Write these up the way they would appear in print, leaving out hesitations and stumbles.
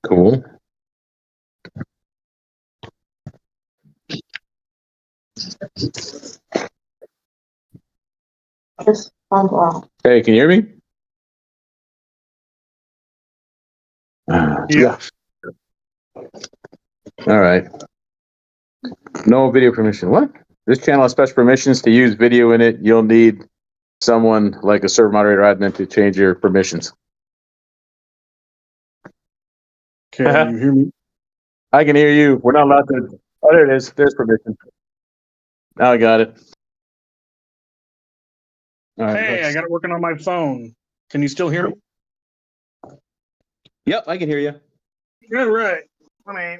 Cool. Hey, can you hear me? Yeah. All right. No video permission. What? This channel has special permissions to use video in it. You'll need someone like a server moderator admin to change your permissions. Can you hear me? I can hear you. We're not allowed to. Oh, there it is. There's permission. Now I got it. All right. Hey, I got it working on my phone. Can you still hear me? Yep, I can hear you. All right. Let me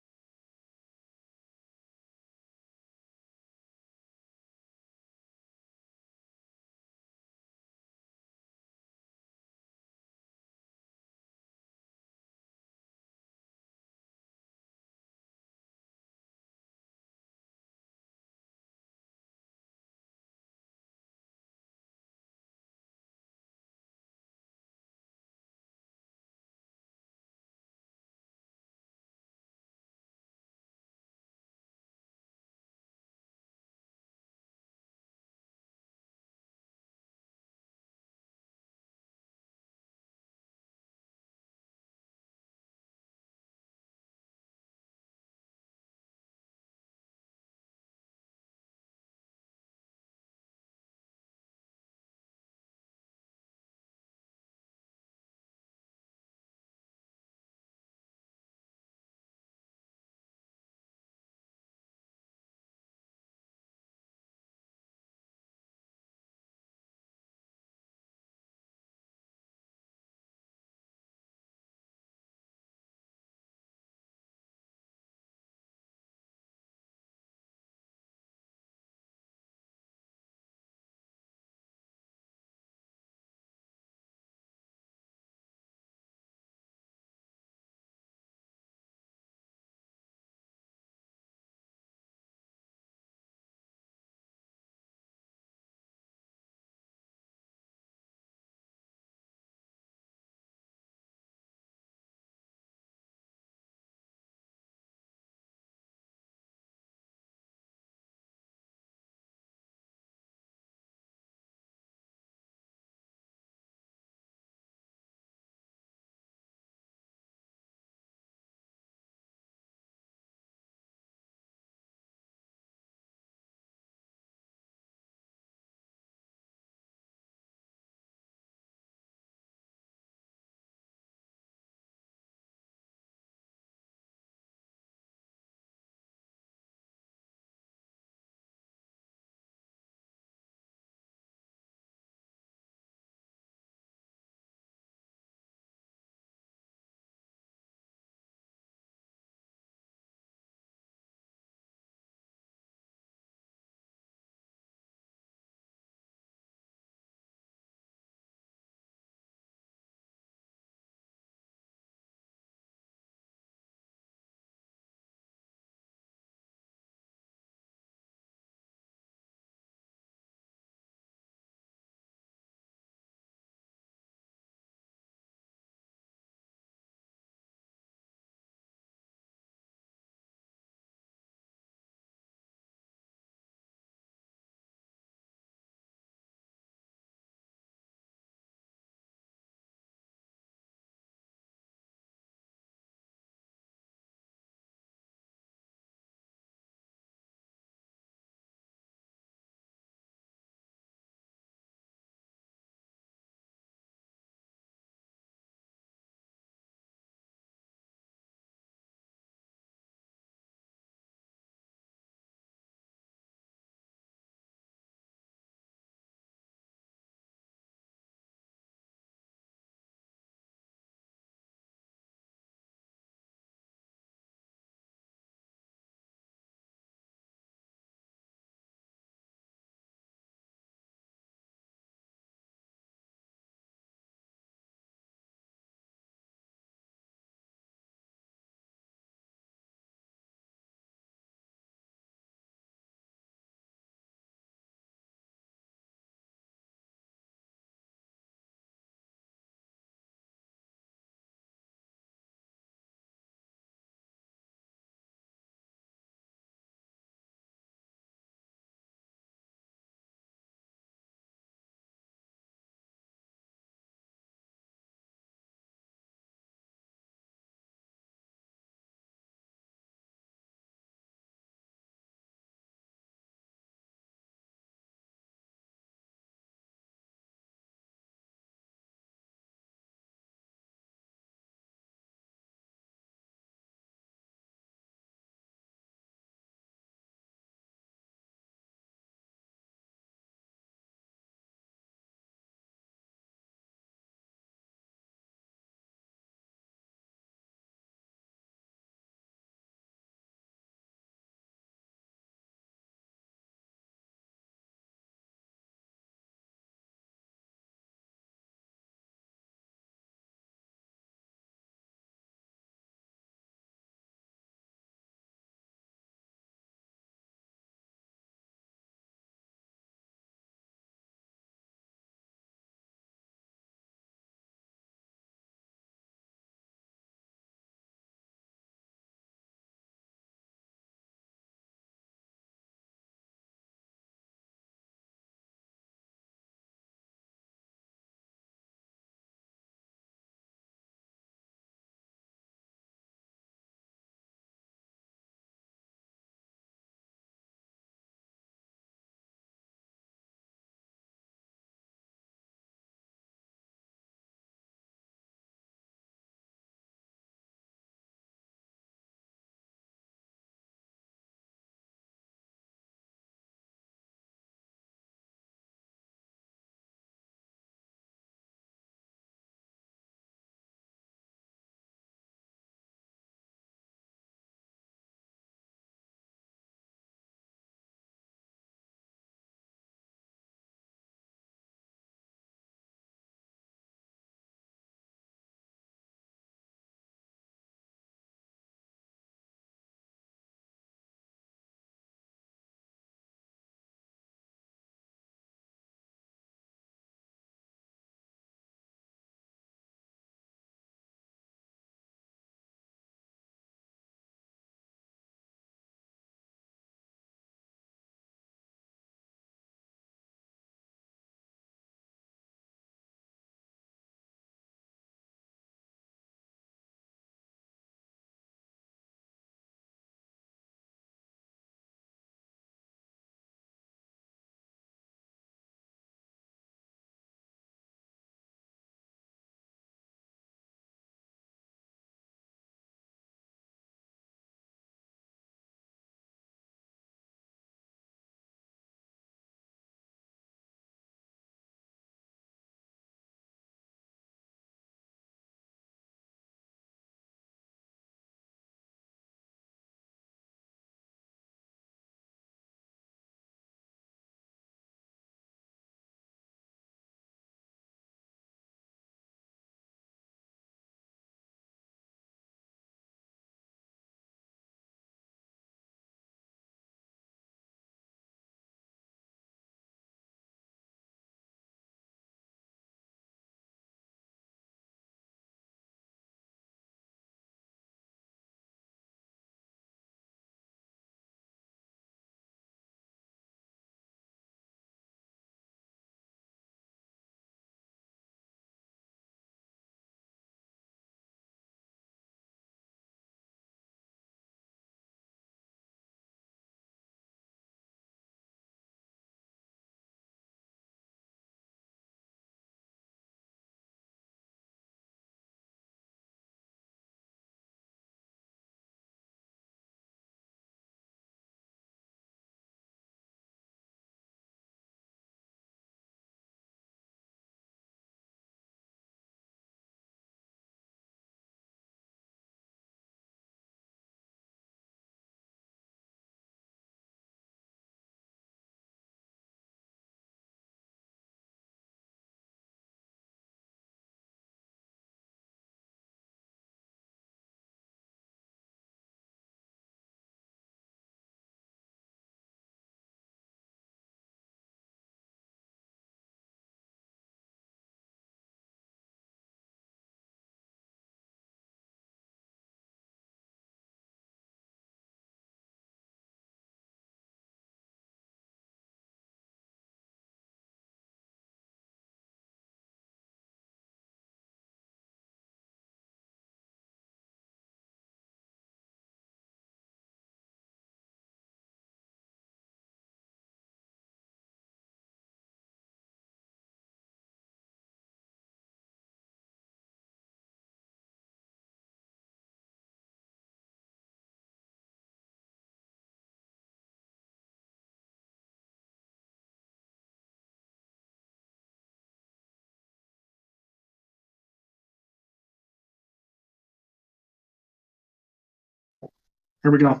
Here we go.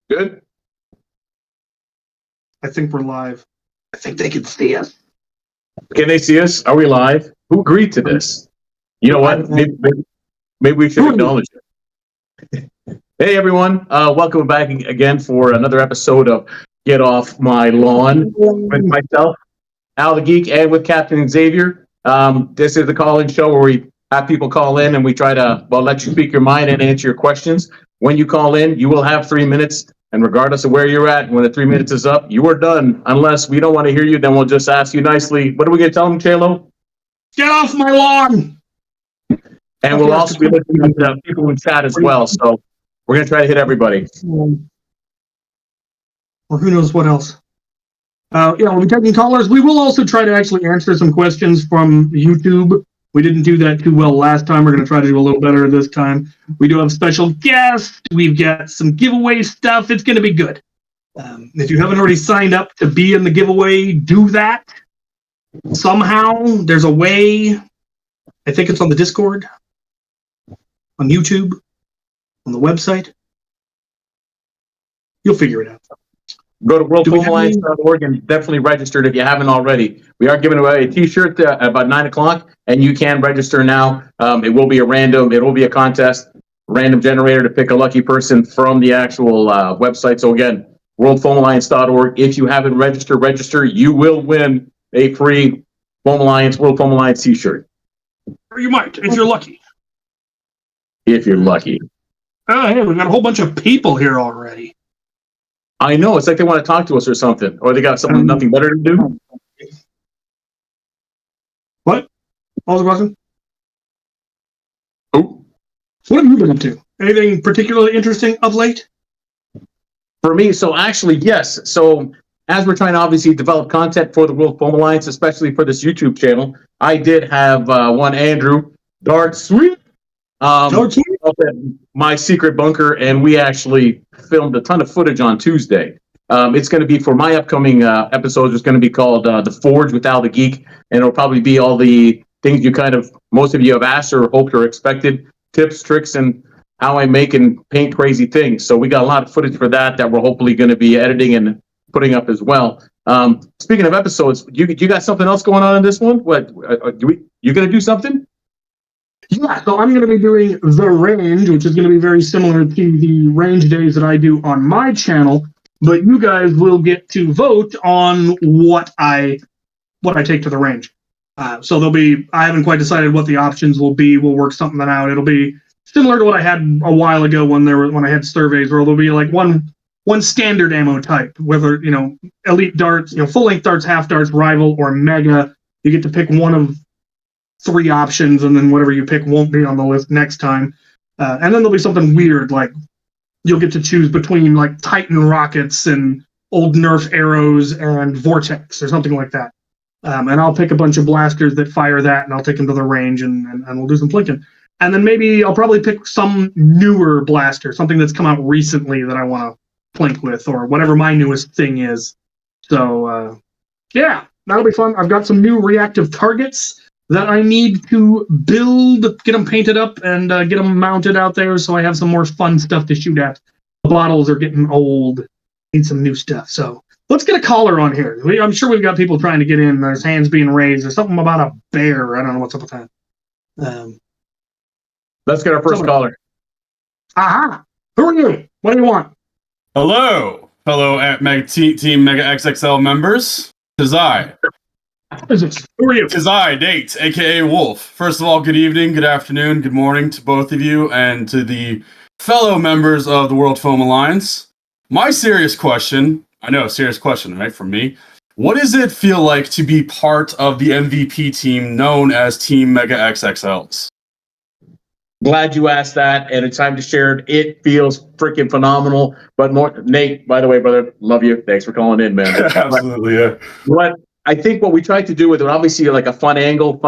Good. I think we're live. I think they can see us. Can they see us? Are we live? Who agreed to this? You know what? Maybe we should acknowledge it. Hey, everyone. Welcome back again for another episode of Get Off My Lawn with myself, Al the Geek, and with Captain Xavier. This is the call-in show where we have people call in and we try to, let you speak your mind and answer your questions. When you call in, you will have 3 minutes. And regardless of where you're at, when the 3 minutes is up, you are done. Unless we don't want to hear you, then we'll just ask you nicely. What are we going to tell them, Chalo? Get off my lawn! And we'll also be listening to people in chat as well. So we're going to try to hit everybody. Or who knows what else. We'll be taking callers. We will also try to actually answer some questions from YouTube. We didn't do that too well last time. We're going to try to do a little better this time. We do have special guests. We've got some giveaway stuff. It's going to be good. If you haven't already signed up to be in the giveaway, do that. Somehow, there's a way. I think it's on the Discord, on YouTube, on the website. You'll figure it out. Go to worldfoamalliance.org and definitely register if you haven't already. We are giving away a T-shirt at about 9 o'clock, and you can register now. It will be a contest, random generator to pick a lucky person from the actual website. So again, worldfoamalliance.org. If you haven't register. You will win a free World Foam Alliance T-shirt. Or you might, if you're lucky. If you're lucky. Oh, hey, we've got a whole bunch of people here already. I know. It's like they want to talk to us or something. Or they got nothing better to do. What? What was the question? Oh. What have you been up to? Anything particularly interesting of late? For me, so actually, yes. So as we're trying to obviously develop content for the World Foam Alliance, especially for this YouTube channel, I did have one Andrew, Dark Sweet, up at my secret bunker, and we actually filmed a ton of footage on Tuesday. It's going to be for my upcoming episodes. It's going to be called The Forge with Al the Geek, and it'll probably be all the things most of you have asked or hoped or expected, tips, tricks, and how I make and paint crazy things. So we got a lot of footage for that we're hopefully going to be editing and putting up as well. Speaking of episodes, you got something else going on in this one? What you going to do something? Yeah, so I'm going to be doing The Range, which is going to be very similar to the range days that I do on my channel, but you guys will get to vote on what I take to the range. So I haven't quite decided what the options will be. We'll work something out. It'll be similar to what I had a while ago when I had surveys, where there'll be like one standard ammo type, whether, elite darts, full-length darts, half darts, rival, or mega. You get to pick one of 3 options, and then whatever you pick won't be on the list next time. And then there'll be something weird, like you'll get to choose between like Titan rockets and old Nerf arrows and Vortex or something like that. And I'll pick a bunch of blasters that fire that, and I'll take them to the range, and we'll do some plinking. And then maybe I'll probably pick some newer blaster, something that's come out recently that I want to plink with, or whatever my newest thing is. So, yeah, that'll be fun. I've got some new reactive targets that I need to build, get them painted up, and get them mounted out there so I have some more fun stuff to shoot at. The bottles are getting old. Need some new stuff. So let's get a caller on here. I'm sure we've got people trying to get in. There's hands being raised. There's something about a bear. I don't know what's up with that. Let's get our first caller. Aha! Who are you? What do you want? Hello, fellow at Team Mega XXL members. Tis I. Who is this? Who are you? Tis I, Nate, aka Wolf. First of all, good evening, good afternoon, good morning to both of you and to the fellow members of the World Foam Alliance. My serious question, I know, serious question, right, from me. What does it feel like to be part of the MVP team known as Team Mega XXLs? Glad you asked that, and it's time to share it. It feels freaking phenomenal. But more, Nate, by the way, brother, love you. Thanks for calling in, man. Absolutely, yeah. What I think what we tried to do with it, obviously like a funny angle,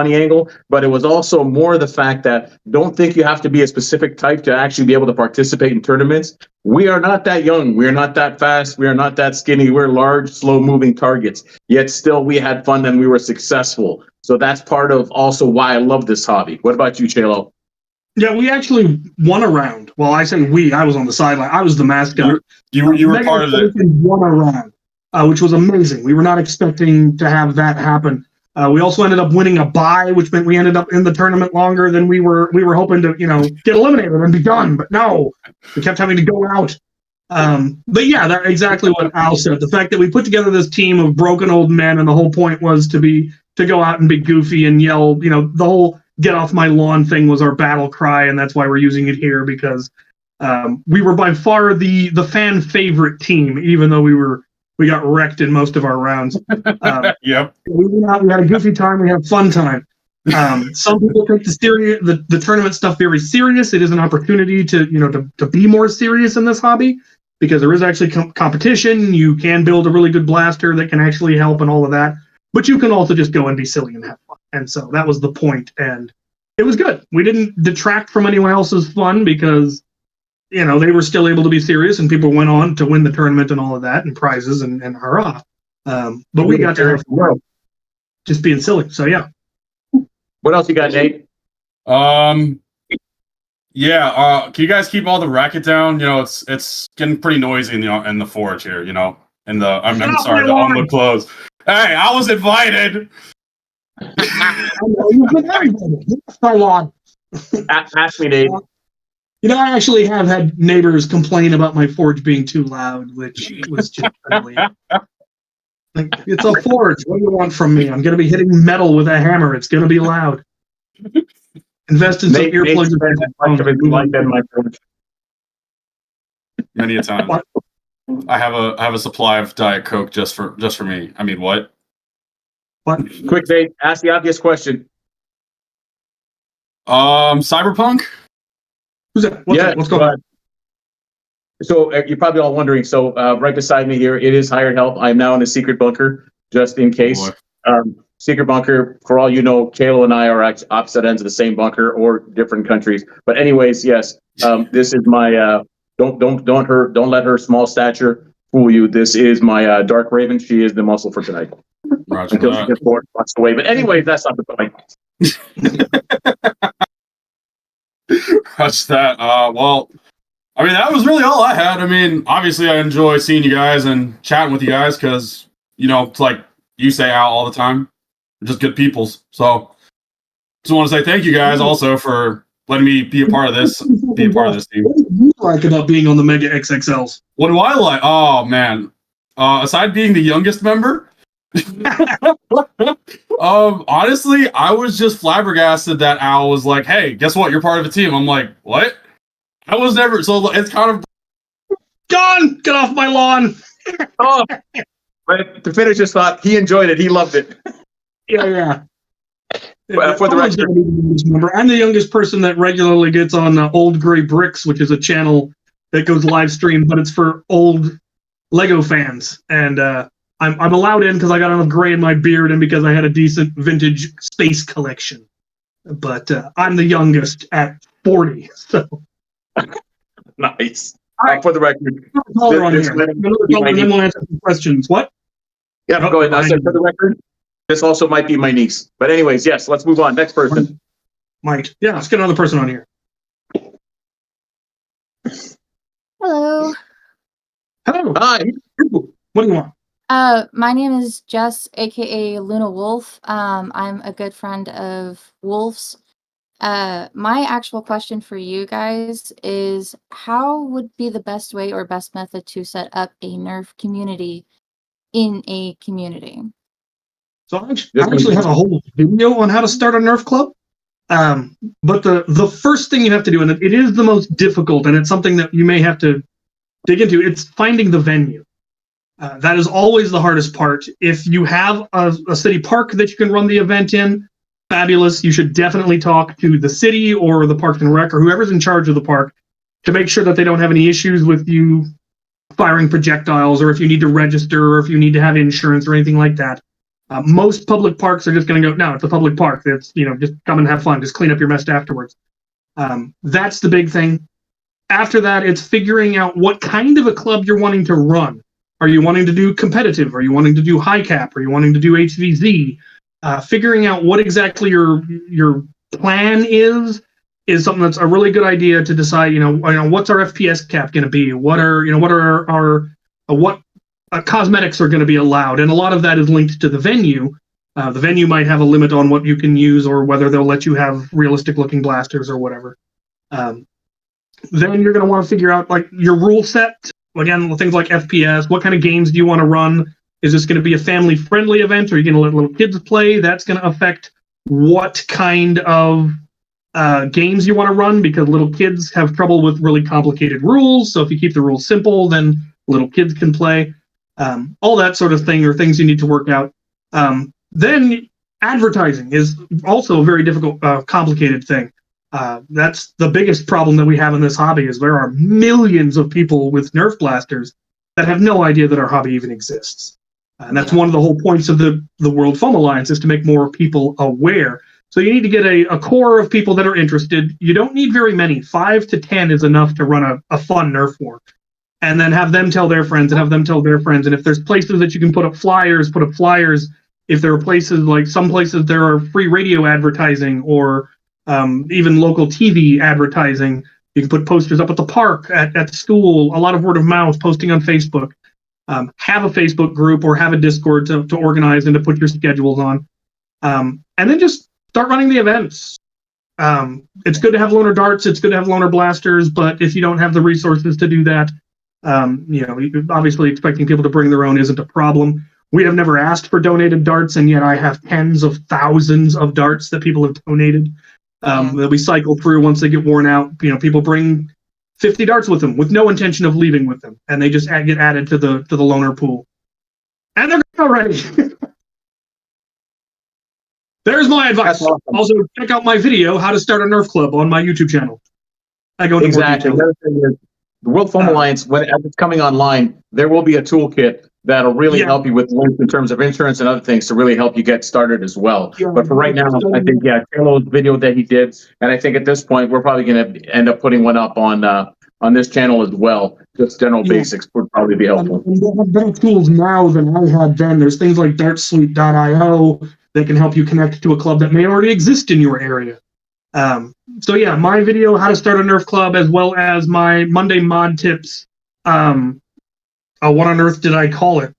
but it was also more the fact that don't think you have to be a specific type to actually be able to participate in tournaments. We are not that young. We are not that fast. We are not that skinny. We're large, slow-moving targets. Yet still we had fun and we were successful. So that's part of also why I love this hobby. What about you, Chalo? Yeah, we actually won a round. Well, I say we. I was on the sideline. I was the mascot. You were Mega part of it. Won a round, which was amazing. We were not expecting to have that happen. We also ended up winning a bye, which meant we ended up in the tournament longer than we were hoping to, get eliminated and be done. But no, we kept having to go out. But yeah, that's exactly what Al said. The fact that we put together this team of broken old men, and the whole point was to go out and be goofy and yell. The whole "get off my lawn" thing was our battle cry, and that's why we're using it here, because we were by far the fan favorite team, even though we got wrecked in most of our rounds. Yep. We went out, we had a goofy time, we had a fun time. Some people take the tournament stuff very serious. It is an opportunity to be more serious in this hobby, because there is actually competition. You can build a really good blaster that can actually help and all of that, but you can also just go and be silly and have fun. And so that was the point, and it was good. We didn't detract from anyone else's fun, because they were still able to be serious, and people went on to win the tournament and all of that, and prizes and hurrah. But we got to have fun just being silly. So yeah. What else you got, Nate? Yeah. Can you guys keep all the racket down? It's getting pretty noisy in the forge here. I'm sorry, the on the close. Hey, I was invited. You've been everybody. So long. Ask me, Nate. I actually have had neighbors complain about my forge being too loud, which was just friendly. Like, it's a forge. What do you want from me? I'm going to be hitting metal with a hammer. It's going to be loud. Invest in some earplugs. Many a time. What? I have a supply of Diet Coke just for me. I mean, what? What? Quick, Nate. Ask the obvious question. Cyberpunk? Who's that? What's going on? So you're probably all wondering. So right beside me here, it is hired help. I'm now in a secret bunker, just in case. Secret bunker. For all you know, Kayla and I are at opposite ends of the same bunker or different countries. But anyways, yes. This is my. Don't let her small stature fool you. This is my Dark Raven. She is the muscle for tonight. Roger Until that. she gets bored, walks away. But anyways, that's not the point. That's that. Well, I mean, that was really all I had. I mean, obviously, I enjoy seeing you guys and chatting with you guys, because it's like you say, Al, all the time. We're just good peoples. So, just want to say thank you guys also for letting me be a part of this. Be a part of this team. What do you like about being on the Mega XXLs? What do I like? Oh man. Aside being the youngest member, honestly, I was just flabbergasted that Al was like, "Hey, guess what? You're part of a team." I'm like, "What?" I was never. So it's kind of Gone! Get off my lawn! Oh, but to finish his thought, he enjoyed it. He loved it. Yeah. Well, for the record, I'm the youngest person that regularly gets on Old Gray Bricks, which is a channel that goes live stream, but it's for old Lego fans. And I'm allowed in because I got enough gray in my beard and because I had a decent vintage space collection. But I'm the youngest at 40. So nice. All right. For the record, Caller on here. Another caller, and then we'll answer some questions. What? yeah, go ahead. I said for the record, this also might be my niece. But anyways, yes, let's move on. Next person. Mike. Yeah, let's get another person on here. Hello. Hello. Hi. What do you want? My name is Jess, aka Luna Wolf. I'm a good friend of Wolf's. My actual question for you guys is, how would be the best way or best method to set up a Nerf community in a community? So I actually have a whole video on how to start a Nerf club. But the first thing you have to do, and it is the most difficult, and it's something that you may have to dig into, it's finding the venue. That is always the hardest part. If you have a city park that you can run the event in, fabulous. You should definitely talk to the city or the Parks and Rec or whoever's in charge of the park to make sure that they don't have any issues with you firing projectiles, or if you need to register, or if you need to have insurance or anything like that. Most public parks are just going to go, no, it's a public park. It's, just come and have fun. Just clean up your mess afterwards. That's the big thing. After that, it's figuring out what kind of a club you're wanting to run. Are you wanting to do competitive? Are you wanting to do high cap? Are you wanting to do HVZ? Figuring out what exactly your plan is, is something that's a really good idea to decide. What's our FPS cap going to be? What are our cosmetics are going to be allowed, and a lot of that is linked to the venue. The venue might have a limit on what you can use, or whether they'll let you have realistic-looking blasters or whatever. Then you're going to want to figure out like your rule set. Again, things like FPS. What kind of games do you want to run? Is this going to be a family-friendly event, or are you going to let little kids play? That's going to affect what kind of games you want to run, because little kids have trouble with really complicated rules. So if you keep the rules simple, then little kids can play. All that sort of thing are things you need to work out. Then advertising is also a very difficult, complicated thing. That's the biggest problem that we have in this hobby, is there are millions of people with Nerf blasters that have no idea that our hobby even exists. And that's one of the whole points of the World Foam Alliance, is to make more people aware. So you need to get a core of people that are interested. You don't need very many. 5 to 10 is enough to run a fun Nerf war. And then have them tell their friends, and have them tell their friends. And if there's places that you can put up flyers, put up flyers. If there are places, like some places there are free radio advertising, or even local TV advertising. You can put posters up at the park, at school, a lot of word of mouth, posting on Facebook. Have a Facebook group or have a Discord to organize and to put your schedules on. And then just start running the events. It's good to have loaner darts, it's good to have loaner blasters, but if you don't have the resources to do that, obviously expecting people to bring their own isn't a problem. We have never asked for donated darts, and yet I have tens of thousands of darts that people have donated. That we cycle through once they get worn out. People bring 50 darts with them with no intention of leaving with them, and they just get added to the loaner pool. And they're already. There's my advice. That's awesome. Also, check out my video, How to Start a Nerf Club, on my YouTube channel. I go into Exactly. more The detail. other thing is, the World Foam Alliance, when it's coming online, there will be a toolkit that'll really help you with links in terms of insurance and other things to really help you get started as well. Yeah. But for right now, I think, Taylor's video that he did, and I think at this point, we're probably going to end up putting one up on this channel as well. Just general basics would probably be helpful. And they have better tools now than I had then. There's things like dartsuite.io that can help you connect to a club that may already exist in your area. So yeah, my video, How to Start a Nerf Club, as well as my Monday mod tips. What on earth did I call it?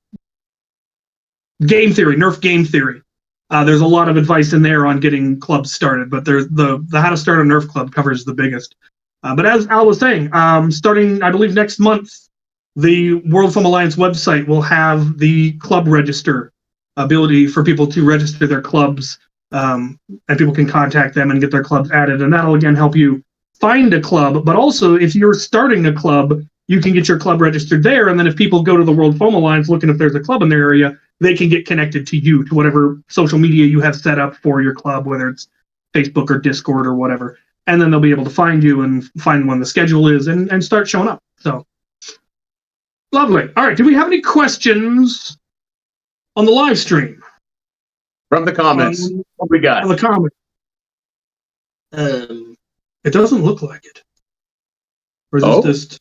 Game theory, Nerf game theory. There's a lot of advice in there on getting clubs started, but there's the How to Start a Nerf Club covers the biggest. But as Al was saying, starting, I believe, next month, the World Foam Alliance website will have the club register ability for people to register their clubs, and people can contact them and get their clubs added. And that'll, again, help you find a club. But also, if you're starting a club, you can get your club registered there. And then if people go to the World Foam Alliance looking if there's a club in their area, they can get connected to you, to whatever social media you have set up for your club, whether it's Facebook or Discord or whatever. And then they'll be able to find you and find when the schedule is and start showing up. So, lovely. All right. Do we have any questions on the live stream? From the comments, what we got? On the comment. It doesn't look like it. Or is this just...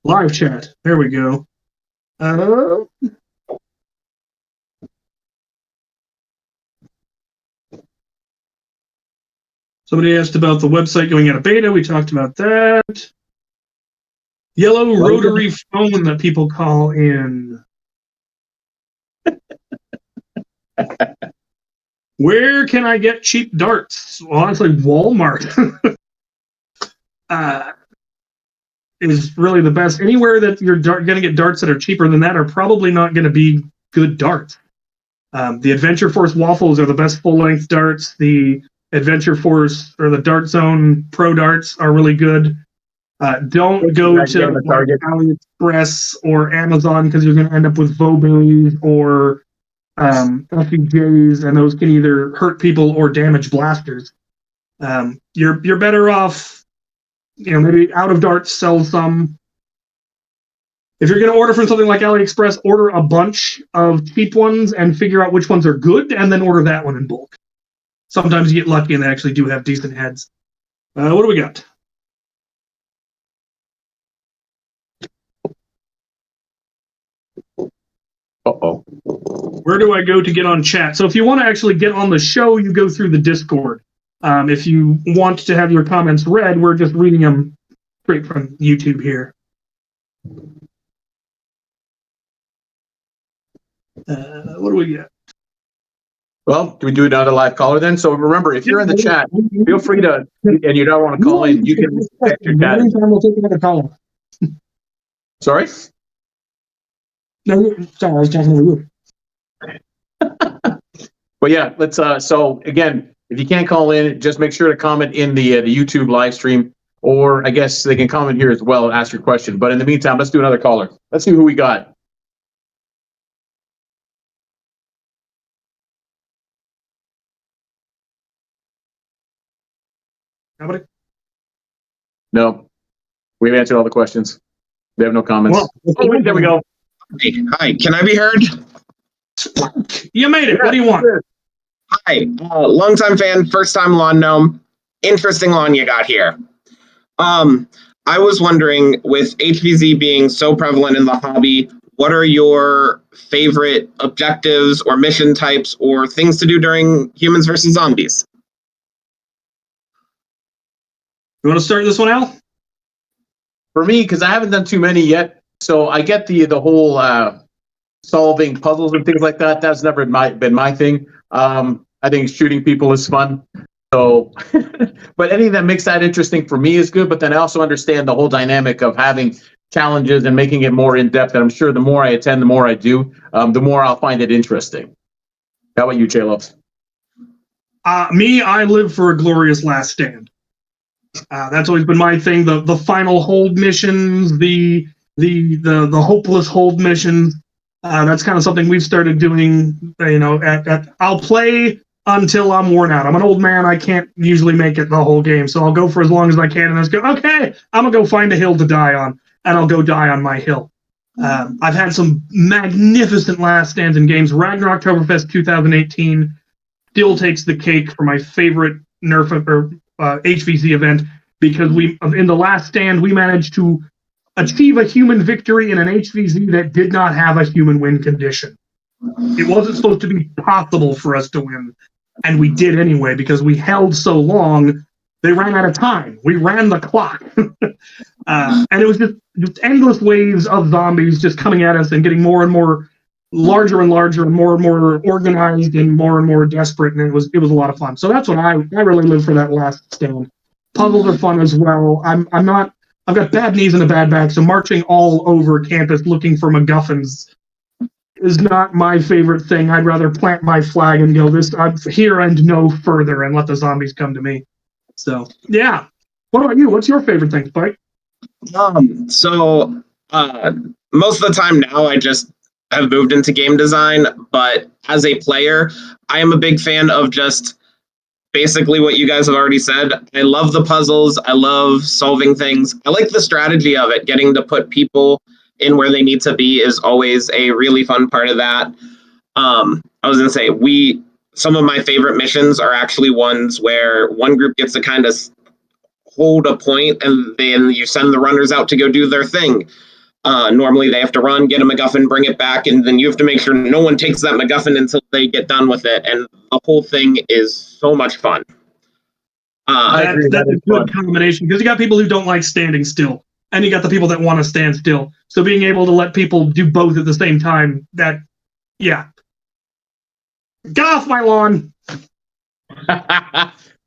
Live chat. There we go. Somebody asked about the website going out of beta. We talked about that. Yellow rotary phone that people call in. Where can I get cheap darts? Well, honestly, Walmart is really the best. Anywhere that you're going to get darts that are cheaper than that are probably not going to be good darts. The Adventure Force waffles are the best full-length darts. The Adventure Force or the Dart Zone Pro darts are really good. Don't go to AliExpress or Amazon, because you're going to end up with Vobes or FEJs, and those can either hurt people or damage blasters. You're better off, maybe Out of Darts sells some. If you're going to order from something like AliExpress, order a bunch of cheap ones and figure out which ones are good, and then order that one in bulk. Sometimes you get lucky and they actually do have decent heads. What do we got? Where do I go to get on chat? So if you want to actually get on the show, you go through the Discord. If you want to have your comments read, we're just reading them straight from YouTube here. What do we get? Well, do we do another live caller then? So remember, if you're in the chat, feel free to, and you don't want to call in, you can check your chat. Meantime, we'll take another caller. Sorry? No, sorry, I was talking to you. But yeah, let's, so again, if you can't call in, just make sure to comment in the YouTube live stream, or I guess they can comment here as well and ask your question. But in the meantime, let's do another caller. Let's see who we got. Nobody? No, we've answered all the questions. They have no comments. Well, Oh, wait, there we go. Hi, can I be heard? You made it. What do you want? Hi, longtime fan, first time lawn gnome. Interesting lawn you got here. I was wondering, with HVZ being so prevalent in the hobby, what are your favorite objectives or mission types or things to do during Humans versus Zombies? You want to start this one, Al? For me, because I haven't done too many yet, so I get the whole solving puzzles and things like that. That's never been my thing. I think shooting people is fun. So, but anything that makes that interesting for me is good. But then I also understand the whole dynamic of having challenges and making it more in depth. And I'm sure the more I attend, the more I do, the more I'll find it interesting. How about you, J-Lopes? Me, I live for a glorious last stand. That's always been my thing. The final hold missions, the hopeless hold missions. That's kind of something we've started doing. I'll play until I'm worn out. I'm an old man. I can't usually make it the whole game, so I'll go for as long as I can, and then go, okay, I'm gonna go find a hill to die on, and I'll go die on my hill. I've had some magnificent last stands in games. Ragnarok Oktoberfest 2018 still takes the cake for my favorite Nerf or HVZ event, because in the last stand we managed to achieve a human victory in an HVZ that did not have a human win condition. It wasn't supposed to be possible for us to win, and we did anyway because we held so long. They ran out of time. We ran the clock. And it was just endless waves of zombies just coming at us and getting more and more larger and larger and more organized and more desperate, and it was a lot of fun. So that's what I really live for, that last stand. Puzzles are fun as well. I've got bad knees and a bad back, so marching all over campus looking for MacGuffins is not my favorite thing. I'd rather plant my flag and go, I'm here and no further, and let the zombies come to me. So yeah. What about you? What's your favorite thing, Spike? Most of the time now I just have moved into game design, but as a player, I am a big fan of just basically what you guys have already said. I love the puzzles. I love solving things. I like the strategy of it. Getting to put people in where they need to be is always a really fun part of that. I was going to say, some of my favorite missions are actually ones where one group gets to kind of hold a point, and then you send the runners out to go do their thing. Normally they have to run, get a MacGuffin, bring it back, and then you have to make sure no one takes that MacGuffin until they get done with it. And the whole thing is so much fun. agree, That's that a is good fun. combination, because you got people who don't like standing still, and you got the people that want to stand still. So being able to let people do both at the same time, yeah. Get off my lawn.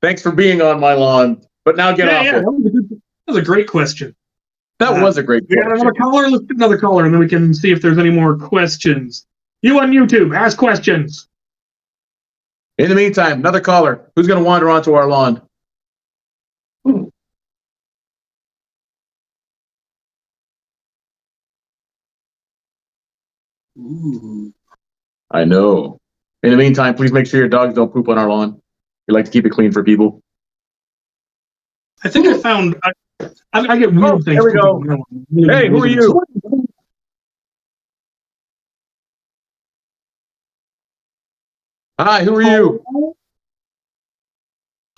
Thanks for being on my lawn. But now get off it. That was a great question. That was a great We got question. another caller. Let's get another caller, and then we can see if there's any more questions. You on YouTube, ask questions. In the meantime, another caller. Who's going to wander onto our lawn? Ooh. I know. In the meantime, please make sure your dogs don't poop on our lawn. We like to keep it clean for people. I think I found. I get weird Oh, things. there we go. Hey, who are you? Hi, who are you?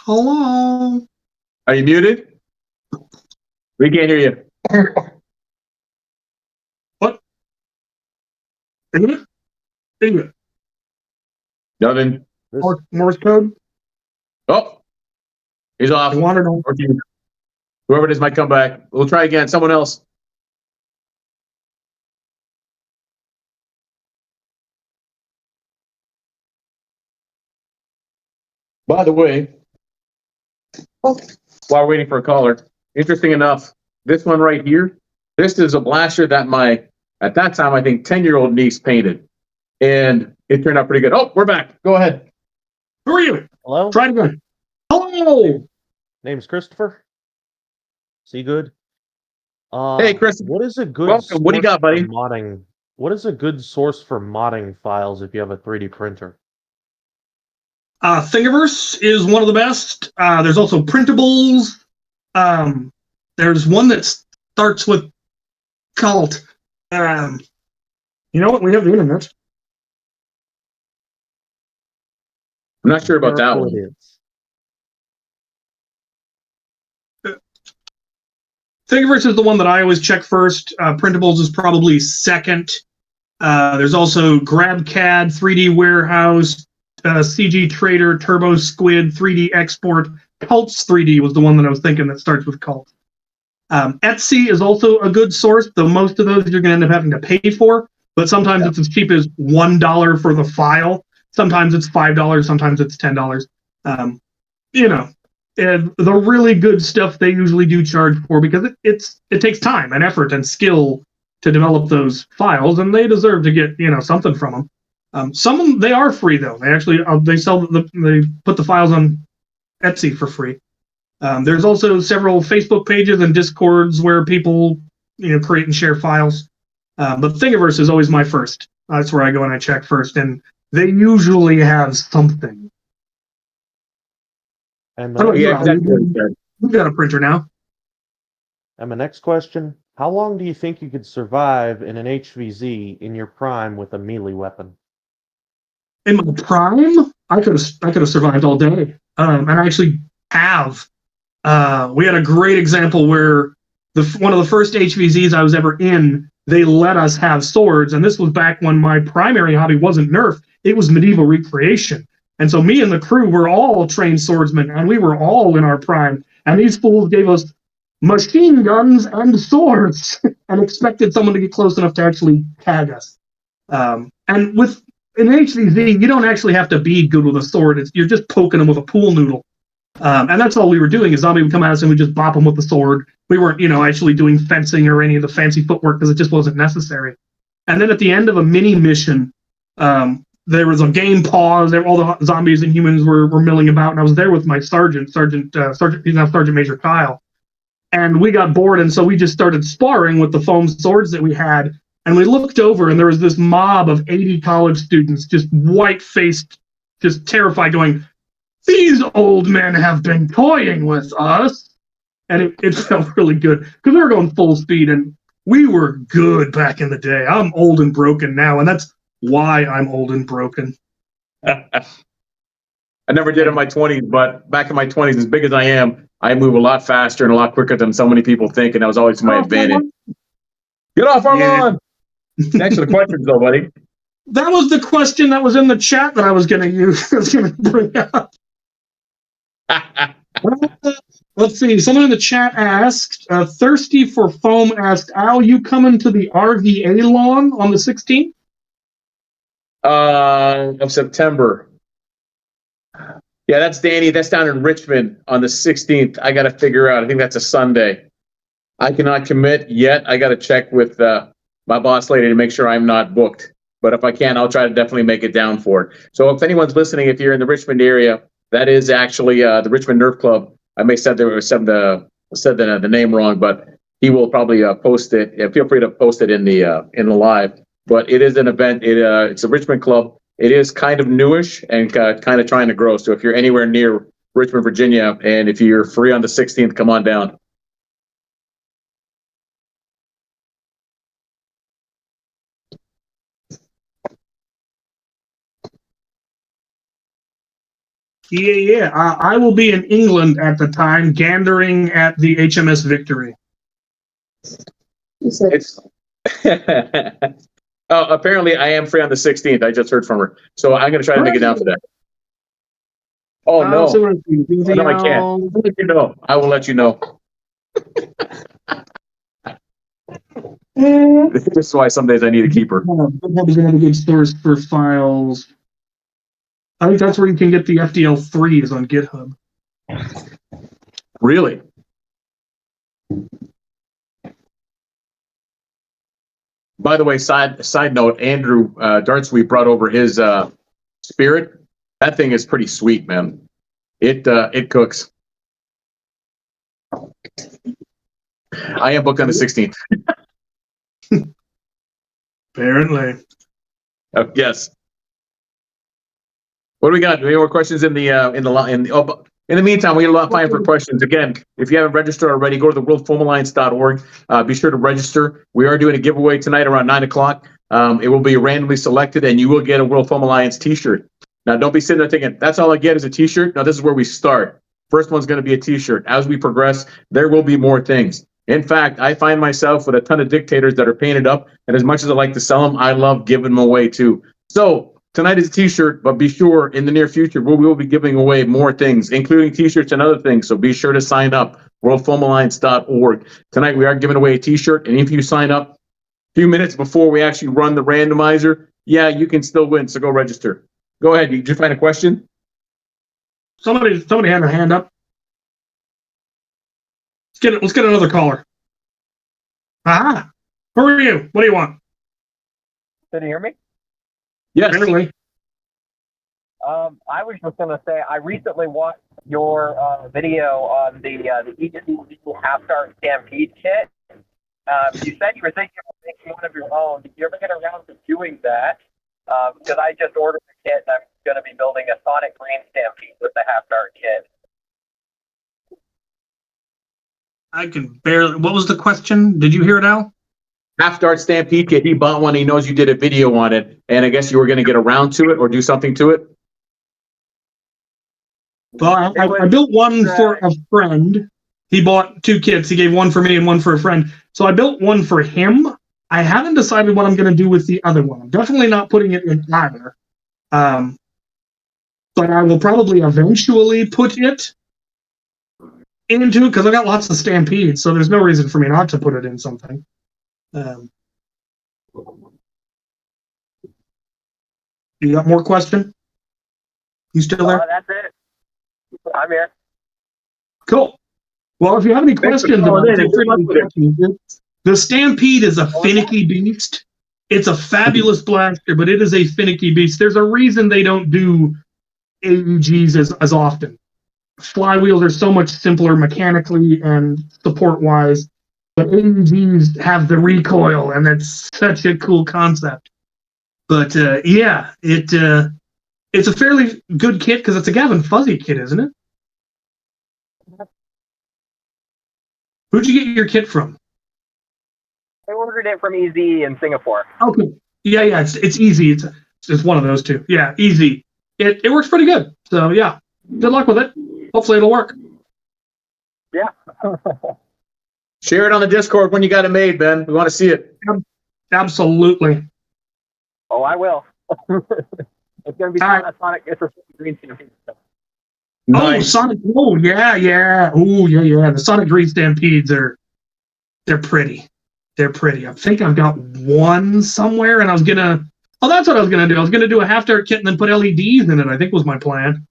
Hello. Are you muted? We can't hear you. What? Idiot. Nothing. Morse code. Oh, He's off. I wanted to. Or whoever it is might come back. We'll try again. Someone else. By the way, while we're waiting for a caller, interesting enough, this one right here, this is a blaster that at that time, I think 10-year-old niece painted. And it turned out pretty good. Oh, we're back. Go ahead. Who are you? Hello? Try it again. Hello. Name's Christopher. See good? Hey, Chris. What is a good Welcome. What do you got, source buddy? for modding? What is a good source for modding files if you have a 3D printer? Thingiverse is one of the best. There's also Printables. There's one that starts with Cult. You know what? We have the internet. I'm not sure about that Careful one. it is. Thingiverse is the one that I always check first. Printables is probably second. There's also GrabCAD, 3D Warehouse, CG Trader, Turbo Squid, 3D Export. Cults 3D was the one that I was thinking that starts with Cult. Etsy is also a good source, though most of those you're going to end up having to pay for, but sometimes it's as cheap as $1 for the file. Sometimes it's $5, sometimes it's $10. You know, and the really good stuff they usually do charge for because it takes time and effort and skill to develop those files, and they deserve to get something from them. Some of them, they are free though. They actually they put the files on Etsy for free. There's also several Facebook pages and Discords where people create and share files. But Thingiverse is always my first. That's where I go and I check first, and they usually have something. And I don't know, Yeah, yeah, exactly. we've got a printer now. my next question, how long do you think you could survive in an HVZ in your prime with a melee weapon? In my prime, I could have survived all day, and I actually have. We had a great example where one of the first HVZs I was ever in, they let us have swords, and this was back when my primary hobby wasn't Nerf; it was medieval recreation. And so me and the crew were all trained swordsmen, and we were all in our prime. And these fools gave us machine guns and swords, and expected someone to get close enough to actually tag us. And with in HVZ, you don't actually have to be good with a sword. You're just poking them with a pool noodle. And that's all we were doing. A zombie would come at us and we just bop them with the sword. We weren't, actually doing fencing or any of the fancy footwork because it just wasn't necessary. And then at the end of a mini mission, there was a game pause. All the zombies and humans were milling about, and I was there with my sergeant. He's now Sergeant Major Kyle. And we got bored, and so we just started sparring with the foam swords that we had. And we looked over, and there was this mob of 80 college students, just white-faced, just terrified, going, "These old men have been toying with us." And it felt really good, because we were going full speed, and we were good back in the day. I'm old and broken now, and that's why I'm old and broken. I never did in my 20s, but back in my 20s, as big as I am, I move a lot faster and a lot quicker than so many people think, and that was always to my advantage. Get off our lawn! Thanks for the questions, though, buddy. That was the question that was in the chat that I was going to use. I was going to bring up. Let's see. Someone in the chat asked, Thirsty for Foam asked, Al, you coming to the RVA lawn on the 16th? Of September. Yeah, that's Danny. That's down in Richmond on the 16th. I got to figure out. I think that's a Sunday. I cannot commit yet. I got to check with my boss lady to make sure I'm not booked. But if I can, I'll try to definitely make it down for it. So if anyone's listening, if you're in the Richmond area, that is actually the Richmond Nerf Club. I may said the name wrong, but he will probably post it. Yeah, feel free to post it in the live. But it is an event. It's a Richmond club. It is kind of newish and kind of trying to grow. So if you're anywhere near Richmond, Virginia, and if you're free on the 16th, come on down. Yeah. I will be in England at the time, gandering at the HMS Victory. It's apparently I am free on the 16th. I just heard from her. So I'm going to try to make it down for that. Oh no. So let's see. Anything No, I can't. else? I'll let you know. I will let you know. This is why some days I need a keeper. GitHub is another good source for files. I think that's where you can get the FDL3 is on GitHub. Really? By the way, side note, Andrew Dartsweet brought over his Spirit. That thing is pretty sweet, man. It cooks. I am booked on the 16th. Apparently. Yes. What do we got? Any more questions in the meantime, we have a lot of time for questions. Again, if you haven't registered already, go to the worldfoamalliance.org. Be sure to register. We are doing a giveaway tonight around 9 o'clock. It will be randomly selected, and you will get a World Foam Alliance t-shirt. Now, don't be sitting there thinking, that's all I get is a t-shirt. No, this is where we start. First one's going to be a t-shirt. As we progress, there will be more things. In fact, I find myself with a ton of dictators that are painted up, and as much as I like to sell them, I love giving them away too. So tonight is a t-shirt, but be sure in the near future, we will be giving away more things, including t-shirts and other things. So be sure to sign up, worldfoamalliance.org. Tonight, we are giving away a t-shirt, and if you sign up a few minutes before we actually run the randomizer, yeah, you can still win, so go register. Go ahead. Did you find a question? Somebody had their hand up. Let's get another caller. Ah, who are you? What do you want? Did you hear me? Yes. Apparently. I was just going to say, I recently watched your video on the EGC Half-Star Stampede kit. You said you were thinking of making one of your own. Did you ever get around to doing that? Because I just ordered a kit and I'm going to be building a Sonic Green Stampede with the Half-Star kit. I can barely. What was the question? Did you hear it, Al? Half Dart Stampede kit. He bought one. He knows you did a video on it, and I guess you were going to get around to it or do something to it. Well, I built one for a friend. He bought two kits. He gave one for me and one for a friend. So I built one for him. I haven't decided what I'm going to do with the other one. I'm definitely not putting it in either. But I will probably eventually put it into, because I've got lots of Stampedes, so there's no reason for me not to put it in something. You got more question? You still there? That's it. I'm here. Cool. Well, if you have any Thanks for questions, calling about in. Good luck with it. the Stampede is a finicky beast. It's a fabulous blaster, but it is a finicky beast. There's a reason they don't do AEGs as often. Flywheels are so much simpler mechanically and support-wise, but AEGs have the recoil, and that's such a cool concept. But yeah, it's a fairly good kit because it's a Gavin Fuzzy kit, isn't it? Who'd you get your kit from? I ordered it from EZ in Singapore. Okay. Yeah, it's easy. It's one of those two. Yeah, easy. It works pretty good. So yeah, good luck with it. Hopefully it'll work. Yeah. Share it on the Discord when you got it made, Ben. We want to see it. Absolutely. Oh, I will. It's going to be All Sonic. It's a Green Stampede. Oh, Sonic. Oh, yeah. Oh, yeah. The Sonic Green Stampedes they're pretty. They're pretty. I think I've got one somewhere, and I was gonna. Oh, that's what I was gonna do. I was gonna do a half-dart kit and then put LEDs in it. I think was my plan.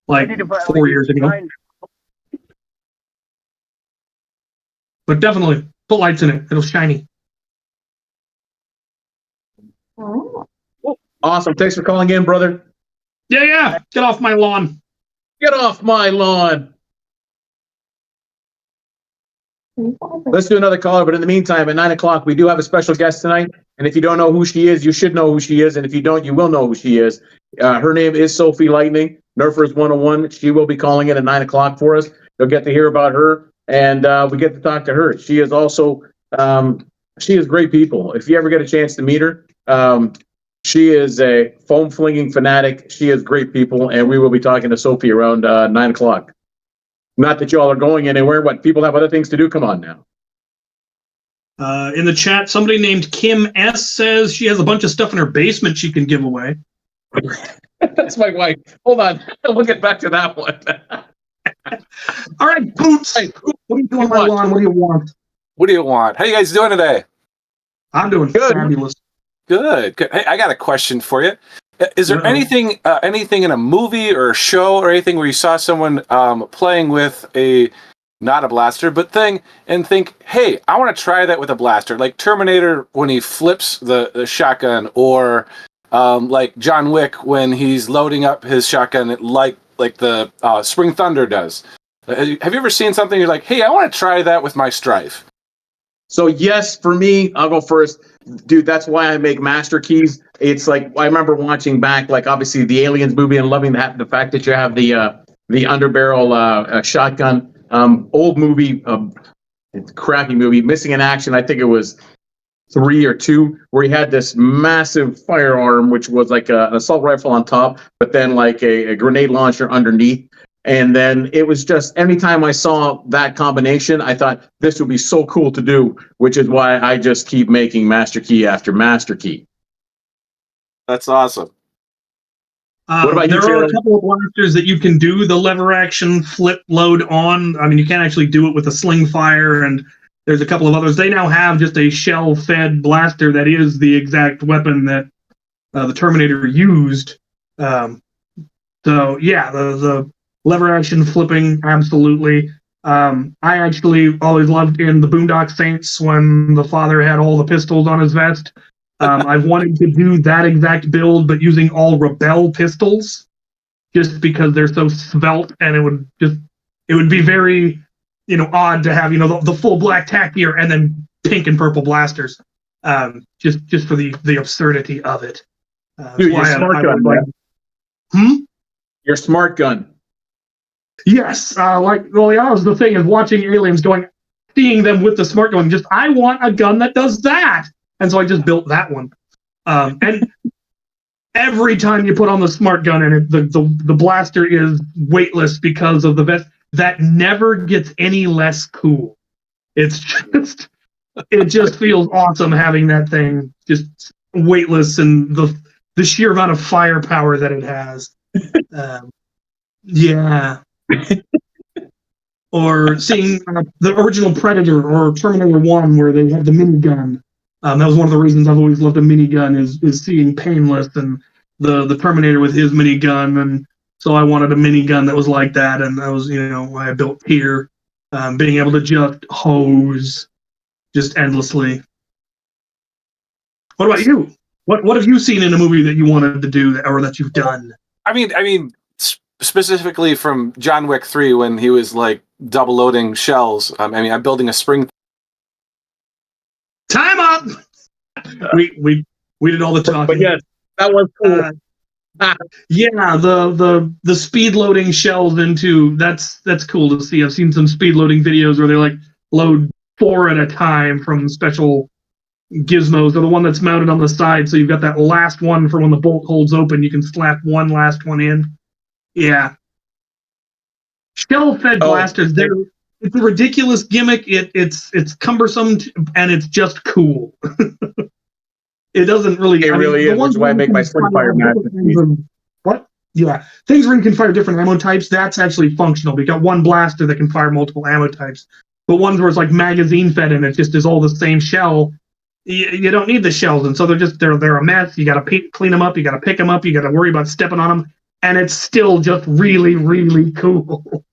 Like 4 years ago. But definitely put lights in it. It'll shiny. Awesome. Thanks for calling in, brother. Yeah. Get off my lawn. Get off my lawn. Let's do another caller, but in the meantime, at 9 o'clock, we do have a special guest tonight. And if you don't know who she is, you should know who she is. And if you don't, you will know who she is. Her name is Sophie Lightning, Nerfers 101. She will be calling in at 9 o'clock for us. You'll get to hear about her, and we get to talk to her. She is also, she is great people. If you ever get a chance to meet her, she is a foam flinging fanatic. She is great people, and we will be talking to Sophie around 9 o'clock. Not that y'all are going anywhere, but people have other things to do. Come on now. In the chat, somebody named Kim S says she has a bunch of stuff in her basement she can give away. That's my wife. Hold on. We'll get back to that one. All right, Boots. Hey, What are you doing on my want? lawn? What do you want? What do you want? How you guys doing today? I'm doing Good. fabulous. Good. Good. Hey, I got a question for you. Is there Uh-oh. anything in a movie or a show or anything where you saw someone playing with not a blaster, but thing, and think, hey, I want to try that with a blaster, like Terminator when he flips the shotgun, or like John Wick when he's loading up his shotgun, like the Spring Thunder does. Have you ever seen something you're like, hey, I want to try that with my Strife? So yes, for me, I'll go first. Dude, that's why I make master keys. It's like, I remember watching back, like obviously the Aliens movie, and loving the fact that you have the underbarrel shotgun. Old movie, crappy movie, Missing in Action. I think it was 3 or 2, where he had this massive firearm, which was like an assault rifle on top, but then like a grenade launcher underneath. And then it was just, anytime I saw that combination, I thought this would be so cool to do, which is why I just keep making master key after master key. That's awesome. What about you, there are a Taylor? couple of blasters that you can do the lever action flip load on. I mean, you can't actually do it with a sling fire, and there's a couple of others. They now have just a shell-fed blaster that is the exact weapon that the Terminator used. So yeah, the lever action flipping, absolutely. I actually always loved in the Boondock Saints when the father had all the pistols on his vest. I've wanted to do that exact build, but using all Rebel pistols, just because they're so svelte, and it would be very, odd to have, the full black tack gear and then pink and purple blasters, just for the absurdity of it. Dude, your smart gun, man. Your smart gun. Yes, that was the thing, is watching Aliens, seeing them with the smart gun, I want a gun that does that. And so I just built that one. And every time you put on the smart gun and the blaster is weightless because of the vest, that never gets any less cool. It just feels awesome having that thing just weightless, and the sheer amount of firepower that it has. Yeah. Or seeing the original Predator or Terminator 1, where they had the minigun. That was one of the reasons I've always loved a minigun, is seeing Painless and the Terminator with his minigun, and so I wanted a minigun that was like that, and that was why I built here, being able to just hose just endlessly. What about you? What have you seen in a movie that you wanted to do or that you've done? I mean, specifically from John Wick 3 when he was like double loading shells. I'm building a spring. Time up. We did all the talking. But yes, that was cool. Yeah, the speed loading shells into that's cool to see. I've seen some speed loading videos where they like load 4 at a time from special gizmos. Or the one that's mounted on the side, so you've got that last one for when the bolt holds open. You can slap one last one in. Yeah, shell-fed blasters. It's a ridiculous gimmick. It's cumbersome, and it's just cool. It doesn't really. It really is, which is why I make my Spring Fire master. What? Yeah, things where you can fire different ammo types. That's actually functional. We got one blaster that can fire multiple ammo types. But ones where it's like magazine fed and it just is all the same shell. You don't need the shells, and so they're a mess. You got to clean them up. You got to pick them up. You got to worry about stepping on them, and it's still just really, really cool.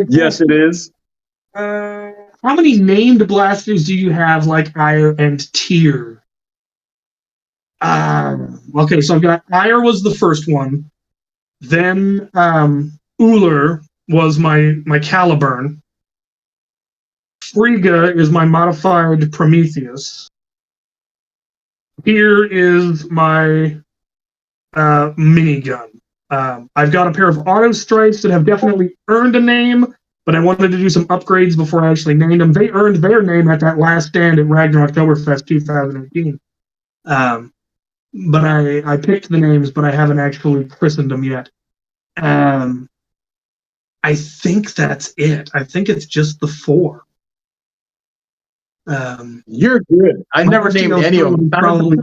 Yes, it is. How many named blasters do you have, like Ire and Tyr? Okay, so I've got Ire was the first one. Then Uller was my Caliburn. Frigga is my modified Prometheus. Here is my minigun. I've got a pair of auto strikes that have definitely earned a name, but I wanted to do some upgrades before I actually named them. They earned their name at that last stand at Ragnar Oktoberfest 2018. But I picked the names, but I haven't actually christened them yet. I think that's it. I think it's just the 4. You're good. I never named any of them. Probably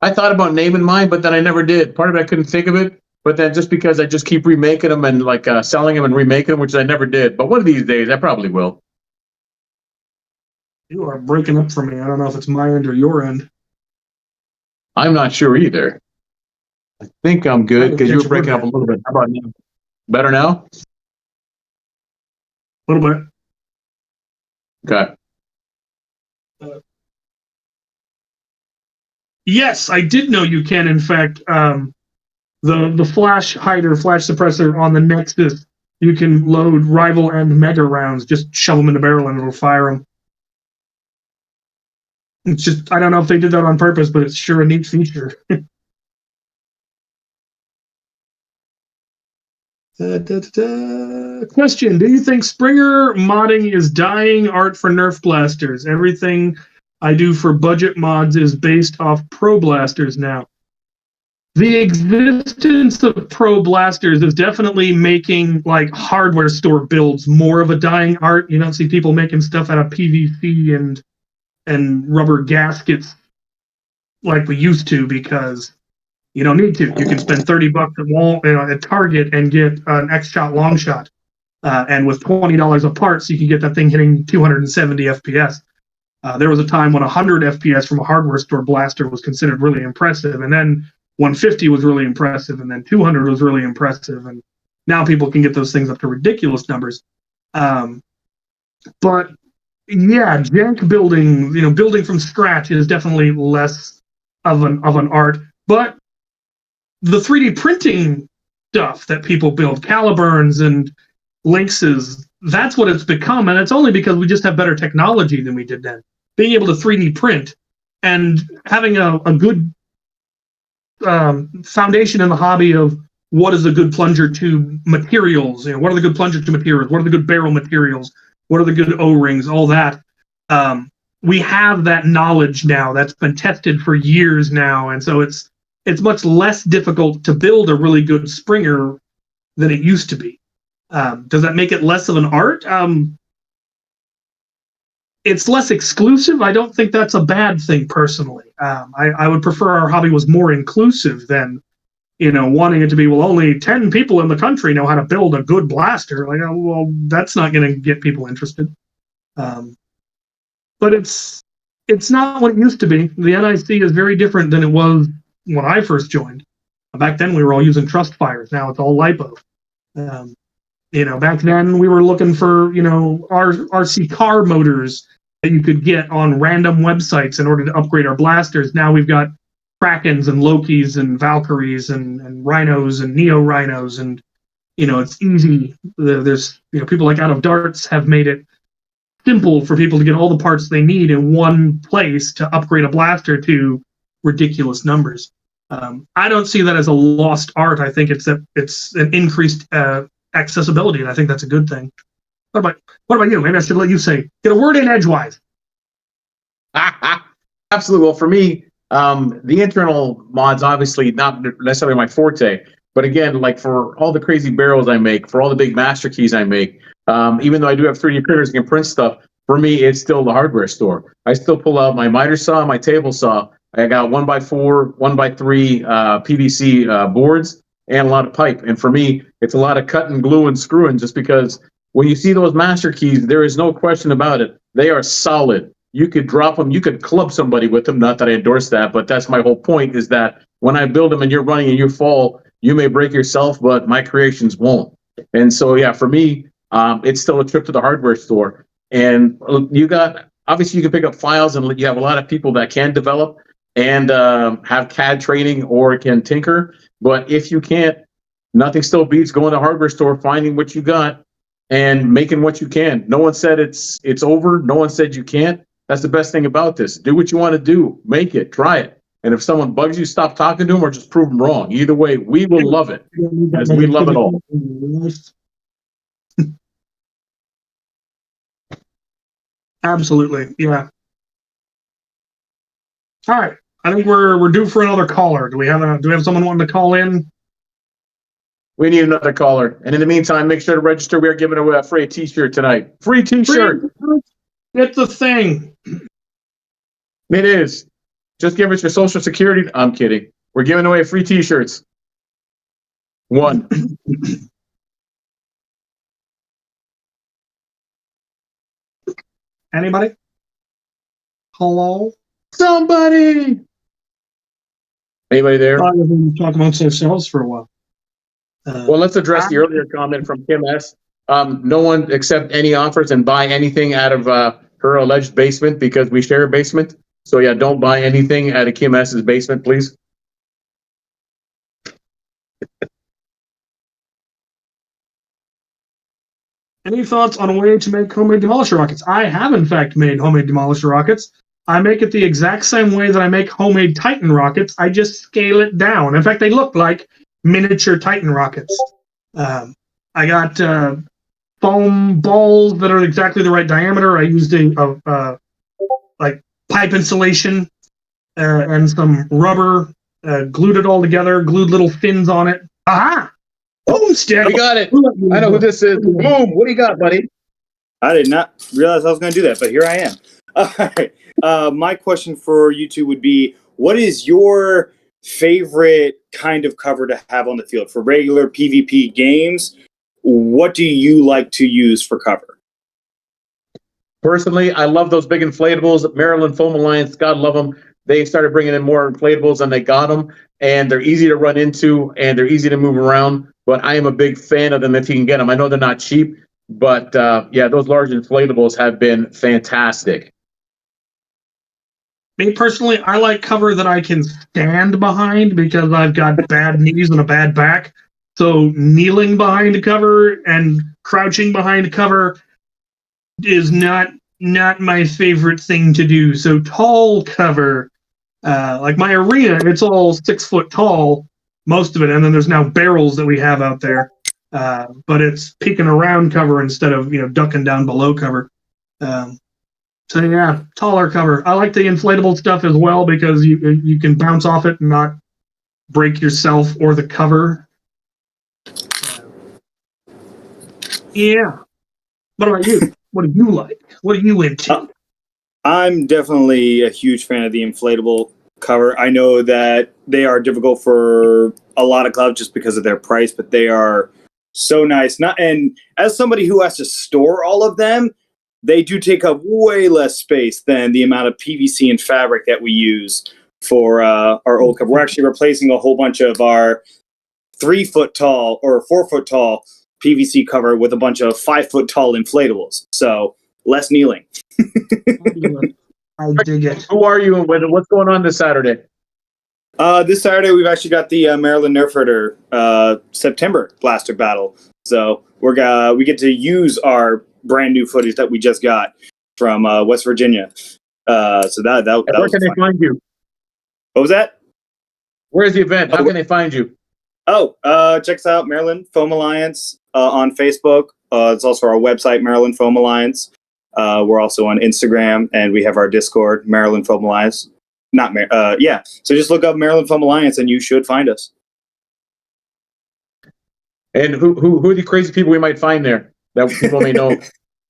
I thought about naming mine, but then I never did. Part of it I couldn't think of it, but then just because I just keep remaking them and like selling them and remaking them, which I never did. But one of these days, I probably will. You are breaking up for me. I don't know if it's my end or your end. I'm not sure either. I think I'm good because you were breaking up a little bit. How about now? Better now? A little bit. Okay. Yes, I did know you can. In fact, the flash hider, flash suppressor on the Nexus, you can load rival and mega rounds. Just shove them in the barrel and it'll fire them. It's just, I don't know if they did that on purpose, but it's sure a neat feature. Question: do you think Springer modding is dying art for Nerf blasters? Everything I do for budget mods is based off Pro Blasters now. The existence of Pro Blasters is definitely making like hardware store builds more of a dying art. You don't see people making stuff out of PVC and rubber gaskets like we used to, because you don't need to. You can spend $30 at Target and get an X-Shot long shot, and with $20 a part, so you can get that thing hitting 270 FPS. There was a time when 100 FPS from a hardware store blaster was considered really impressive, and then 150 was really impressive, and then 200 was really impressive, and now people can get those things up to ridiculous numbers. But yeah, jank building, building from scratch is definitely less of an art. But the 3D printing stuff that people build, Caliburns and Lynxes, that's what it's become, and it's only because we just have better technology than we did then. Being able to 3D print and having a good foundation in the hobby of what is a good plunger tube materials, what are the good plunger tube materials, what are the good barrel materials, what are the good O-rings, all that. We have that knowledge now that's been tested for years now, and so it's much less difficult to build a really good Springer than it used to be. Does that make it less of an art? It's less exclusive. I don't think that's a bad thing personally. I would prefer our hobby was more inclusive than, wanting it to be, well, only 10 people in the country know how to build a good blaster. Like, well, that's not going to get people interested. But it's not what it used to be. The NIC is very different than it was when I first joined. Back then we were all using Trust Fires. Now it's all LiPo. Back then we were looking for, RC car motors that you could get on random websites in order to upgrade our blasters. Now we've got Krakens and Lokis and Valkyries and Rhinos and Neo Rhinos, and it's easy. There's people like Out of Darts have made it simple for people to get all the parts they need in one place to upgrade a blaster to ridiculous numbers. I don't see that as a lost art. I think it's an increased accessibility, and I think that's a good thing. What about you? Maybe I should let you say, get a word in edgewise. Absolutely. Well, for me, the internal mods obviously not necessarily my forte, but again, like for all the crazy barrels I make, for all the big master keys I make, even though I do have 3D printers and can print stuff, for me it's still the hardware store. I still pull out my miter saw, my table saw. I got 1x4, 1x3 PVC boards and a lot of pipe. And for me, it's a lot of cutting, glue, and screwing, just because when you see those master keys, there is no question about it. They are solid. You could drop them. You could club somebody with them. Not that I endorse that, but that's my whole point, is that when I build them and you're running and you fall, you may break yourself, but my creations won't. And so, yeah, for me, it's still a trip to the hardware store. And obviously you can pick up files, and you have a lot of people that can develop and have CAD training or can tinker. But if you can't, nothing still beats going to the hardware store, finding what you got, and making what you can. No one said it's over. No one said you can't. That's the best thing about this. Do what you want to do. Make it. Try it. And if someone bugs you, stop talking to them or just prove them wrong. Either way, we will love it, as we love it all. Absolutely, yeah. All right, I think we're due for another caller. Do we have someone wanting to call in? We need another caller. And in the meantime, make sure to register. We are giving away a free T-shirt tonight. Free T-shirt. It's a thing. It is. Just give us your social security. I'm kidding. We're giving away free T-shirts. One. Anybody? Hello? Somebody. Anybody there? We're going to talk amongst ourselves for a while. Well, let's address the earlier comment from Kim S. No one accept any offers and buy anything out of her alleged basement because we share a basement. So yeah, don't buy anything out of Kim S's basement, please. Any thoughts on a way to make homemade demolisher rockets? I have, in fact, made homemade demolisher rockets. I make it the exact same way that I make homemade Titan rockets. I just scale it down. In fact, they look like miniature Titan rockets. I got foam balls that are exactly the right diameter. I used a like pipe insulation and some rubber, glued it all together, glued little fins on it. Aha! Boomstick! We got it. I know who this is. Boom. What do you got, buddy? I did not realize I was going to do that, but here I am. All right. My question for you two would be, what is your favorite kind of cover to have on the field? For regular PvP games, what do you like to use for cover? Personally, I love those big inflatables. Maryland Foam Alliance, God love them. They started bringing in more inflatables and they got them. And they're easy to run into and they're easy to move around. But I am a big fan of them if you can get them. I know they're not cheap, but yeah, those large inflatables have been fantastic. Me personally, I like cover that I can stand behind because I've got bad knees and a bad back. So kneeling behind cover and crouching behind cover is not my favorite thing to do. So tall cover, like my arena, it's all 6 foot tall, most of it, and then there's now barrels that we have out there. But it's peeking around cover instead of ducking down below cover. So yeah, taller cover. I like the inflatable stuff as well because you can bounce off it and not break yourself or the cover. Yeah. What about you? What do you like? What are you into? I'm definitely a huge fan of the inflatable cover. I know that they are difficult for a lot of clubs just because of their price, but they are so nice. And as somebody who has to store all of them, they do take up way less space than the amount of PVC and fabric that we use for our old cover. We're actually replacing a whole bunch of our 3 foot tall or 4 foot tall PVC cover with a bunch of 5 foot tall inflatables. So less kneeling. I dig it. Who are you and what's going on this Saturday? This Saturday, we've actually got the Maryland Nerf Herder September Blaster Battle. So we get to use our brand new footage that we just got from West Virginia. So that Where can they find you? What was that? Where's the event? How can they find you? Oh, check us out, Maryland Foam Alliance on Facebook. It's also our website, Maryland Foam Alliance. We're also on Instagram, and we have our Discord, Maryland Foam Alliance. So just look up Maryland Foam Alliance, and you should find us. And who are the crazy people we might find there that people may know?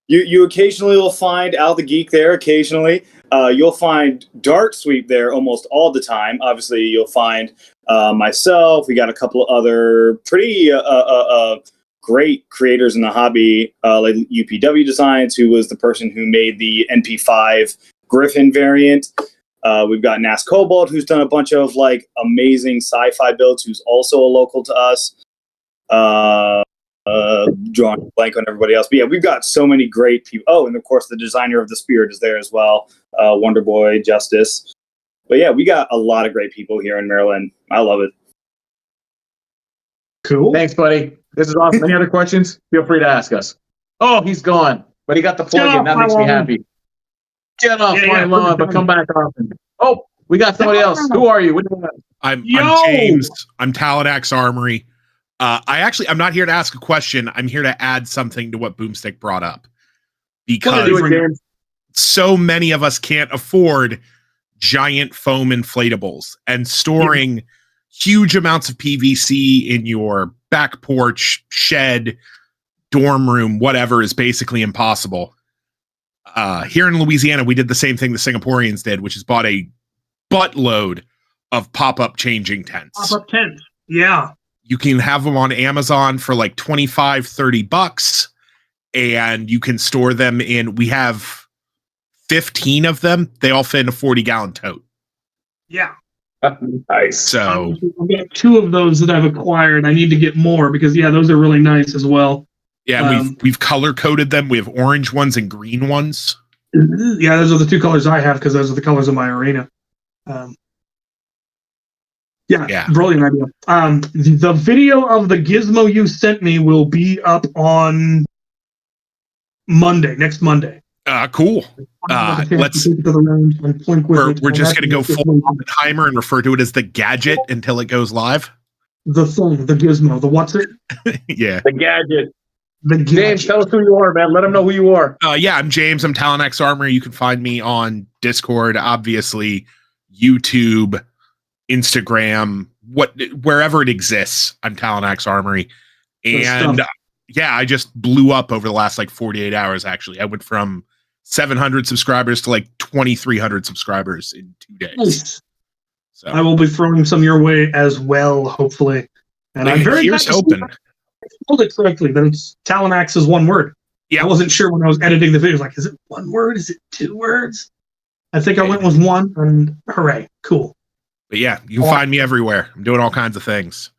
You occasionally will find Al the Geek there. Occasionally, you'll find Dark Sweep there almost all the time. Obviously, you'll find myself. We got a couple of other pretty great creators in the hobby, like UPW Designs, who was the person who made the NP5 Griffin variant. We've got Nas Cobalt, who's done a bunch of like amazing sci-fi builds, who's also a local to us. Drawing a blank on everybody else, but yeah, we've got so many great people. Oh, and of course, the designer of the Spirit is there as well, Wonder Boy Justice. But yeah, we got a lot of great people here in Maryland. I love it. Cool. Thanks, buddy. This is awesome. Any other questions? Feel free to ask us. Oh, he's gone, but he got the plug in. That makes me happy. Get off my lawn, but come back often. Oh, we got somebody else. Who are you? I'm James. I'm Taladax Armory. I'm not here to ask a question. I'm here to add something to what Boomstick brought up. Because so many of us can't afford giant foam inflatables, and storing huge amounts of PVC in your back porch, shed, dorm room, whatever, is basically impossible. Here in Louisiana, we did the same thing the Singaporeans did, which is bought a buttload of pop-up changing tents. Pop-up tents. Yeah. You can have them on Amazon for like $25-$30, and you can store them in. We have 15 of them. They all fit in a 40-gallon tote. Yeah. Nice. So I've got 2 of those that I've acquired. I need to get more because those are really nice as well. yeah, we've color coded them. We have orange ones and green ones. Yeah, those are the 2 colors I have because those are the colors of my arena. Yeah, brilliant idea. The video of the gizmo you sent me will be up on next Monday. Cool. We're just going to go full Oppenheimer and refer to it as the gadget until it goes live. The thing, the gizmo, the what's it? Yeah. The gadget. The gadget. James, tell us who you are, man. Let them know who you are. Yeah, I'm James. I'm Talonx Armory. You can find me on Discord, obviously, YouTube, Instagram, wherever it exists. I'm Talonx Armory. And I just blew up over the last like 48 hours, actually. I went from 700 subscribers to like 2,300 subscribers in 2 days. Nice. So I will be throwing some your way as well, hopefully. And I'm very here's hoping. I told it correctly that it's Talonx is one word. Yeah. I wasn't sure when I was editing the video. Like, is it one word? Is it 2 words? I think I went with 1, and hooray, cool. But yeah, you can find me everywhere. I'm doing all kinds of things.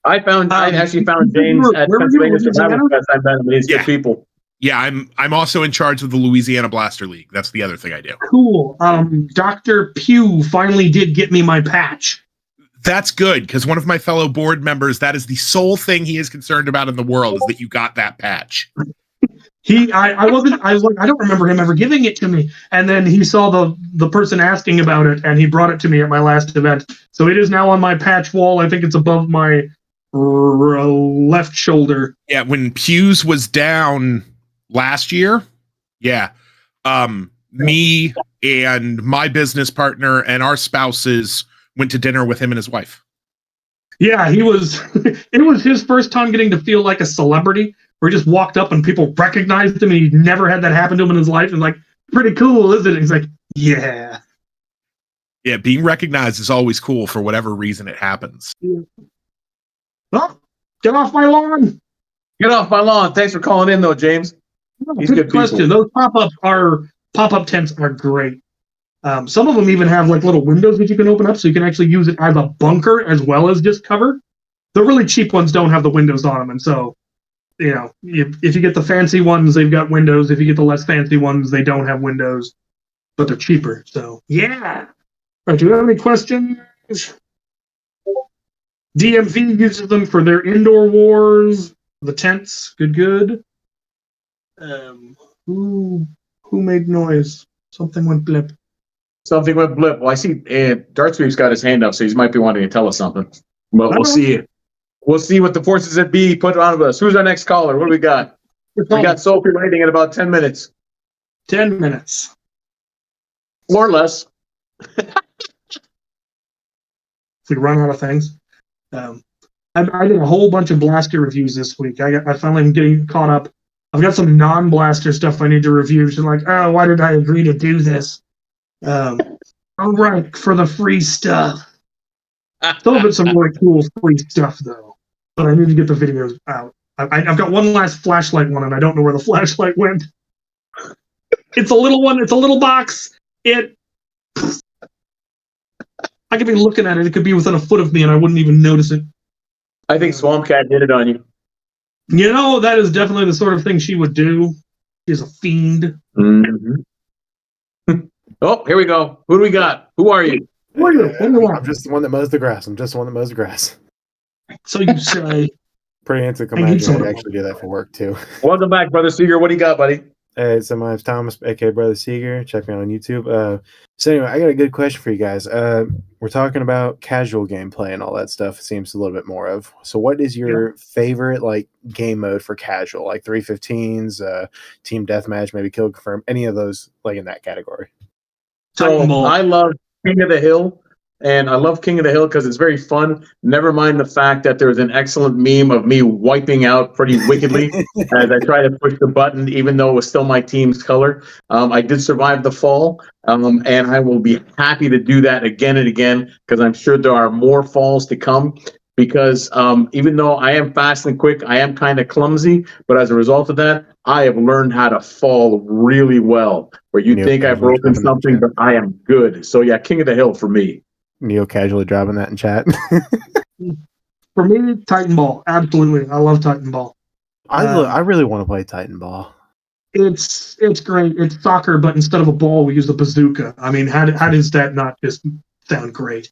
I actually found James at Pennsylvania Survival Fest. I met him. He's good people. Yeah, I'm also in charge of the Louisiana Blaster League. That's the other thing I do. Cool. Dr. Pugh finally did get me my patch. That's good, because one of my fellow board members, that is the sole thing he is concerned about in the world, is that you got that patch. I was like, I don't remember him ever giving it to me. And then he saw the person asking about it, and he brought it to me at my last event. So it is now on my patch wall. I think it's above my left shoulder. Yeah, when Pew's was down last year, me and my business partner and our spouses went to dinner with him and his wife. Yeah, it was his first time getting to feel like a celebrity, where he just walked up and people recognized him, and he never had that happen to him in his life. And like, pretty cool, isn't it? And he's like, yeah. Yeah, being recognized is always cool for whatever reason it happens. Yeah. Well, get off my lawn. Get off my lawn. Thanks for calling in, though, James. He's Good question. people. Those pop-up tents are great. Some of them even have like little windows that you can open up, so you can actually use it as a bunker as well as just cover. The really cheap ones don't have the windows on them, and so if you get the fancy ones, they've got windows. If you get the less fancy ones, they don't have windows, but they're cheaper. So yeah. All right, do you have any questions? DMV uses them for their indoor wars. The tents, good. Who made noise? Something went blip. Something went blip. Well, I see Darth Sweep's got his hand up, so he might be wanting to tell us something. But we'll see. We'll see what the forces that be put on us. Who's our next caller? What do we got? We got Sophie waiting in about 10 minutes. 10 minutes. More or less. If we run out of things. I did a whole bunch of blaster reviews this week. I finally am getting caught up. I've got some non-blaster stuff I need to review. So like, oh, why did I agree to do this? All right, for the free stuff. Still been some really cool free stuff though, but I need to get the videos out. I've got one last flashlight one, and I don't know where the flashlight went. It's a little one. It's a little box. I could be looking at it. It could be within a foot of me, and I wouldn't even notice it. I think Swamp Cat did it on you. You know, that is definitely the sort of thing she would do. She's a fiend. Mm-hmm. Oh, here we go. Who do we got? Who are you? Who are you? What do you want? I'm just the one that mows the grass. So you say. Pretty anticlimactic. I actually do that for work too. Welcome back, Brother Seeger. What do you got, buddy? Hey, so my name's Thomas, aka Brother Seeger. Check me out on YouTube. So anyway, I got a good question for you guys. We're talking about casual gameplay and all that stuff. It seems a little bit more of. So what is your favorite like game mode for casual? Like 315s, team deathmatch, maybe kill confirm, any of those like in that category? So I love King of the Hill. and I love King of the Hill because it's very fun. Never mind the fact that there's an excellent meme of me wiping out pretty wickedly as I try to push the button, even though it was still my team's color. I did survive the fall, and I will be happy to do that again and again because I'm sure there are more falls to come. Because even though I am fast and quick, I am kind of clumsy. But as a result of that, I have learned how to fall really well. Where you think I've broken something, but I am good. So yeah, King of the Hill for me. Neo casually dropping that in chat. For me, Titan Ball. Absolutely. I love Titan Ball. I really want to play Titan Ball. It's great. It's soccer, but instead of a ball, we use a bazooka. I mean, how does that not just sound great?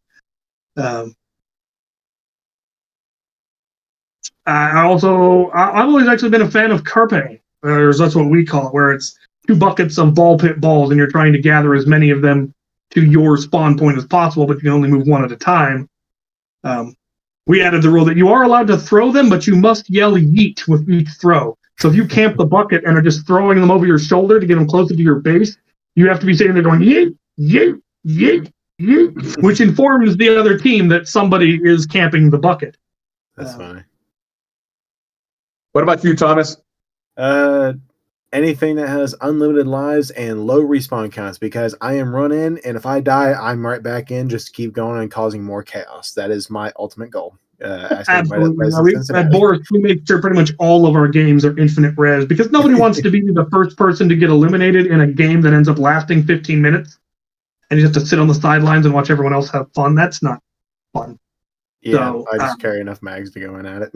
I've always actually been a fan of Carpe. That's what we call it, where it's 2 buckets of ball pit balls, and you're trying to gather as many of them to your spawn point as possible, but you can only move one at a time. We added the rule that you are allowed to throw them, but you must yell yeet with each throw. So if you camp the bucket and are just throwing them over your shoulder to get them closer to your base, you have to be sitting there going yeet, yeet, yeet, yeet, which informs the other team that somebody is camping the bucket. That's funny. What about you, Thomas? Anything that has unlimited lives and low respawn counts, because I am run in, and if I die, I'm right back in just to keep going and causing more chaos. That is my ultimate goal. Absolutely. At Boris, we make sure pretty much all of our games are infinite res because nobody wants to be the first person to get eliminated in a game that ends up lasting 15 minutes, and you have to sit on the sidelines and watch everyone else have fun. That's not fun. Yeah, So, I just carry enough mags to go in at it.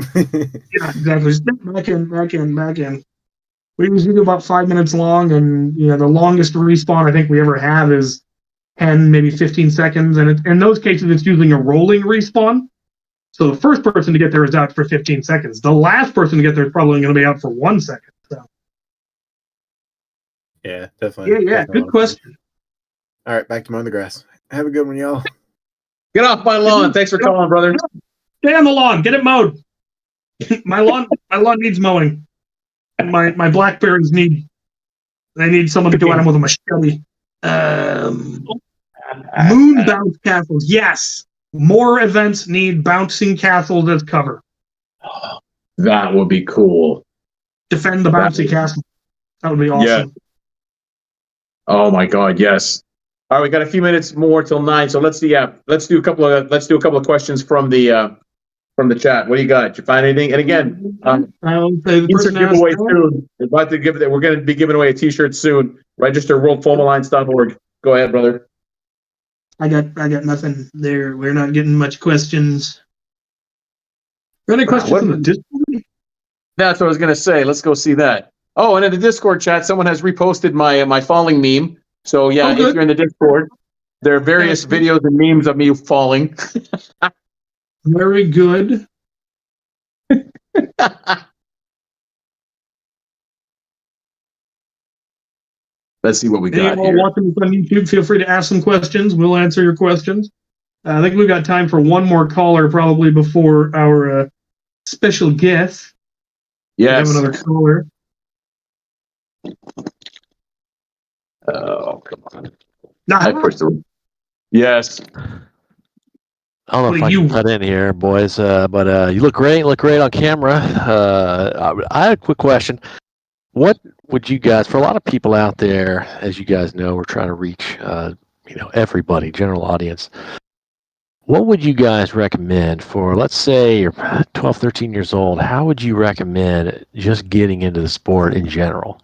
Yeah, exactly. Just back in. We usually do about 5 minutes long, and the longest respawn I think we ever have is 10, maybe 15 seconds. And in those cases, it's using a rolling respawn. So the first person to get there is out for 15 seconds. The last person to get there is probably going to be out for 1 second. So. Yeah, definitely. Yeah, good question. All right, back to mowing the grass. Have a good one, y'all. Get off my lawn. Thanks for calling, brother. Stay on the lawn. Get it mowed. my lawn needs mowing. And my blackberries need someone to go at them with a machete. Moon bounce castles. Yes. More events need bouncing castles as cover. That would be cool. Defend the bouncy castle. That would be awesome. Yeah. Oh my God, yes. All right, we got a few minutes more till 9, so let's do a couple of questions from the chat. What do you got? Did you find anything? And again, insert giveaway soon. We're going to be giving away a T-shirt soon. Register worldfomalines.org. Go ahead, brother. I got nothing there. We're not getting much questions. Any questions from the Discord? That's what I was going to say. Let's go see that. Oh, and in the Discord chat, someone has reposted my falling meme. So yeah, if you're in the Discord, there are various videos and memes of me falling. Very good. Let's see what we got here. Watching this on YouTube, feel free to ask some questions. We'll answer your questions. I think we've got time for one more caller probably before our special guest. Yes. We have another caller. Oh, come on. I pushed the... Yes. I don't know if I can cut in here, boys, but you look great. Look great on camera. I had a quick question. What would you guys, for a lot of people out there, as you guys know, we're trying to reach, everybody, general audience. What would you guys recommend for, let's say you're 12, 13 years old, how would you recommend just getting into the sport in general?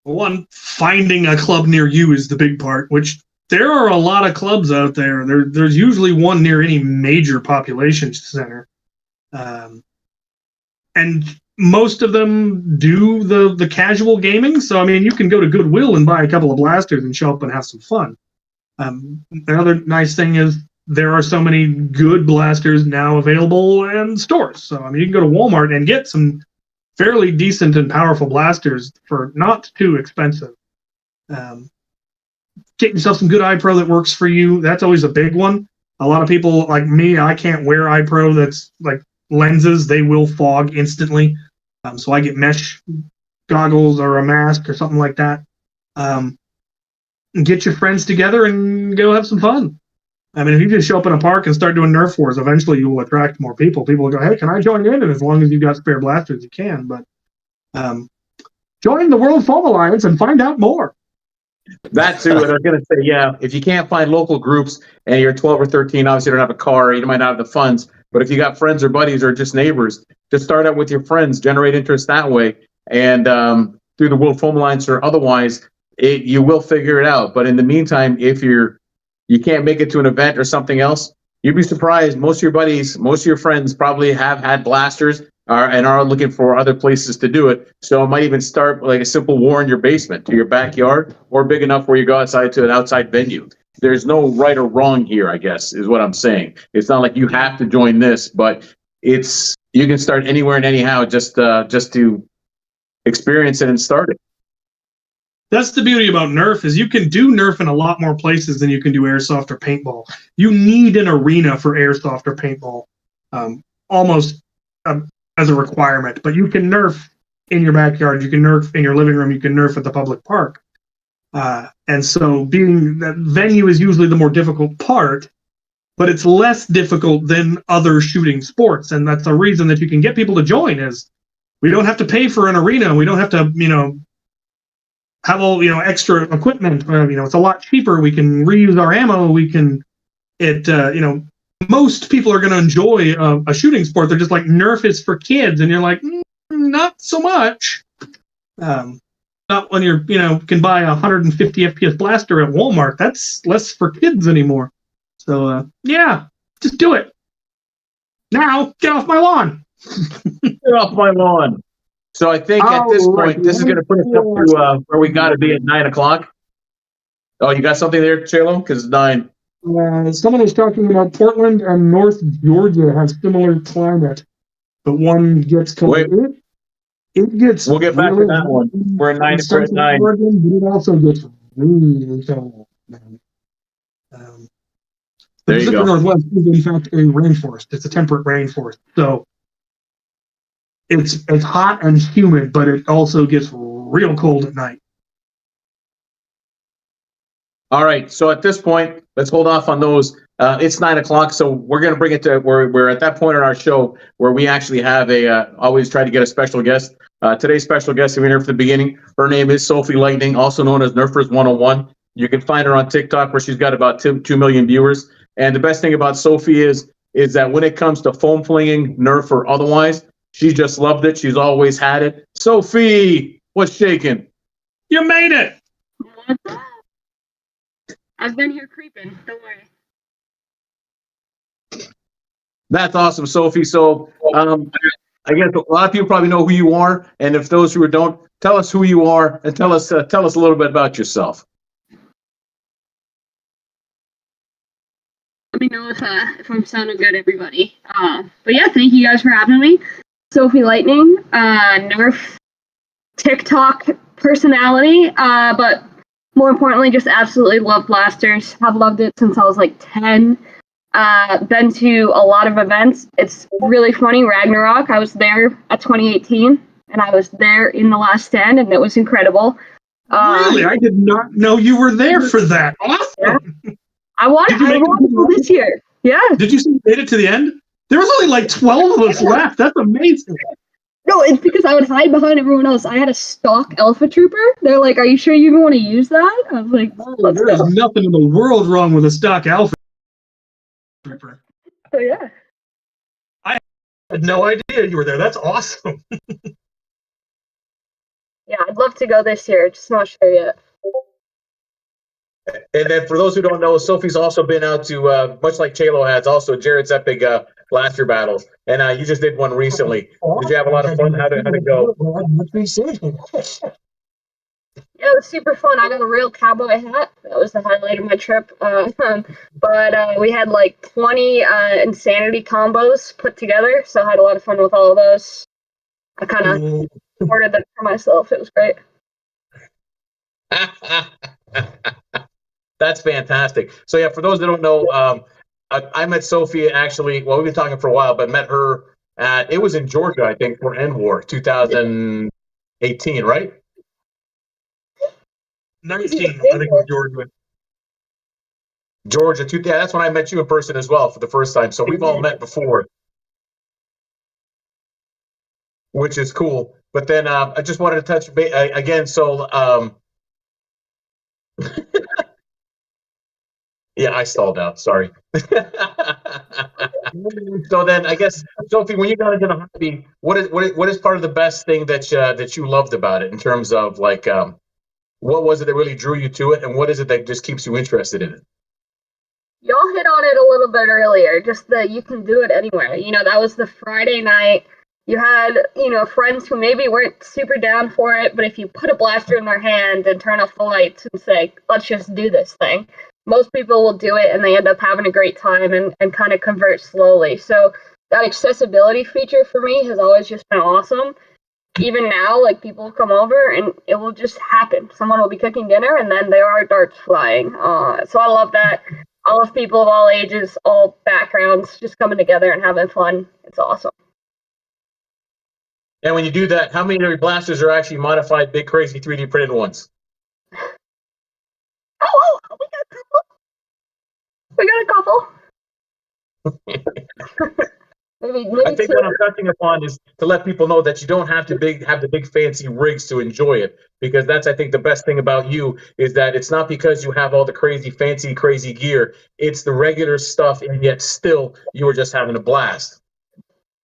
One, finding a club near you is the big part, which there are a lot of clubs out there. There's usually one near any major population center. And most of them do the casual gaming. So, I mean, you can go to Goodwill and buy a couple of blasters and show up and have some fun. The other nice thing is there are so many good blasters now available in stores. So, I mean, you can go to Walmart and get some fairly decent and powerful blasters for not too expensive. Get yourself some good iPro that works for you. That's always a big one. A lot of people like me, I can't wear iPro that's like lenses. They will fog instantly. So I get mesh goggles or a mask or something like that. get your friends together and go have some fun. I mean, if you just show up in a park and start doing Nerf wars, eventually you will attract more people. People will go, hey, can I join in? And as long as you've got spare blasters, you can. But join the World Foam Alliance and find out more. That too, and I was going to say, yeah, if you can't find local groups and you're 12 or 13, obviously you don't have a car, you might not have the funds, but if you got friends or buddies or just neighbors, just start out with your friends, generate interest that way, and through the World Foam Alliance or otherwise, you will figure it out. But in the meantime, if you can't make it to an event or something else, you'd be surprised. Most of your buddies, most of your friends probably have had blasters and are looking for other places to do it. So it might even start like a simple war in your basement to your backyard, or big enough where you go outside to an outside venue. There's no right or wrong here, I guess, is what I'm saying. It's not like you have to join this, but you can start anywhere and anyhow just to experience it and start it. That's the beauty about Nerf, is you can do Nerf in a lot more places than you can do airsoft or paintball. You need an arena for airsoft or paintball, almost as a requirement. But you can Nerf in your backyard, you can Nerf in your living room, you can Nerf at the public park. And so being that venue is usually the more difficult part, but it's less difficult than other shooting sports. And that's the reason that you can get people to join, is we don't have to pay for an arena. We don't have to, have all, extra equipment. It's a lot cheaper. We can reuse our ammo. Most people are going to enjoy a shooting sport. They're just like, Nerf is for kids. And you're like, not so much. Not when you're, can buy a 150 FPS blaster at Walmart. That's less for kids anymore. So, yeah, just do it. Now, get off my lawn. Get off my lawn. So I think at this point, this is going to put us up to where we got to be at 9 o'clock. Oh, you got something there, Chalo? Because it's 9. Someone was talking about Portland and North Georgia have similar climate, but one gets to it gets. We'll get back to that one. We're at 9. We're at 9. Oregon, but it also gets really cold. The There you Pacific go. Northwest is in fact a rainforest. It's a temperate rainforest, so it's hot and humid, but it also gets real cold at night. All right. So at this point, let's hold off on those. It's 9 o'clock, so we're going to bring it to we're at that point in our show where we actually have always try to get a special guest. Today's special guest, if you're here from the beginning, her name is Sophie Lightning, also known as Nerfers 101. You can find her on TikTok, where she's got about 2 million viewers. And the best thing about Sophie is that when it comes to foam flinging, Nerf or otherwise, she just loved it. She's always had it. Sophie, what's shaking? You made it. What's up? I've been here creeping. Don't worry. That's awesome, Sophie. So I guess a lot of people probably know who you are, and if those who don't, tell us who you are and tell us a little bit about yourself. Let me know if I'm sounding good, everybody. But yeah, thank you guys for having me. Sophie Lightning, Nerf TikTok personality, but more importantly, just absolutely love blasters. Have loved it since I was like 10. Been to a lot of events. It's really funny. Ragnarok, I was there at 2018, and I was there in the last stand, and it was incredible. Really? I did not know you were there for that. Awesome. Yeah. I want to go this year. Yeah. Did you see you made it to the end? There was only like 12 of us left. That's amazing. No, it's because I would hide behind everyone else. I had a stock Alpha Trooper. They're like, "Are you sure you even want to use that?" I was like, "Let's There's go." nothing in the world wrong with a stock Alpha Trooper. So yeah. I had no idea you were there. That's awesome. Yeah, I'd love to go this year. Just not sure yet. And then for those who don't know, Sophie's also been out to, much like Chalo has, also Jared's Epic Blaster Battles. And you just did one recently. Did you have a lot of fun? How'd it go? Yeah, it was super fun. I got a real cowboy hat. That was the highlight of my trip. But we had like 20 insanity combos put together, so I had a lot of fun with all of those. I kind of ordered them for myself. It was great. That's fantastic. So yeah, for those that don't know, I met Sophie actually. Well, we've been talking for a while, but met her at it was in Georgia, I think, for NWAR 2018, right? 19, I think was George went. Georgia, yeah, that's when I met you in person as well for the first time. So we've all met before, which is cool. But then I just wanted to touch again. So yeah, I stalled out. Sorry. So then, I guess, Sophie, when you got into the hobby, what is part of the best thing that you loved about it in terms of like what was it that really drew you to it, and what is it that just keeps you interested in it? Y'all hit on it a little bit earlier, just that you can do it anywhere. You know, that was the Friday night. You had, you know, friends who maybe weren't super down for it, but if you put a blaster in their hand and turn off the lights and say, let's just do this thing, most people will do it and they end up having a great time and kind of convert slowly. So that accessibility feature for me has always just been awesome. Even now, like, people come over and it will just happen. Someone will be cooking dinner and then there are darts flying. So I love that. I love people of all ages, all backgrounds, just coming together and having fun. It's awesome. And when you do that, how many of your blasters are actually modified, big, crazy 3D printed ones? Oh, we got a couple. maybe I think two. what I'm touching upon is to let people know that you don't have to have the big fancy rigs to enjoy it, because that's, I think, the best thing about you is that it's not because you have all the crazy gear. It's the regular stuff, and yet still you were just having a blast.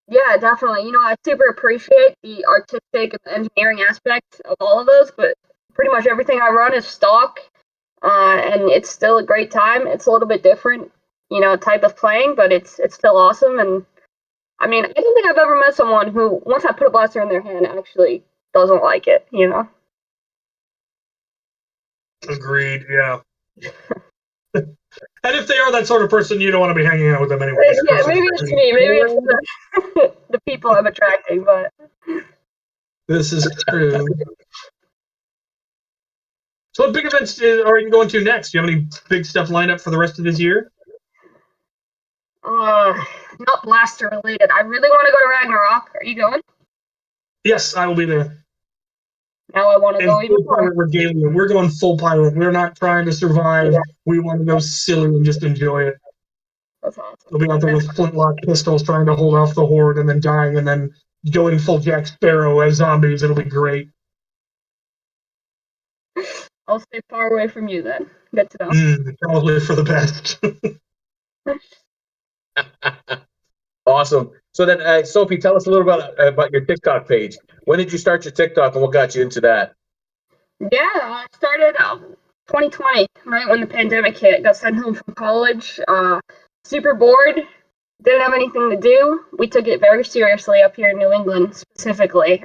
Yeah, definitely. You know, I super appreciate the artistic and engineering aspect of all of those, but pretty much everything I run is stock, and it's still a great time. It's a little bit different, you know, type of playing, but it's still awesome. And I mean, I don't think I've ever met someone who, once I put a blaster in their hand, actually doesn't like it, you know? Agreed, yeah. And if they are that sort of person, you don't want to be hanging out with them anyway. Yeah, maybe it's me. Maybe it's the people I'm attracting, but... This is true. So what big events are you going to next? Do you have any big stuff lined up for the rest of this year? Not blaster related. I really want to go to Ragnarok. Are you going? Yes, I will be there. Now I want to go even more. Pirate regalia. We're going full pirate. We're not trying to survive. We want to go silly and just enjoy it. That's awesome. We'll be out there with flintlock pistols trying to hold off the horde and then dying and then going full Jack Sparrow as zombies. It'll be great. I'll stay far away from you then. Good to know. Probably for the best. Awesome. So then, Sophie, tell us a little about your TikTok page. When did you start your TikTok, and what got you into that? Yeah, I started 2020, right when the pandemic hit. Got sent home from college. Super bored. Didn't have anything to do. We took it very seriously up here in New England, specifically.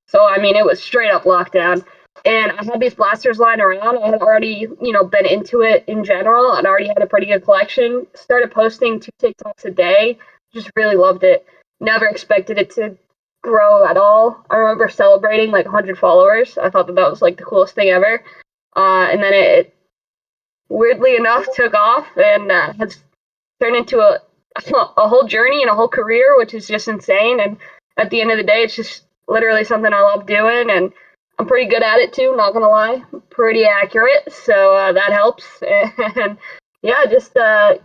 So I mean, it was straight up lockdown. And I had these blasters lying around. I had already, you know, been into it in general. I'd already had a pretty good collection. Started posting 2 TikToks a day. Just really loved it. Never expected it to grow at all. I remember celebrating like 100 followers. I thought that was like the coolest thing ever. And then it weirdly enough took off and has turned into a whole journey and a whole career, which is just insane. And at the end of the day, it's just literally something I love doing, and I'm pretty good at it too, not gonna lie. Pretty accurate, so that helps. And yeah, just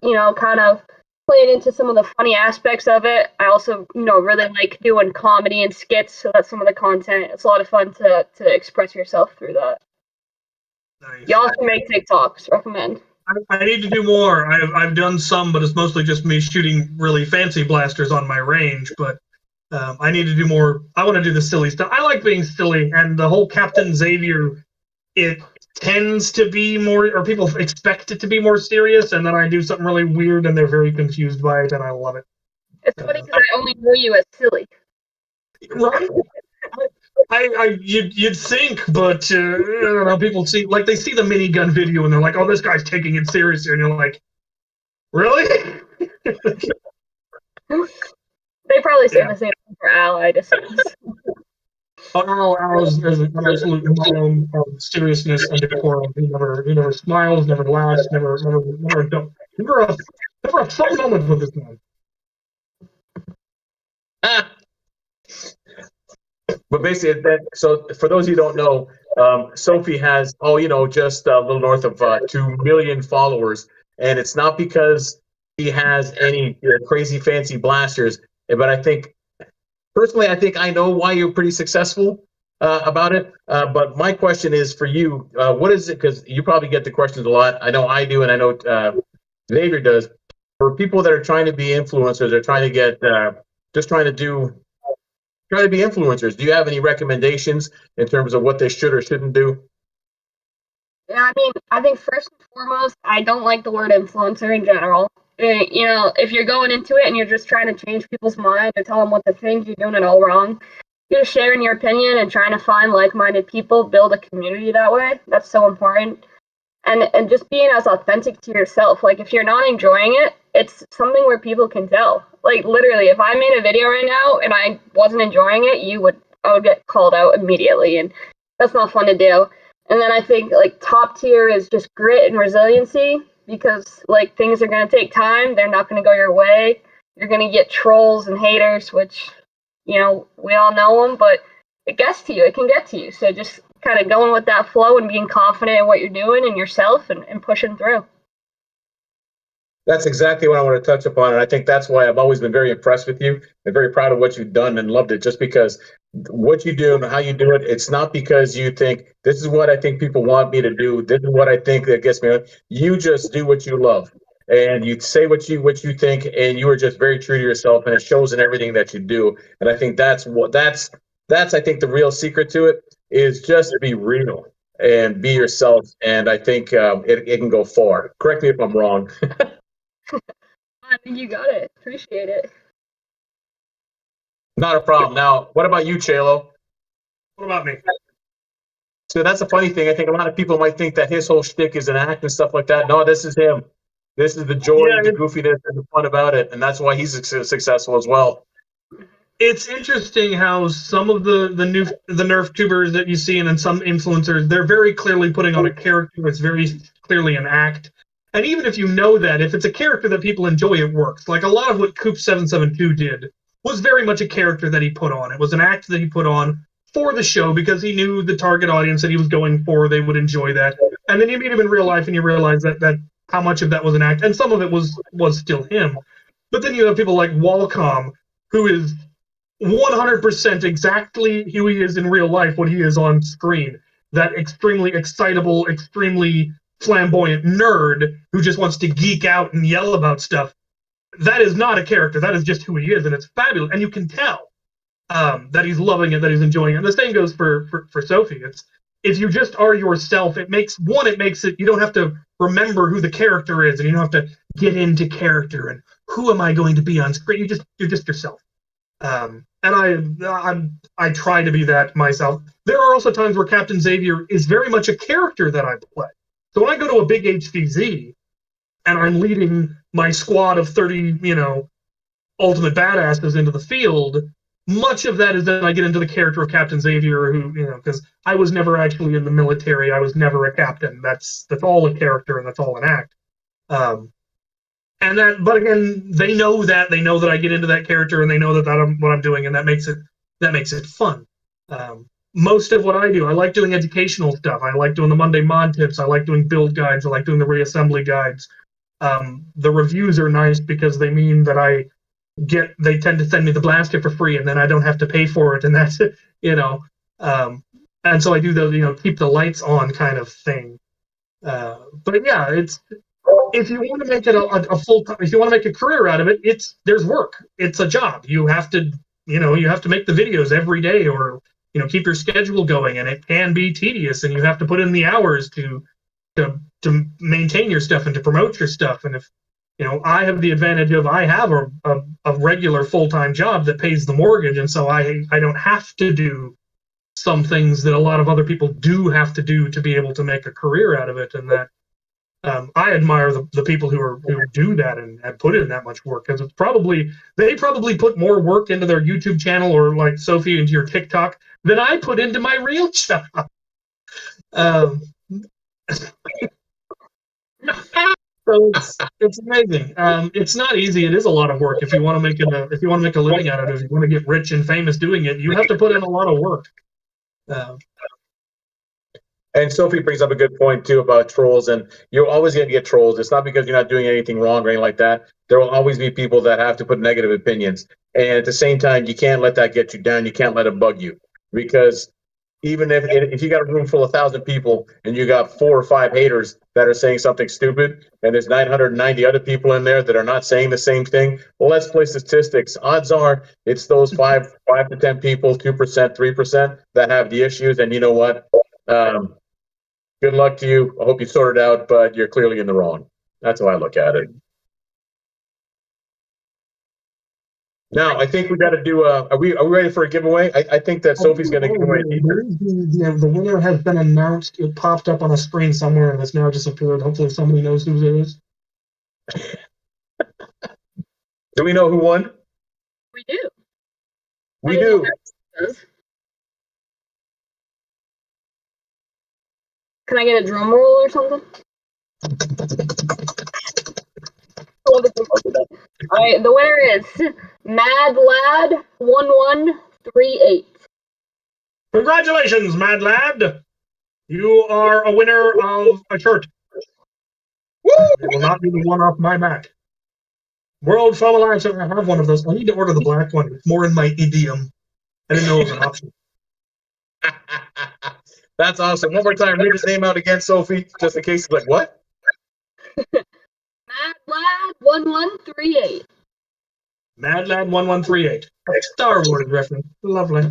you know, kind of playing into some of the funny aspects of it. I also, you know, really like doing comedy and skits, so that's some of the content. It's a lot of fun to express yourself through that. Nice. Y'all should make TikToks. Recommend. I need to do more. I've done some, but it's mostly just me shooting really fancy blasters on my range. But I need to do more. I want to do the silly stuff. I like being silly, and the whole Captain Xavier, it tends to be more, or people expect it to be more serious, and then I do something really weird, and they're very confused by it, and I love it. It's funny because I only know you as silly. Right. You'd think, but I don't know. People see, like, they see the minigun video and they're like, "Oh, this guy's taking it seriously," and you're like, "Really?" They probably say the same thing for Al. I just. Al is an absolute model of seriousness and decorum. He never smiles, never laughs, never a fun moment with this man. But basically, so for those of you who don't know, Sophie has, just a little north of 2 million followers. And it's not because he has any crazy fancy blasters, but I think, personally, I know why you're pretty successful about it. But my question is for you, what is it? Because you probably get the questions a lot. I know I do, and I know Xavier does. For people that are trying to be influencers, they're trying to get, trying to be influencers. Do you have any recommendations in terms of what they should or shouldn't do? Yeah, I mean, I think first and foremost, I don't like the word influencer in general. If you're going into it and you're just trying to change people's mind or tell them what to think, you're doing it all wrong. You're just sharing your opinion and trying to find like-minded people, build a community that way. That's so important. And just being as authentic to yourself. Like, if you're not enjoying it, it's something where people can tell. Like, literally, if I made a video right now and I wasn't enjoying it, I would get called out immediately, and that's not fun to do. And then I think, like, top tier is just grit and resiliency, because, like, things are going to take time. They're not going to go your way. You're going to get trolls and haters, which, we all know them, but it gets to you. It can get to you. So just kind of going with that flow and being confident in what you're doing and yourself and pushing through. That's exactly what I want to touch upon. And I think that's why I've always been very impressed with you and very proud of what you've done and loved it, just because what you do and how you do it, it's not because you think this is what I think people want me to do. This is what I think that gets me. You just do what you love and you say what you think, and you are just very true to yourself, and it shows in everything that you do. And I think that's I think the real secret to it is just be real and be yourself. And I think it can go far. Correct me if I'm wrong. I think you got it. Appreciate it. Not a problem. Now, what about you, Chelo? What about me? So that's a funny thing. I think a lot of people might think that his whole shtick is an act and stuff like that. No, this is him. This is the joy, the goofiness, and the fun about it, and that's why he's successful as well. It's interesting how some of the Nerf tubers that you see, and then some influencers, they're very clearly putting on a character. It's very clearly an act. And even if you know that, if it's a character that people enjoy, it works. Like a lot of what Coop772 did was very much a character that he put on. It was an act that he put on for the show because he knew the target audience that he was going for, they would enjoy that. And then you meet him in real life and you realize that how much of that was an act, and some of it was still him. But then you have people like Walcom, who is 100% exactly who he is in real life when he is on screen. That extremely excitable, extremely flamboyant nerd who just wants to geek out and yell about stuff. That is not a character. That is just who he is, and it's fabulous. And you can tell that he's loving it, that he's enjoying it. And the same goes for Sophie. It's if you just are yourself, it makes it, you don't have to remember who the character is, and you don't have to get into character and who am I going to be on screen. You're just yourself. And I try to be that myself. There are also times where Captain Xavier is very much a character that I play. So when I go to a big HVZ and I'm leading my squad of 30, ultimate badasses into the field, much of that is that I get into the character of Captain Xavier, who, because I was never actually in the military. I was never a captain. That's all a character, and that's all an act. But again, they know that I get into that character, and they know that I'm what I'm doing, and that makes it fun. Most of what I do, I like doing educational stuff. I like doing the Monday mod tips. I like doing build guides. I like doing the reassembly guides. The reviews are nice because they mean that they tend to send me the blaster for free, and then I don't have to pay for it, and that's it, and so I do the, keep the lights on kind of thing. But yeah, if you want to make it a full time, if you want to make a career out of it, there's work. It's a job. You have to make the videos every day, or keep your schedule going, and it can be tedious, and you have to put in the hours to maintain your stuff and to promote your stuff. And if I have the advantage of I have a regular full-time job that pays the mortgage, and so I don't have to do some things that a lot of other people do have to do to be able to make a career out of it. And that I admire the people who do that and put in that much work, because they probably put more work into their YouTube channel, or like Sophie into your TikTok, than I put into my real job. So it's amazing. It's not easy. It is a lot of work. If you want to make a living out of it, if you want to get rich and famous doing it, you have to put in a lot of work. And Sophie brings up a good point too about trolls, and you're always going to get trolls. It's not because you're not doing anything wrong or anything like that. There will always be people that have to put negative opinions, and at the same time, you can't let that get you down. You can't let it bug you, because even if you got a room full of 1,000 people and you got 4 or 5 haters that are saying something stupid, and there's 990 other people in there that are not saying the same thing, well, let's play statistics. Odds are it's those 5 to 10 people, 2%, 3% that have the issues. And you know what? Good luck to you. I hope you sort it out, but you're clearly in the wrong. That's how I look at it. Now, I think we got to do are we ready for a giveaway? I think that Sophie's going to give away a t-shirt. The winner has been announced. It popped up on a screen somewhere and has now disappeared. Hopefully somebody knows who it is. Do we know who won? We do. We do. Can I get a drum roll or something? All right, the winner is MadLad1138. Congratulations, Mad Lad! You are a winner of a shirt. Woo! It will not be the one off my back. World Foam Alliance, I have one of those. I need to order the black one. It's more in my idiom. I didn't know it was an option. That's awesome. One more time, read his name out again, Sophie, just in case he's like, what? MadLad1138. MadLad1138. Star Wars reference. Lovely.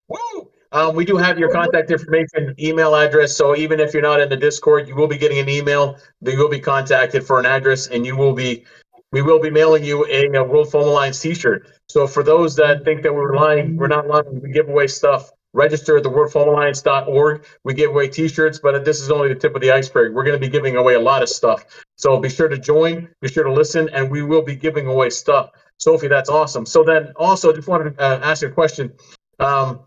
Woo! We do have your contact information, email address. So even if you're not in the Discord, you will be getting an email. You will be contacted for an address, and we will be mailing you a World Foam Alliance t-shirt. So for those that think that we're lying, we're not lying. We give away stuff. Register at the worldfoamalliance.org. We give away t-shirts, but this is only the tip of the iceberg. We're going to be giving away a lot of stuff. So be sure to join, be sure to listen, and we will be giving away stuff. Sophie, that's awesome. So then also, just wanted to ask you a question. I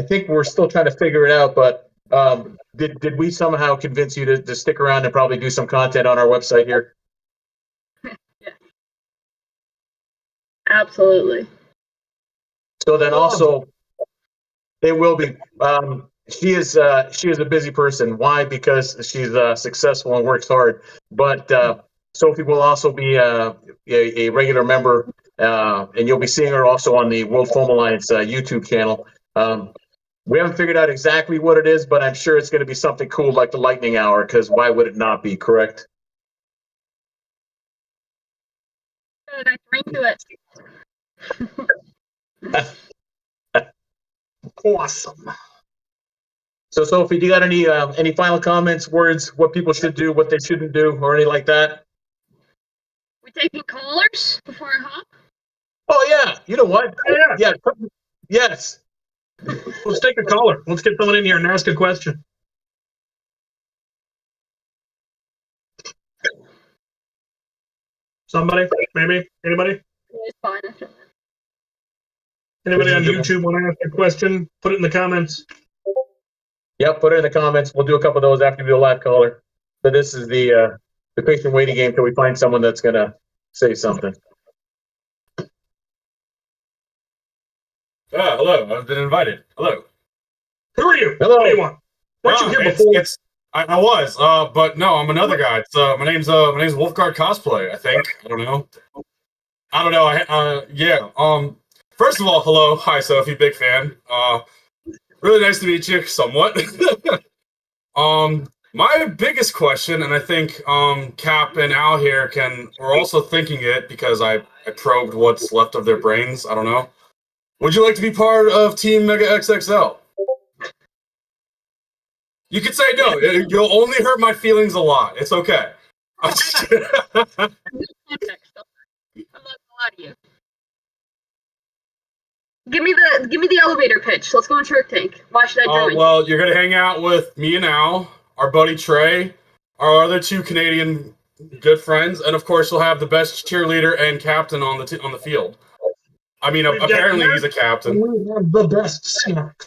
think we're still trying to figure it out, but did we somehow convince you to stick around and probably do some content on our website here? Yeah. Absolutely. So then also, it will be. She is a busy person. Why? Because she's successful and works hard. But Sophie will also be a regular member, and you'll be seeing her also on the World Foam Alliance YouTube channel. We haven't figured out exactly what it is, but I'm sure it's going to be something cool like the Lightning Hour, because why would it not be, correct? Good, I drink to it. Awesome. So, Sophie, do you got any final comments, words, what people should do, what they shouldn't do, or anything like that? We taking callers before I hop? Oh, yeah. You know what? Yeah. Yes. Let's take a caller. Let's get someone in here and ask a question. Somebody? Maybe? Anybody? It's fine. Anybody on YouTube want to ask a question? Put it in the comments. Yep, put it in the comments. We'll do a couple of those after we do a live caller. So this is the patient waiting game till we find someone that's going to say something. Hello, I've been invited. Hello. Who are you? Hello. What do you want? Weren't you here before? I was, but no, I'm another guy. It's, my name's Wolfguard Cosplay, I think. I don't know. Yeah. First of all, hello. Hi, Sophie. Big fan. Really nice to meet you, somewhat. My biggest question, and I think Cap and Al here we're also thinking it because I probed what's left of their brains. I don't know. Would you like to be part of Team Mega XXL? You could say no. You'll only hurt my feelings a lot. It's okay. I'm just kidding. I'm not gonna lie to you. Give me the elevator pitch. Let's go on Shark Tank. Why should I join? Well, you're gonna hang out with me and Al, our buddy Trey, our other 2 Canadian good friends, and of course you'll have the best cheerleader and captain on the field. I mean, apparently he's a captain. We have the best snack.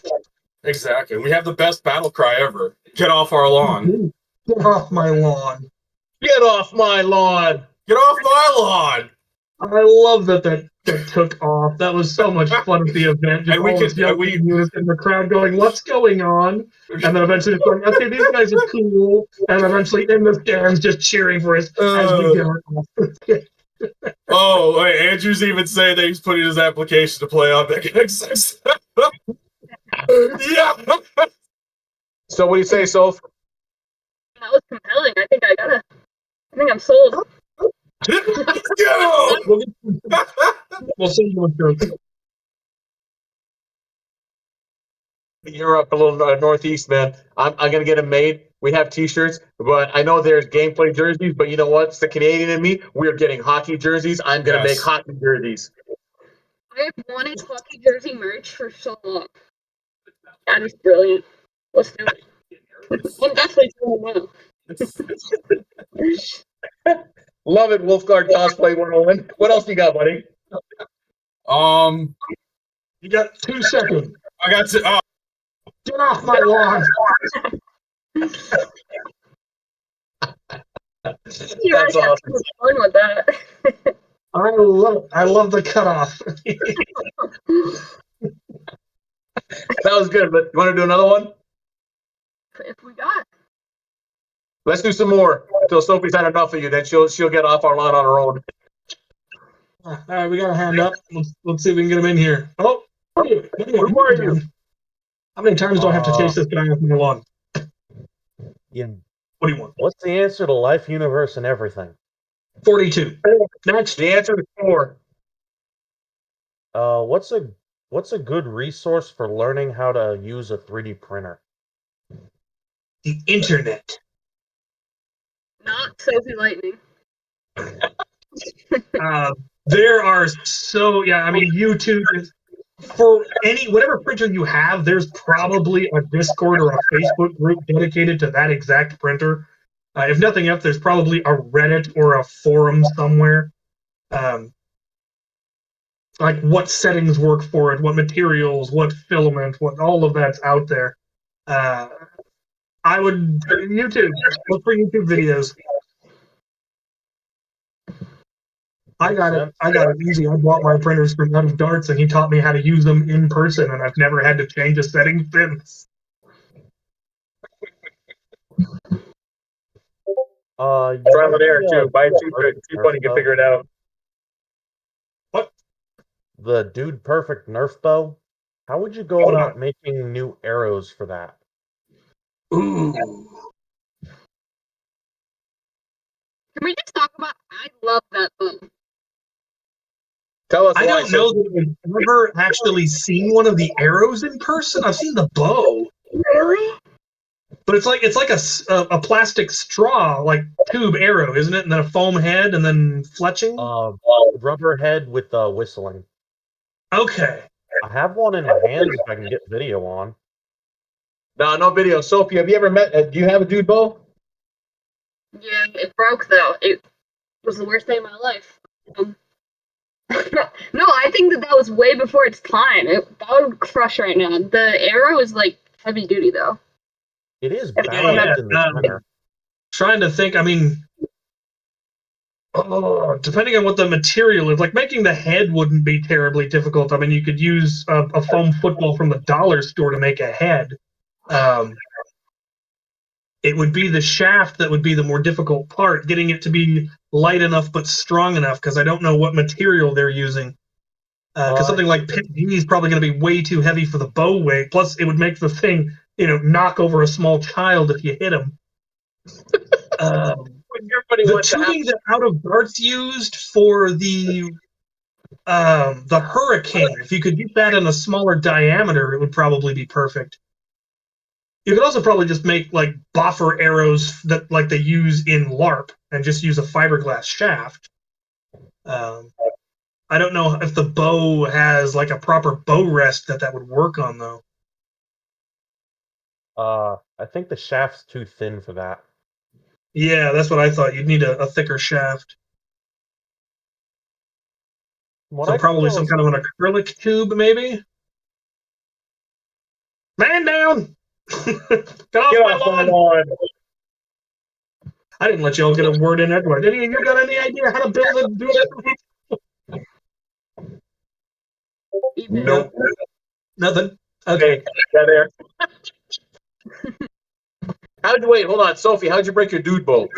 Exactly. We have the best battle cry ever. Get off our lawn. Get off my lawn. Get off my lawn. Get off my lawn. I love that took off. That was so much fun at the event. Just And we all could- this young we- units in the crowd going, "What's going on?" And then eventually it's like, "Okay, these guys are cool." And eventually in the stands just cheering for us as we go. Oh, wait, Andrew's even saying that he's putting his application to play on Mega X6. Yeah. So what do you say, Soph? That was compelling. I think I'm sold. Go! We'll see you in church. You're up a little northeast, man. I'm gonna get them made. We have T-shirts, but I know there's gameplay jerseys. But you know what? It's the Canadian in me. We're getting hockey jerseys. I'm gonna make hockey jerseys. I have wanted hockey jersey merch for so long. That is brilliant. Let's do it. I'm definitely doing it. Love it, Wolfguard cosplay 101. What else you got, buddy? You got 2 seconds. I got to. Get off my lawn. That's awesome. Fun with that. I love the cutoff. That was good, but you want to do another one? If we got. Let's do some more until Sophie's had enough of you. Then she'll get off our lawn on her own. All right, we got a hand up. Let's see if we can get him in here. Oh, who are you? How many times do I have to chase this guy off my lawn? Yeah. What do you want? What's the answer to life, universe, and everything? 42. Next. The answer is 4. What's a good resource for learning how to use a 3D printer? The internet. Not Sophie Lightning. There are YouTube is for whatever printer you have, there's probably a Discord or a Facebook group dedicated to that exact printer. If nothing else, there's probably a Reddit or a forum somewhere. Like what settings work for it, what materials, what filament, what all of that's out there. I would YouTube. Look for YouTube videos. I got it easy. I bought my printers from Out of Darts, and he taught me how to use them in person, and I've never had to change a setting since. Trial and error too. Buy two when you can figure it out. What? The Dude Perfect Nerf bow. How would you go about making new arrows for that? Ooh. Can we just talk about? I love that bow. Tell us. I don't know that I've ever actually seen one of the arrows in person. I've seen the bow. Really? But it's like a plastic straw, like tube arrow, isn't it? And then a foam head, and then fletching. Rubber head with whistling. Okay. I have one in my hands if I can get video on. No video. Sophie, have you ever met? Do you have a dude bow? Yeah, it broke though. It was the worst day of my life. No, I think that was way before its time. That would crush right now. The arrow is like heavy duty though. It is balanced in the center. Trying to think. I mean, depending on what the material is, like making the head wouldn't be terribly difficult. I mean, you could use a foam football from the dollar store to make a head. It would be the shaft that would be the more difficult part, getting it to be light enough but strong enough, because I don't know what material they're using. Because something like Pit D is probably going to be way too heavy for the bow weight. Plus, it would make the thing, knock over a small child if you hit him. The tubing that Out of Darts used for the Hurricane, if you could get that in a smaller diameter, it would probably be perfect. You could also probably just make like boffer arrows that like they use in LARP and just use a fiberglass shaft. I don't know if the bow has like a proper bow rest that would work on though. I think the shaft's too thin for that. Yeah, that's what I thought. You'd need a thicker shaft. So probably some kind of an acrylic tube, maybe? Man down! Get off my lawn! I didn't let y'all get a word in edgewise. Any of you got any idea how to build it? even. Nope. Nothing. Okay. Yeah, there. Wait, hold on, Sophie, how'd you break your dude boat?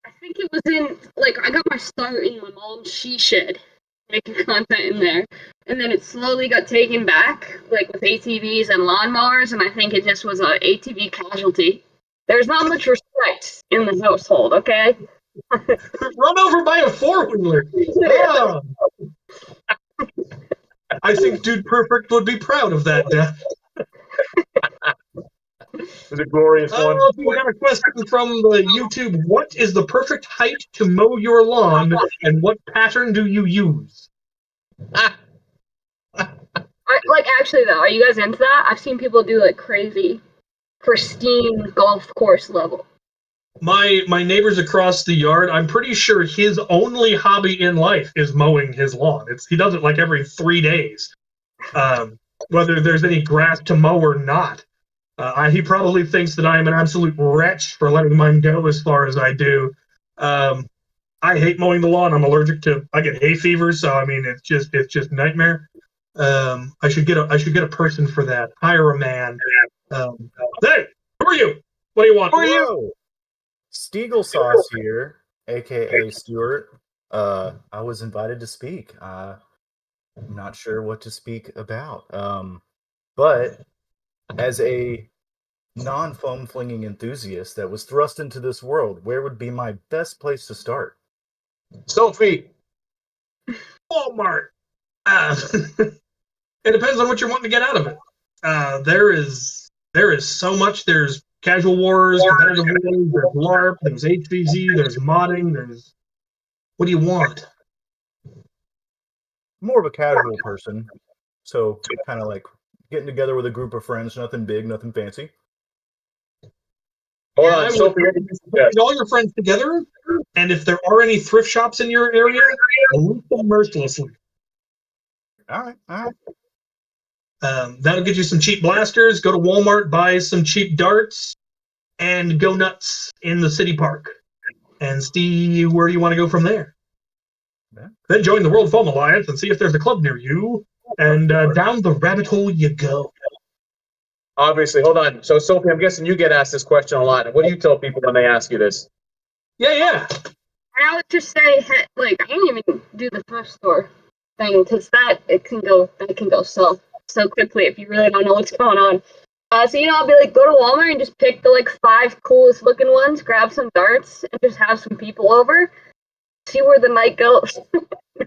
I think it was in, like, I got my start in my mom's she shed, making content in there. And then it slowly got taken back, like, with ATVs and lawnmowers, and I think it just was a ATV casualty. There's not much respect in the household, okay? Run over by a four-wheeler. Oh. I think Dude Perfect would be proud of that death. It was a glorious one. We got a question from the YouTube. What is the perfect height to mow your lawn, and what pattern do you use? Like, actually, though, are you guys into that? I've seen people do, like, crazy, pristine golf course level. My neighbor's across the yard. I'm pretty sure his only hobby in life is mowing his lawn. He does it like every 3 days, whether there's any grass to mow or not. He probably thinks that I am an absolute wretch for letting mine go as far as I do. I hate mowing the lawn. I'm allergic to. I get hay fever, so I mean it's just nightmare. I should get a person for that. Hire a man. Hey, who are you? What do you want? Who are you? Steagle Sauce here, aka Stuart. I was invited to speak. I'm not sure what to speak about. But as a non-foam flinging enthusiast that was thrust into this world, where would be my best place to start? Sophie. Walmart. It depends on what you're wanting to get out of it. There is so much. There's Casual Wars, Competitive Wars, there's LARP, there's HVZ, there's modding, there's... What do you want? More of a casual person. So kind of like getting together with a group of friends, nothing big, nothing fancy. Hold on, Sophie. Get all your friends together, and if there are any thrift shops in your area, loot them mercilessly. All right. That'll get you some cheap blasters. Go to Walmart, buy some cheap darts, and go nuts in the city park. And see where you want to go from there. Yeah. Then join the World Foam Alliance and see if there's a club near you. And down the rabbit hole you go. Obviously, hold on. So, Sophie, I'm guessing you get asked this question a lot. What do you tell people when they ask you this? Yeah. I would just say, like, I don't even do the thrift store thing, because that can go so quickly if you really don't know what's going on. So, I'll be like, go to Walmart and just pick the, like, 5 coolest looking ones, grab some darts, and just have some people over. See where the night goes.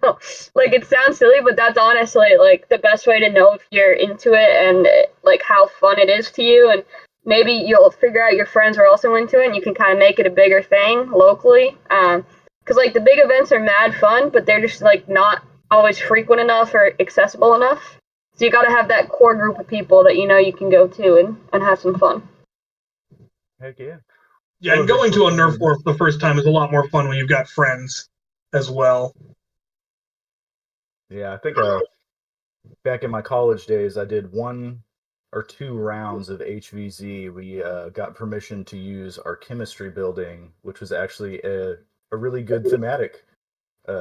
No, like, it sounds silly, but that's honestly, like, the best way to know if you're into it and, like, how fun it is to you. And maybe you'll figure out your friends are also into it, and you can kind of make it a bigger thing locally. Because, like, the big events are mad fun, but they're just, like, not always frequent enough or accessible enough. So you got to have that core group of people that you can go to and have some fun. Heck yeah. Yeah, and going to a Nerf War for the first time is a lot more fun when you've got friends as well. Yeah, I think back in my college days, I did 1 or 2 rounds of HVZ. We got permission to use our chemistry building, which was actually a really good thematic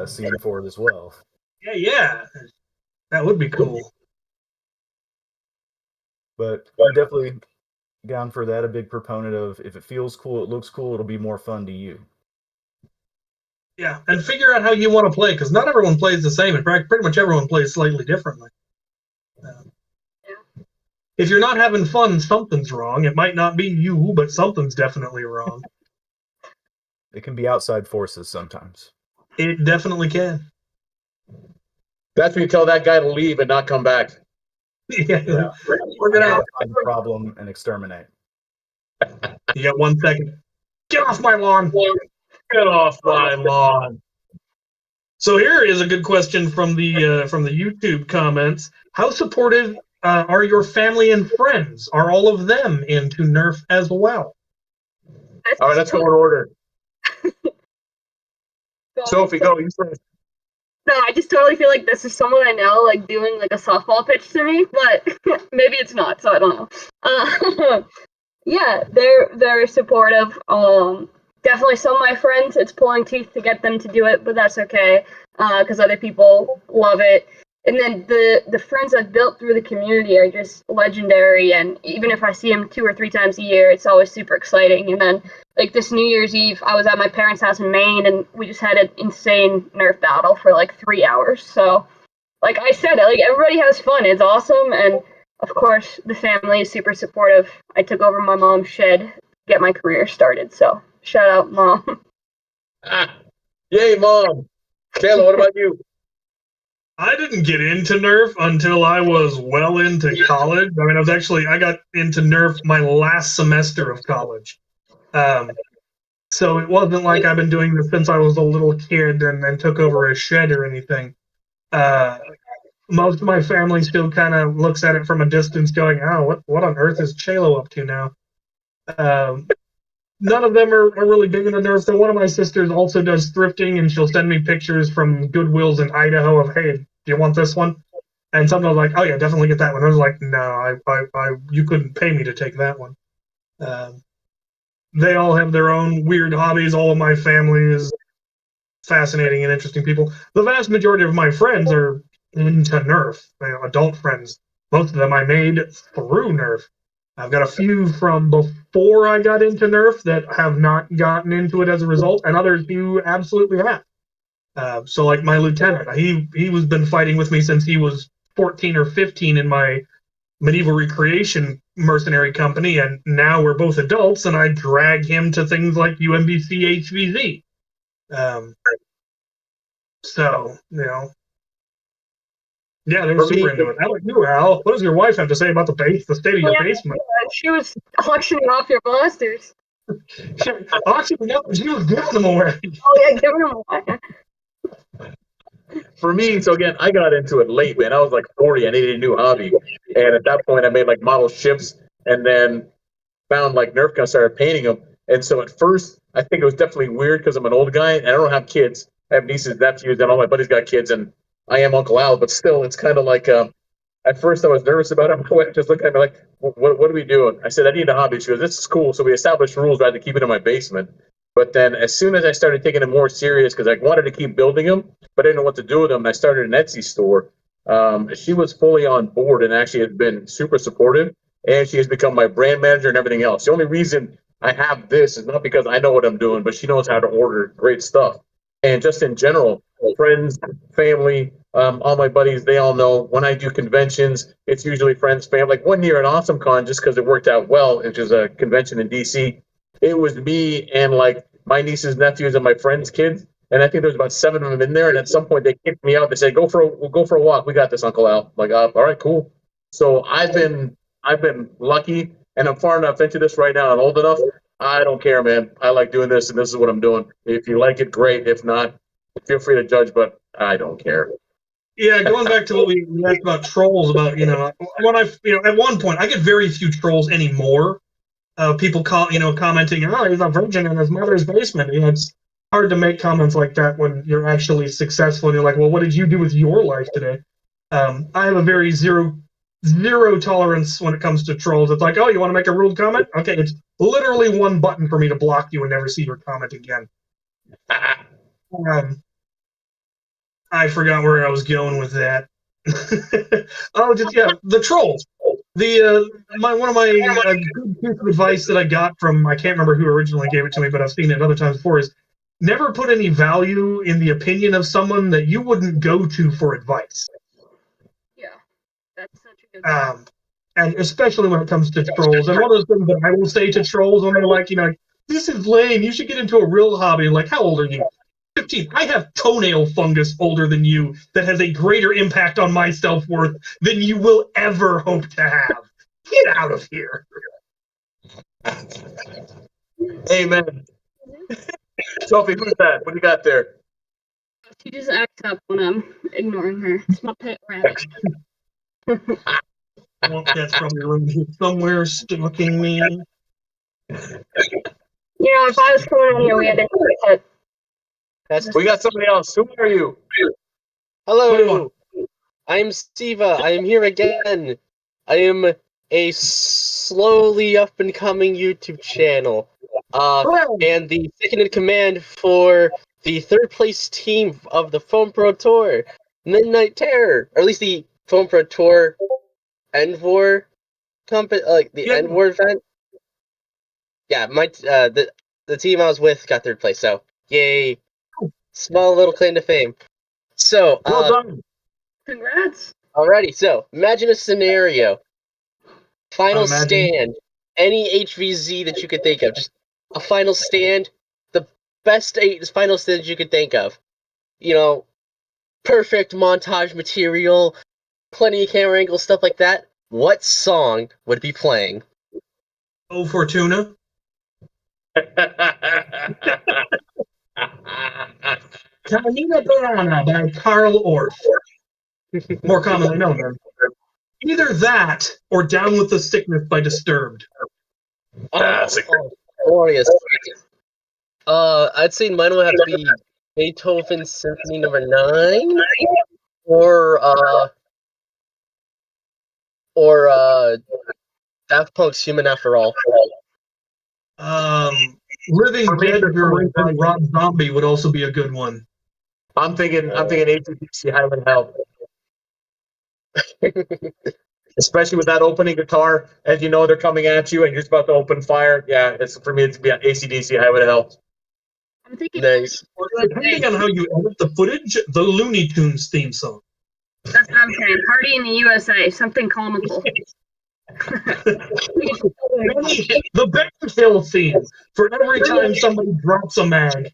scene for it as well. Yeah. That would be cool. But I'm definitely down for that. A big proponent of if it feels cool, it looks cool, it'll be more fun to you. Yeah, and figure out how you want to play, because not everyone plays the same. In fact, pretty much everyone plays slightly differently. If you're not having fun, something's wrong. It might not be you, but something's definitely wrong. It can be outside forces sometimes. It definitely can. That's when you tell that guy to leave and not come back. Yeah. Work it out. Find the problem and exterminate. You got 1 second. Get off my lawn. Get off my lawn. So here is a good question from the YouTube comments. How supportive are your family and friends? Are all of them into Nerf as well? All right, let's go in order. Sophie, go. You first. No, I just totally feel like this is someone I know, like, doing, like, a softball pitch to me, but maybe it's not, so I don't know. Yeah, they're very supportive. definitely some of my friends, it's pulling teeth to get them to do it, but that's okay, because other people love it. And then the friends I've built through the community are just legendary, and even if I see them 2 or 3 times a year, it's always super exciting. And then, like, this New Year's Eve, I was at my parents' house in Maine, and we just had an insane Nerf battle for, like, 3 hours. So, like I said, like, everybody has fun. It's awesome, and, of course, the family is super supportive. I took over my mom's shed to get my career started, so shout out, Mom. Yay, Mom. Kayla, what about you? I didn't get into Nerf until I was well into college. I mean, I got into Nerf my last semester of college. So it wasn't like I've been doing this since I was a little kid and then took over a shed or anything. Most of my family still kind of looks at it from a distance going, oh, what on earth is Chalo up to now? None of them are really big into Nerf. So one of my sisters also does thrifting, and she'll send me pictures from Goodwills in Idaho of, hey, do you want this one? And sometimes I'm like, oh yeah, definitely get that one. I was like, no, you couldn't pay me to take that one. They all have their own weird hobbies. All of my family is fascinating and interesting people. The vast majority of my friends are into Nerf, adult friends. Most of them I made through Nerf. I've got a few from before I got into Nerf that have not gotten into it as a result, and others who absolutely have. So, like my lieutenant, he was been fighting with me since he was 14 or 15 in my medieval recreation mercenary company, and now we're both adults, and I drag him to things like UMBC HVZ. So, yeah, they were super into it. How about you, Al? What does your wife have to say about the state of your basement? She was auctioning off your blasters. Auctioning up, she was giving them away. Oh yeah, giving them away. For me, so again, I got into it late, man. I was like 40. I needed a new hobby. And at that point, I made like model ships and then found like Nerf guns, started painting them. And so at first, I think it was definitely weird because I'm an old guy and I don't have kids. I have nieces, nephews, and all my buddies got kids. And I am Uncle Al, but still, it's kind of like, at first I was nervous about it. My wife just looked at me like, what are we doing? I said, I need a hobby. She goes, this is cool. So we established rules. I had to keep it in my basement. But then as soon as I started taking it more serious, because I wanted to keep building them, but I didn't know what to do with them, I started an Etsy store. She was fully on board and actually has been super supportive. And she has become my brand manager and everything else. The only reason I have this is not because I know what I'm doing, but she knows how to order great stuff. And just in general, friends, family, all my buddies, they all know when I do conventions, it's usually friends, family. Like one year at AwesomeCon, just because it worked out well, which is a convention in DC, it was me and like my nieces, nephews, and my friends' kids. And I think there's about 7 of them in there. And at some point, they kicked me out. They said, we'll go for a walk. We got this, Uncle Al. I'm like, all right, cool. So I've been lucky, and I'm far enough into this right now and old enough. I don't care, man. I like doing this, and this is what I'm doing. If you like it, great. If not, feel free to judge, but I don't care. Yeah, going back to what we asked about trolls, about when at one point I get very few trolls anymore. People commenting, oh, he's a virgin in his mother's basement. It's hard to make comments like that when you're actually successful. And you're like, well, what did you do with your life today? I have a very zero tolerance when it comes to trolls. It's like, oh, you want to make a rude comment? Okay, it's literally one button for me to block you and never see your comment again. I forgot where I was going with that. The trolls. One of my good piece of advice that I got from, I can't remember who originally gave it to me, but I've seen it other times before, is never put any value in the opinion of someone that you wouldn't go to for advice. Yeah, that's such a good and especially when it comes to trolls. And one of those things that I will say to trolls when they're like, this is lame, you should get into a real hobby. Like, how old are you? 15. I have toenail fungus older than you that has a greater impact on my self-worth than you will ever hope to have. Get out of here. Amen. Sophie, who's that? What do you got there? She just acts up when I'm ignoring her. It's my pet rabbit. That's probably around here somewhere stalking me. If I was coming on here, we had to put. We got somebody else. Who are you? Hello, I'm Siva. I am here again. I am a slowly up and coming YouTube channel. And the second in command for the third place team of the Foam Pro Tour, Midnight Terror, or at least the Foam Pro Tour Envor Envor event. Yeah, the team I was with got third place, so yay! Small little claim to fame. So, well done. Congrats. Alrighty, so imagine a scenario. Final stand. Any HVZ that you could think of. Just a final stand. The best final stand you could think of. You know, perfect montage material, plenty of camera angles, stuff like that. What song would be playing? Oh, Fortuna. Camina Burana by Carl Orff. More commonly known as. Either that or Down with the Sickness by Disturbed. Glorious. I'd say mine would have to be Beethoven Symphony No. 9, or Daft Punk's Human After All. Living Dead Girl by Rob Zombie would also be a good one. I'm thinking AC/DC Highway to Hell. Especially with that opening guitar, as you know they're coming at you and you're just about to open fire. Yeah, for me it's AC/DC Highway to Hell. I'm thinking nice. Depending on how you edit the footage, the Looney Tunes theme song. That's what I'm saying. Party in the USA, something comical. The Bear Hill theme for every time somebody drops a mag.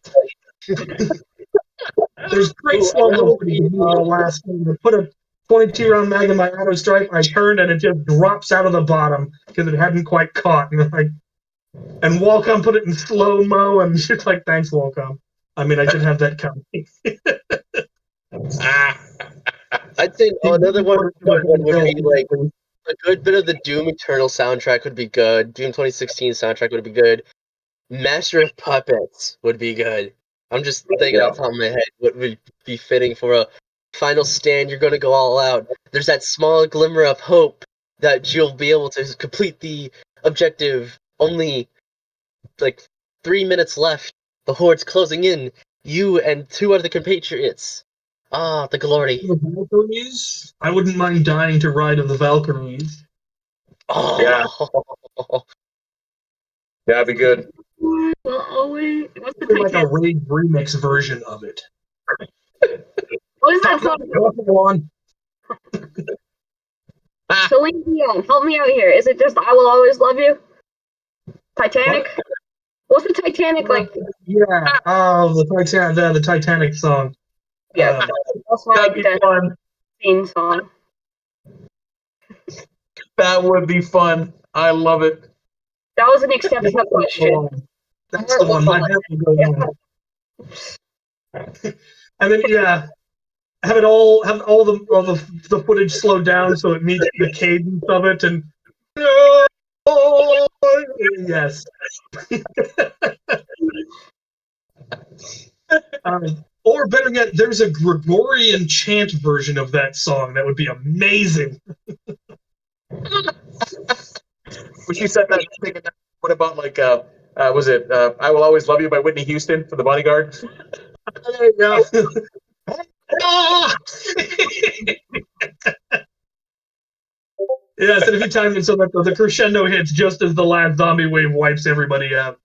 There's great slow motion in the last one. To put a 22 round mag in my auto strike, I turned and it just drops out of the bottom because it hadn't quite caught. And Walcom put it in slow mo, and she's like, "Thanks, Walcom." I mean, I should have that coming. I'd say another one would be like a good bit of the Doom Eternal soundtrack would be good. Doom 2016 soundtrack would be good. Master of Puppets would be good. I'm just thinking off the top of my head what would be fitting for a final stand. You're going to go all out. There's that small glimmer of hope that you'll be able to complete the objective. Only like 3 minutes left. The Horde's closing in. You and 2 other compatriots. Ah, the glory. The Valkyries? I wouldn't mind dying to Ride of the Valkyries. Oh. Yeah. That'd be good. What's the like a Raid remix version of it. What is that song? Celine Dion, help me out here. Is it just "I Will Always Love You"? Titanic? What's the Titanic like? Yeah. Oh, the Titanic song. Yeah, that's like the theme song. That would be fun. I love it. That was an exceptional question. That's the one. My head will go on. And then have all the footage slowed down so it meets the cadence of it, and yes. Or better yet, there's a Gregorian chant version of that song that would be amazing. When you said that, what about like was it "I Will Always Love You" by Whitney Houston for The Bodyguard? There you go. Yes, and if you time it so that the crescendo hits just as the last zombie wave wipes everybody out.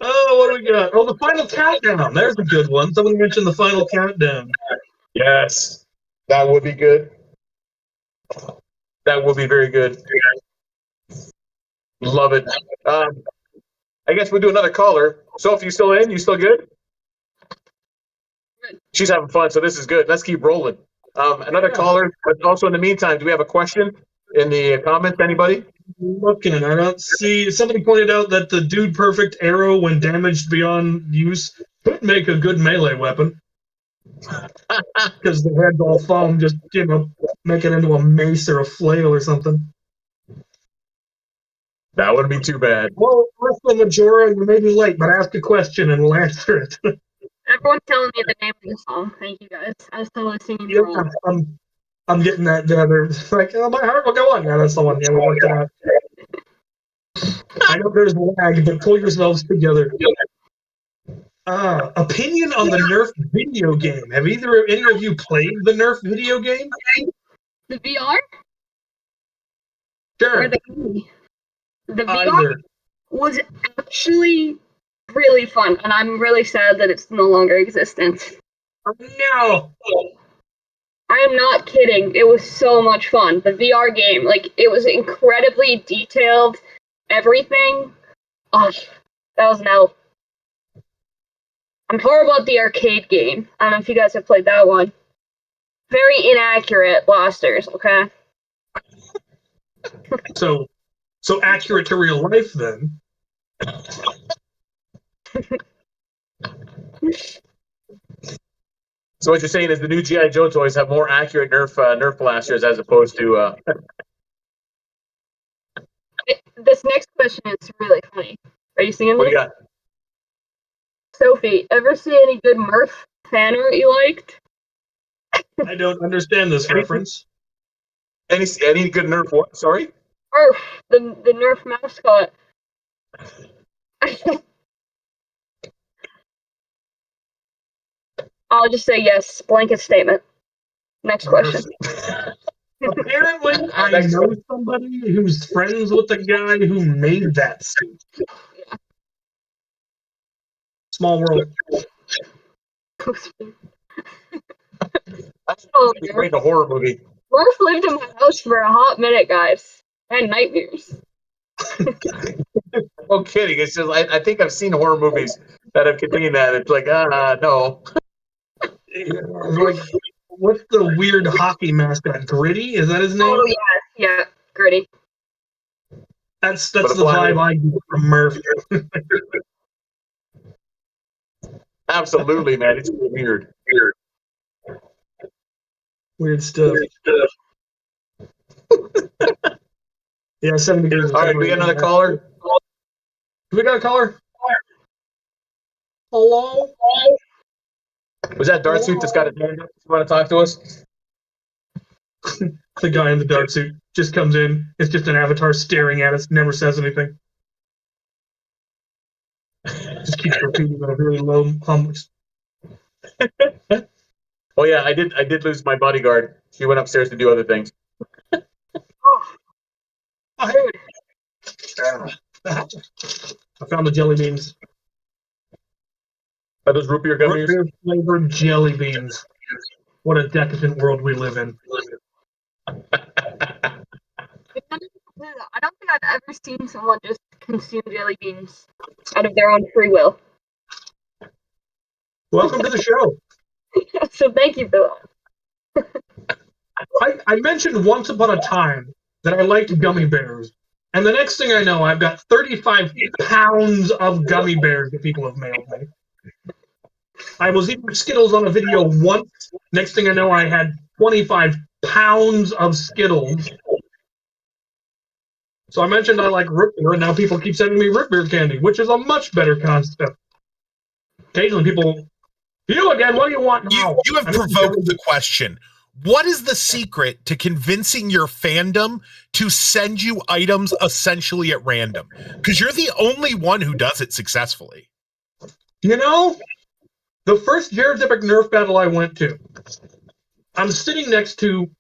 Oh, what do we got? Oh, the final countdown. There's a good one. Somebody mentioned the final countdown. Yes, that would be good. That would be very good. Love it. I guess we'll do another caller. Sophie, you still in? You still good? She's having fun, so this is good. Let's keep rolling. Another caller, but also in the meantime, do we have a question in the comments? Anybody? Looking, I don't see. Somebody pointed out that the Dude Perfect arrow, when damaged beyond use, could make a good melee weapon. Because the head's all foam, just, make it into a mace or a flail or something. That wouldn't be too bad. Well, Ursula Majora, you may be late, but ask a question and we'll answer it. Everyone's telling me the name of the song. Thank you guys. I was totally singing the wrong. I'm getting that. They're like, oh, my heart will go on. Yeah, that's the one. Yeah, we worked it out. I know there's lag, but pull yourselves together. Opinion on the Nerf video game. Have any of you played the Nerf video game? The VR? Sure. Or the VR was actually really fun, and I'm really sad that it's no longer existent. No. I am not kidding. It was so much fun. The VR game, like, it was incredibly detailed. Everything. Oh, that was an L. I'm horrible at the arcade game. I don't know if you guys have played that one. Very inaccurate blasters, okay? So accurate to real life, then. So what you're saying is the new G.I. Joe toys have more accurate Nerf blasters as opposed to. This next question is really funny. Are you seeing What this? do you got? Sophie, ever see any good Murph fan art you liked? I don't understand this reference. Any good Nerf what? Sorry? Murph, the Nerf mascot. I'll just say yes. Blanket statement. Next question. Apparently, I know somebody who's friends with the guy who made that suit. Yeah. Small world. Oh, It's great in a horror movie. Murph lived in my house for a hot minute, guys. I had nightmares. No kidding. It's just I think I've seen horror movies that have contained that. It's like no. Like, what's the weird hockey mascot? Gritty? Is that his name? Oh yeah, Gritty. That's the vibe I get from Murph. Absolutely, man. It's weird. Weird stuff. Yeah, 7 degrees. All right, we got another caller. Do we got a caller? Hello? Was that Darth Suit that's got a hand up? You want to talk to us? The guy in the dark suit just comes in. It's just an avatar staring at us, never says anything. Just keeps repeating at a very low hum. Oh yeah, I did lose my bodyguard. She went upstairs to do other things. I found the jelly beans. Are those root beer gummies? Root beer flavored jelly beans. What a decadent world we live in. I don't think I've ever seen someone just consume jelly beans out of their own free will. Welcome to the show. So thank you for that. I mentioned once upon a time that I liked gummy bears. And the next thing I know, I've got 35 pounds of gummy bears that people have mailed me. I was eating Skittles on a video once. Next thing I know, I had 25 pounds of Skittles. So I mentioned I like root beer, and now people keep sending me root beer candy, which is a much better concept. Occasionally people, you again, what do you want now? You have provoked the question. What is the secret to convincing your fandom to send you items essentially at random? Because you're the only one who does it successfully. You know, the first Jared's Epic Nerf battle I went to, I'm sitting next to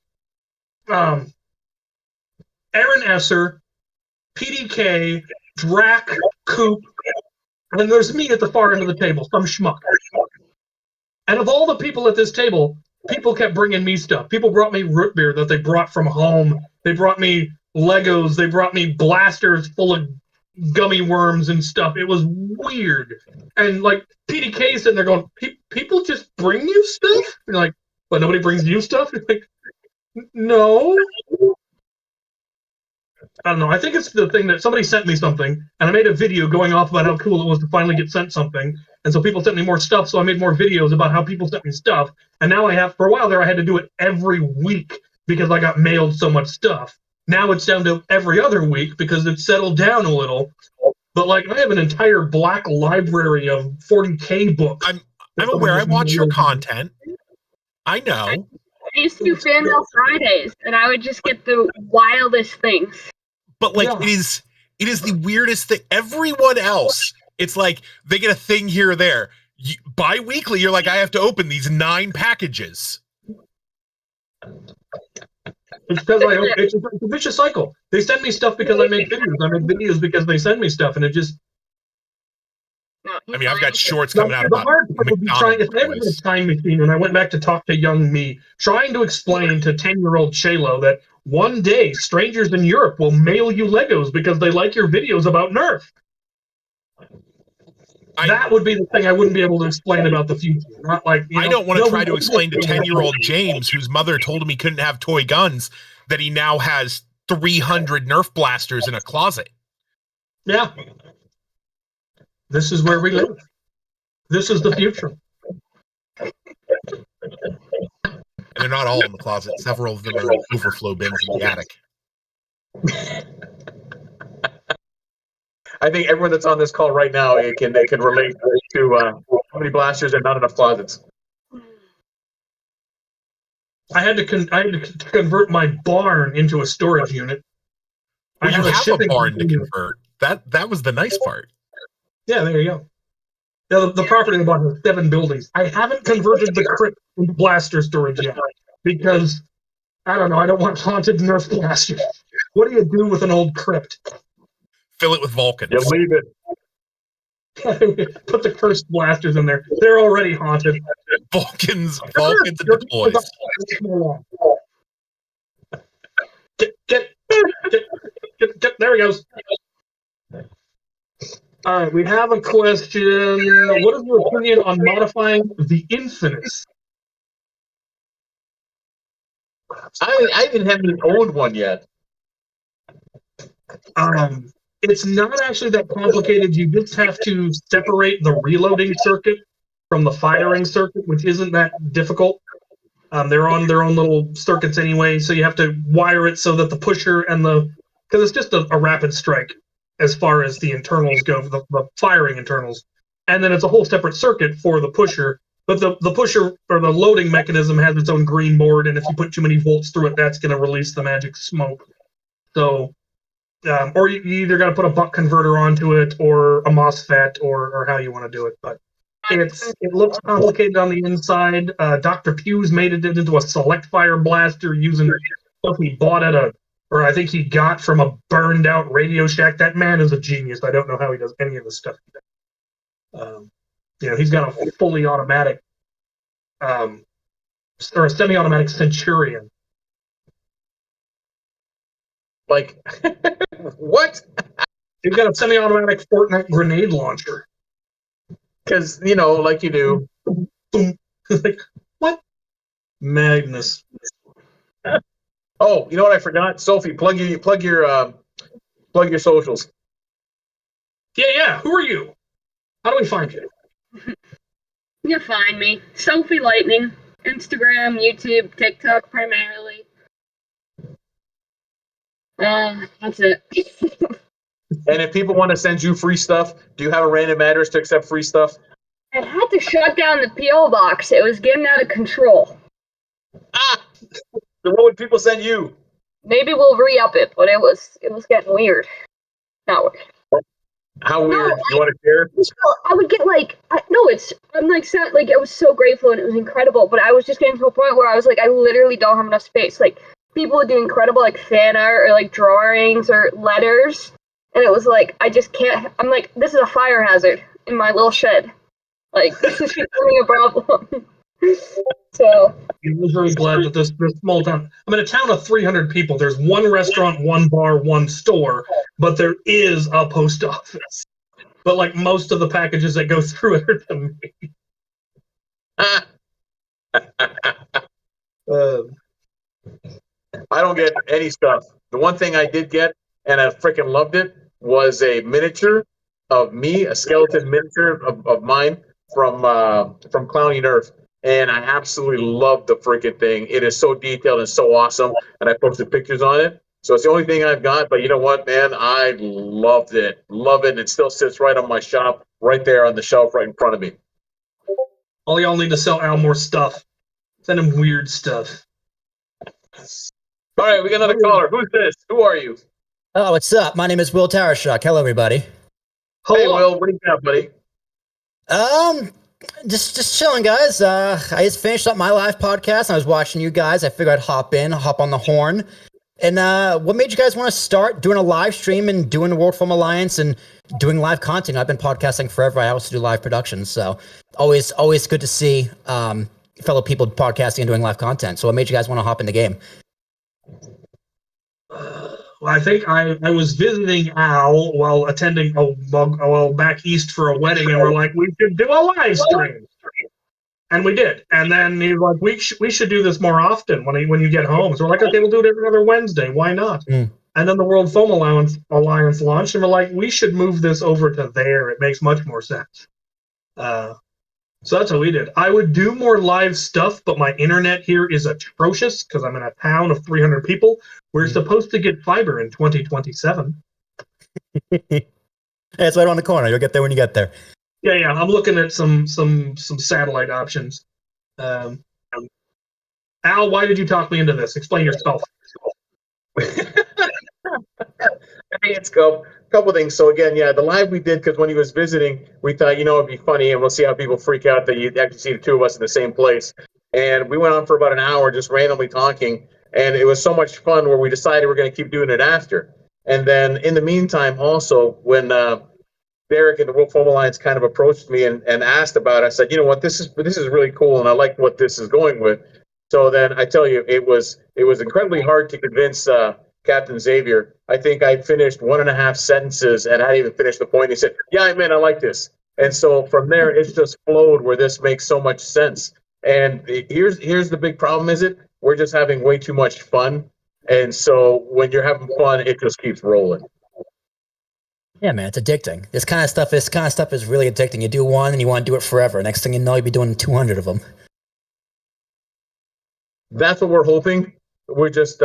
Aaron Esser, PDK, Drac, Coop, and there's me at the far end of the table, some schmuck. And of all the people at this table, people kept bringing me stuff. People brought me root beer that they brought from home. They brought me Legos. They brought me blasters full of gummy worms and stuff. It was weird. And like PDK sitting there going, people just bring you stuff? And you're like, but nobody brings you stuff? You're like, no. I don't know. I think it's the thing that somebody sent me something, and I made a video going off about how cool it was to finally get sent something. And so people sent me more stuff, so I made more videos about how people sent me stuff. And now I have, for a while there, I had to do it every week because I got mailed so much stuff. Now it's down to every other week because it's settled down a little. But like, I have an entire black library of 40K books. I'm aware. I watch your content. I know. I used to do Fan Mail Fridays, and I would just get the wildest things. But like it is the weirdest thing. Everyone else, it's like they get a thing here or there. Bi-weekly, you're like, I have to open these 9 packages. It's because it's a vicious cycle. They send me stuff because I make videos. I make videos because they send me stuff, and it just. I mean, I've got shorts coming out The about hard part would be trying. If I ever had a time machine, when I went back to talk to young me, trying to explain to 10-year-old Shaylo that one day strangers in Europe will mail you Legos because they like your videos about Nerf. That would be the thing I wouldn't be able to explain about the future. Not like I don't want to try to explain to 10-year-old James, whose mother told him he couldn't have toy guns, that he now has 300 Nerf blasters in a closet. Yeah. This is where we live. This is the future. And they're not all in the closet. Several of them are in overflow bins in the attic. I think everyone that's on this call right now they can relate to how many blasters and not enough closets. I had to convert my barn into a storage unit. Well, you have a barn to convert. That was the nice part. Yeah, there you go. The property in the barn has 7 buildings. I haven't converted the crypt into blaster storage yet because I don't know. I don't want haunted Nerf blasters. What do you do with an old crypt? Fill it with Vulcans. You leave it. Put the cursed blasters in there. They're already haunted. Vulcans and deploys. Get, there he goes. All right, we have a question. What is your opinion on modifying the Infinus? I didn't have even owned one yet. It's not actually that complicated. You just have to separate the reloading circuit from the firing circuit, which isn't that difficult. They're on their own little circuits anyway, so you have to wire it so that the pusher and because it's just a rapid strike as far as the internals go, the firing internals. And then it's a whole separate circuit for the pusher, but the pusher or the loading mechanism has its own green board, and if you put too many volts through it, that's going to release the magic smoke. So, or you either got to put a buck converter onto it, or a MOSFET, or how you want to do it. But it looks complicated on the inside. Dr. Pew's made it into a select fire blaster using stuff he bought or I think he got from a burned out Radio Shack. That man is a genius. I don't know how he does any of the stuff he does. He's got a fully automatic, or a semi-automatic Centurion. Like, what? He's got a semi-automatic Fortnite grenade launcher. Because, like you do. Boom. Like, what? Magnus. Oh, you know what I forgot? Sophie, plug your socials. Yeah. Who are you? How do we find you? You can find me. Sophie Lightning. Instagram, YouTube, TikTok primarily. That's it. And if people want to send you free stuff, do you have a random address to accept free stuff? I had to shut down the P.O. box. It was getting out of control. So what would people send you? Maybe we'll re-up it, but it was getting weird. No. How weird? You want to share? I would get I was so grateful and it was incredible, but I was just getting to a point where I was like, I literally don't have enough space. Like, people would do incredible fan art or drawings or letters, and it was like, I just can't. I'm like, this is a fire hazard in my little shed. This is becoming a problem. So I was very glad that this small town. I'm in a town of 300 people. There's one restaurant, one bar, one store, but there is a post office. But most of the packages that go through it are to me. I don't get any stuff. The one thing I did get, and I freaking loved it, was a miniature of me, a skeleton miniature of mine from Clowny Nerf. And I absolutely love the freaking thing. It is so detailed and so awesome. And I posted pictures on it. So it's the only thing I've got. But you know what, man? I loved it. Love it. And it still sits right on my shop, right there on the shelf right in front of me. All y'all need to sell Al more stuff. Send him weird stuff. All right, we got another caller. Who's this? Who are you? Oh, what's up? My name is Will Tarashuk. Hello, everybody. Hey, Will. What do you got, buddy? Just chilling, guys. I just finished up my live podcast. I was watching you guys. I figured I'd hop on the horn. And what made you guys want to start doing a live stream and doing the World Film Alliance and doing live content? I've been podcasting forever. I also do live productions, so always good to see fellow people podcasting and doing live content. So what made you guys want to hop in the game? Well, I think I was visiting Al while attending back east for a wedding, and we're like, we should do a live stream, and we did. And then he was like, we should do this more often when you get home. So we're like, okay, we'll do it every other Wednesday. Why not? And then the World Foam Alliance launched, and we're like, we should move this over to there. It makes much more sense. So that's what we did. I would do more live stuff, but my internet here is atrocious because I'm in a town of 300 people. We're supposed to get fiber in 2027. It's right on the corner. You'll get there when you get there. Yeah. I'm looking at some satellite options. Al, why did you talk me into this? Explain yourself. Hey, it's a couple things. So again, yeah, the live we did because when he was visiting, we thought, it'd be funny, and we'll see how people freak out that you actually see the two of us in the same place. And we went on for about an hour just randomly talking, and it was so much fun where we decided we're going to keep doing it after. And then in the meantime, also, when Derek and the World Foam Alliance kind of approached me and asked about it, I said, you know what, this is really cool, and I like what this is going with. So then I tell you, it was incredibly hard to convince Captain Xavier. I think I finished 1.5 sentences and I hadn't even finished the point. He said, yeah, man, I like this. And so from there, it's just flowed where this makes so much sense. And here's the big problem, is it? We're just having way too much fun. And so when you're having fun, it just keeps rolling. Yeah, man, it's addicting. This kind of stuff is really addicting. You do one and you want to do it forever. Next thing you know, you'll be doing 200 of them. That's what we're hoping. We're just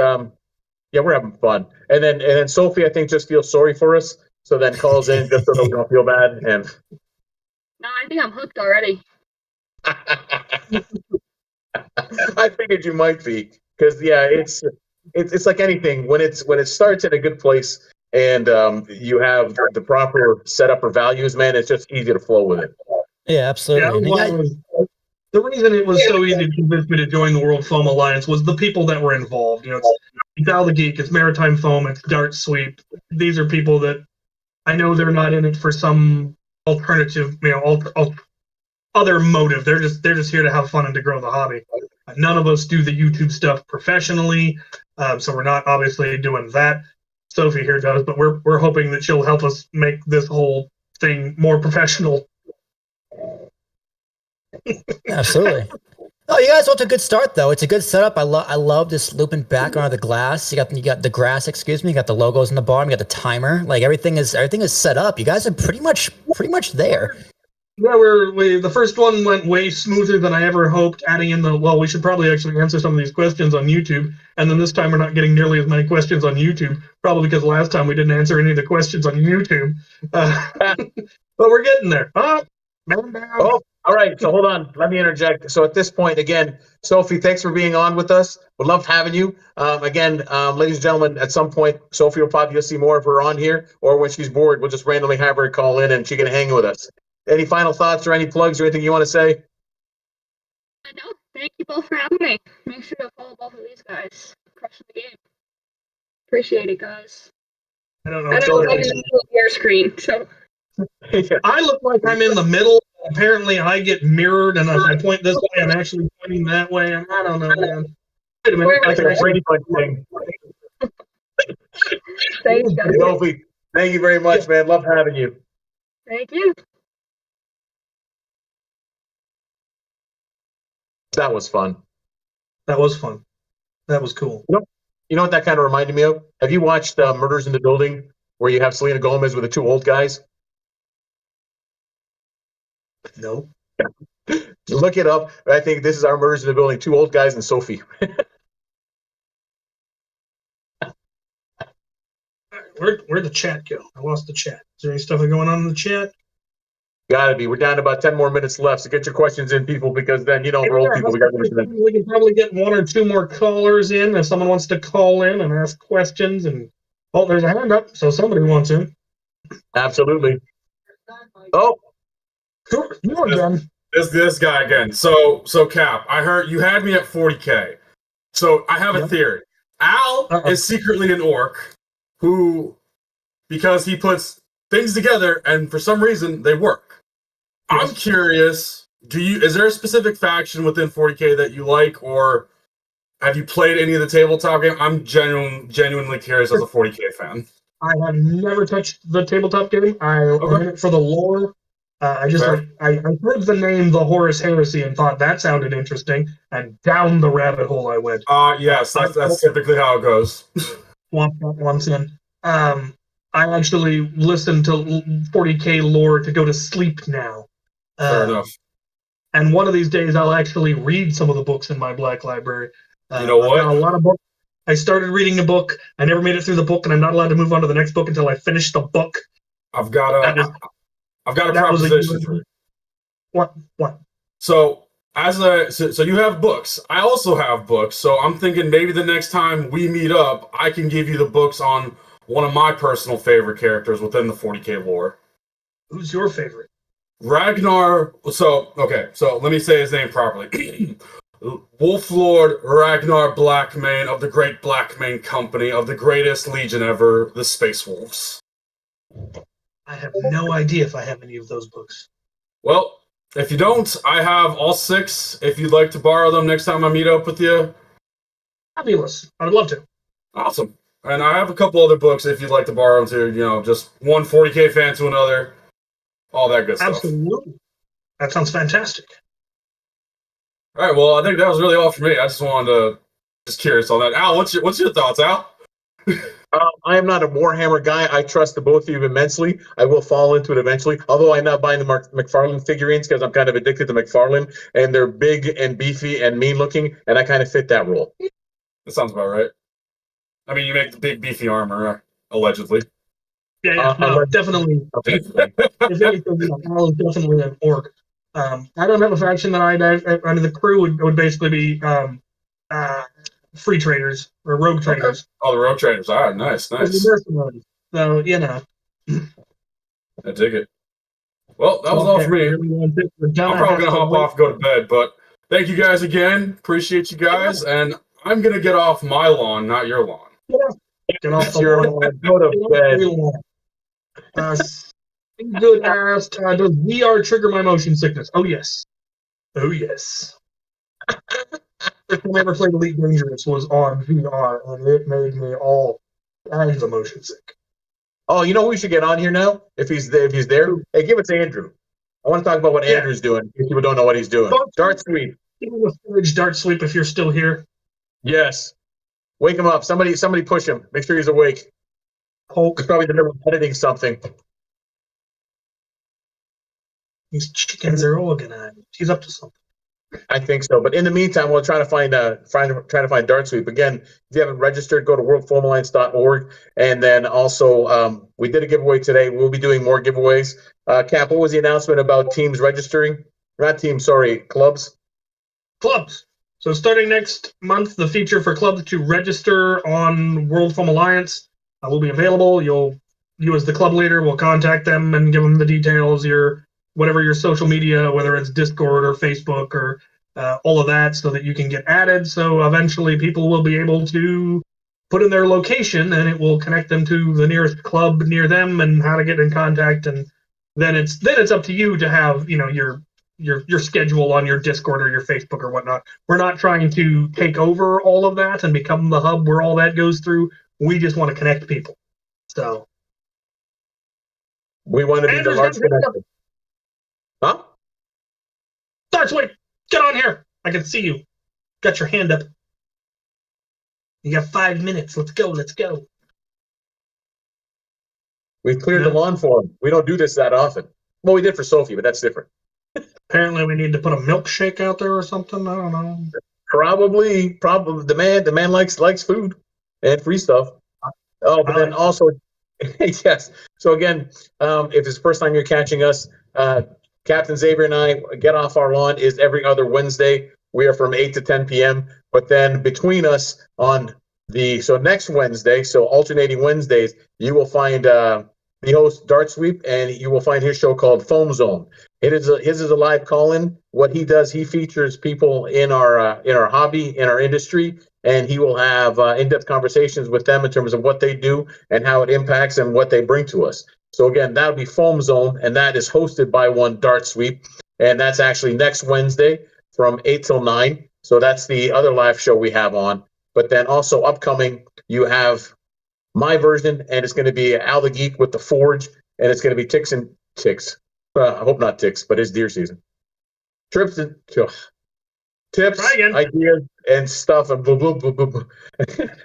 we're having fun. And then Sophie, I think, just feels sorry for us, so then calls in just so we don't feel bad. And No, I think I'm hooked already. I figured you might be, because it's like anything. When it starts in a good place and you have the proper setup or values, man, it's just easy to flow with it. Yeah, absolutely. The reason it was so easy to convince me to join the World Foam Alliance was the people that were involved. It's Al the Geek, it's Maritime Foam, it's Dart Sweep. These are people that I know they're not in it for some alternative, other motive. They're just here to have fun and to grow the hobby. None of us do the YouTube stuff professionally, so we're not obviously doing that. Sophie here does, but we're hoping that she'll help us make this whole thing more professional. Absolutely. Oh, you guys went to a good start, though. It's a good setup. I love this looping background of the glass. You got the grass. Excuse me. You got the logos in the bottom. You got the timer. Like everything is set up. You guys are pretty much there. Yeah, the first one went way smoother than I ever hoped. Adding in we should probably actually answer some of these questions on YouTube. And then this time we're not getting nearly as many questions on YouTube, probably because last time we didn't answer any of the questions on YouTube. But we're getting there. Man down. Oh, all right. So hold on. Let me interject. So at this point, again, Sophie, thanks for being on with us. We love having you. Again, ladies and gentlemen, at some point, Sophie will probably see more of her on here, or when she's bored, we'll just randomly have her call in and she can hang with us. Any final thoughts or any plugs or anything you want to say? No, thank you both for having me. Make sure to follow both of these guys. Crushing the game. Appreciate it, guys. I don't know. I'm in the middle of your screen, so. I look like I'm in the middle. Apparently, I get mirrored, and as I point this way, I'm actually pointing that way. I don't know, man. Wait a minute. That's a pretty fun thing. Thanks, guys. Sophie, thank you very much, man. Love having you. Thank you. That was fun. That was fun. That was cool. You know what that kind of reminded me of? Have you watched Murders in the Building, where you have Selena Gomez with the two old guys? No. Look it up. I think this is our Murders in the Building, two old guys and Sophie. Where'd the chat go? I lost the chat. Is there any stuff going on in the chat? Gotta be. We're down to about 10 more minutes left, so get your questions in, people, because then, for old people, we got to We can probably get one or two more callers in if someone wants to call in and ask questions. And oh, there's a hand up, so somebody wants in. Absolutely. Oh, sure, you again. This guy again. So Cap, I heard you had me at 40K. So I have a theory. Al is secretly an orc who, because he puts things together and for some reason they work. I'm curious, is there a specific faction within 40K that you like, or have you played any of the tabletop game? I'm genuinely curious as a 40K fan. I have never touched the tabletop game. I'm in it for the lore. I heard the name The Horus Heresy and thought that sounded interesting, and down the rabbit hole I went. Yes, that's typically how it goes. Once in. I actually listen to 40K lore to go to sleep now. Fair enough. And one of these days, I'll actually read some of the books in my Black Library. You know what? I've got a lot of books. I started reading a book. I never made it through the book, and I'm not allowed to move on to the next book until I finish the book. I've got a proposition for you. What? So you have books. I also have books. So I'm thinking maybe the next time we meet up, I can give you the books on one of my personal favorite characters within the 40K lore. Who's your favorite? Ragnar. So let me say his name properly. Wolf Lord Ragnar Blackmane of the Great Blackmane Company of the greatest legion ever, the Space Wolves. I have no idea if I have any of those books. Well, if you don't, I have all 6. If you'd like to borrow them next time I meet up with you. Fabulous. I would love to. Awesome. And I have a couple other books if you'd like to borrow them too. Just one 40K fan to another. All that good stuff. Absolutely. That sounds fantastic. All right, well, I think that was really all for me. I just wanted to, curious on that. Al, what's your thoughts, Al? I am not a Warhammer guy. I trust the both of you immensely. I will fall into it eventually, although I'm not buying the McFarlane figurines because I'm kind of addicted to McFarlane, and they're big and beefy and mean looking, and I kind of fit that role. That sounds about right. I mean, you make the big beefy armor, allegedly. Yeah, no, definitely. If anything, Al is definitely an orc. I don't have a faction that I mean, the crew would basically be free traders or rogue traders. Okay. Oh, the rogue traders. All right, nice. So, I dig it. Well, that was all for me. I'm probably going to hop off and go to bed, but thank you guys again. Appreciate you guys, and I'm going to get off my lawn, not your lawn. Get off the lawn. Go to bed. Good asked. Does VR trigger my motion sickness? Oh, yes. Oh, yes. First time I ever played Elite Dangerous was on VR, and it made me all kinds of motion sick. Oh, you know who we should get on here now? If he's there. Hey, give it to Andrew. I want to talk about what Andrew's doing, if people don't know what he's doing. Dart Sweep. Dart Sweep, if you're still here. Yes. Wake him up. Somebody push him. Make sure he's awake. Hulk. He's probably in the middle of editing something. These chickens are organized. He's up to something. I think so. But in the meantime, we'll try to find Dart Sweep. Again, if you haven't registered, go to worldfoamalliance.org. And then also, we did a giveaway today. We'll be doing more giveaways. Cap, what was the announcement about teams registering? Not teams, sorry, clubs. Clubs. So starting next month, the feature for clubs to register on World Foam Alliance will be available. You as the club leader will contact them and give them the details, whatever your social media, whether it's Discord or Facebook or all of that, so that you can get added. So eventually people will be able to put in their location and it will connect them to the nearest club near them and how to get in contact. And then it's up to you to have, your schedule on your Discord or your Facebook or whatnot. We're not trying to take over all of that and become the hub where all that goes through. We just want to connect people. So we want to be the large connection. Huh? Dart Sweep, get on here. I can see you. Got your hand up. You got 5 minutes. Let's go. We cleared the lawn for him. We don't do this that often. Well, we did for Sophie, but that's different. Apparently, we need to put a milkshake out there or something. I don't know. Probably. The man likes food and free stuff. Oh, but then also, yes. So again, if it's the first time you're catching us, Captain Xavier and I get off our lawn is every other Wednesday. We are from 8 to 10 p.m. But then between us so next Wednesday, so alternating Wednesdays, you will find the host Dart Sweep, and you will find his show called Foam Zone. His is a live call-in. What he does, he features people in our hobby, in our industry, and he will have in-depth conversations with them in terms of what they do and how it impacts and what they bring to us. So again, that'll be Foam Zone, and that is hosted by one Dart Sweep, and that's actually next Wednesday from 8 till 9. So that's the other live show we have on. But then also upcoming, you have my version, and it's going to be Al the Geek with the Forge, and it's going to be Ticks. I hope not Ticks, but it's deer season. Tips, ideas, and stuff, and blah, blah, blah, blah, blah.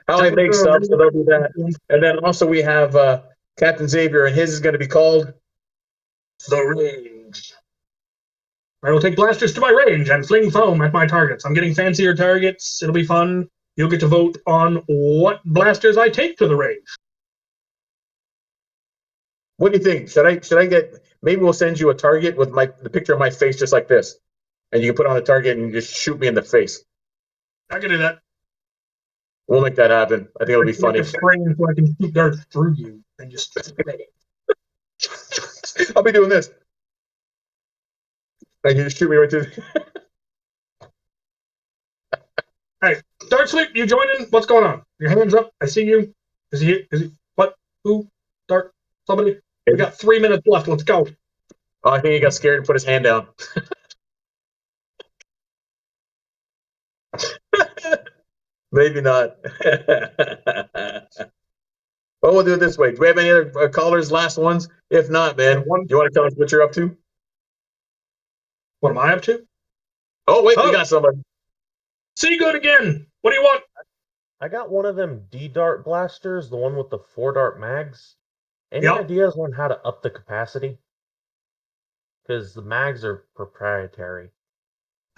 How I make stuff, so they'll do that. And then also we have Captain Xavier, and his is going to be called The Range. I will take blasters to my range and fling foam at my targets. I'm getting fancier targets. It'll be fun. You'll get to vote on what blasters I take to the range. What do you think? Should I get? Maybe we'll send you a target with the picture of my face, just like this, and you can put on a target and just shoot me in the face. I can do that. We'll make that happen. I think it'll be funny. Frame so I can shoot darts through you and just. I'll be doing this. And you just shoot me right through. Hey, Dart Sweep, you joining? What's going on? Your hands up. I see you. Is he? What? Who? Dart? Somebody? We got 3 minutes left. Let's go. Oh, I think he got scared and put his hand down. Maybe not. Well, we'll do it this way. Do we have any other callers, last ones? If not, man, do you want to tell us what you're up to? What am I up to? Oh, wait, we got somebody. See good again. What do you want? I got one of them D-Dart blasters, the one with the 4-dart mags. Any ideas on how to up the capacity? Because the mags are proprietary.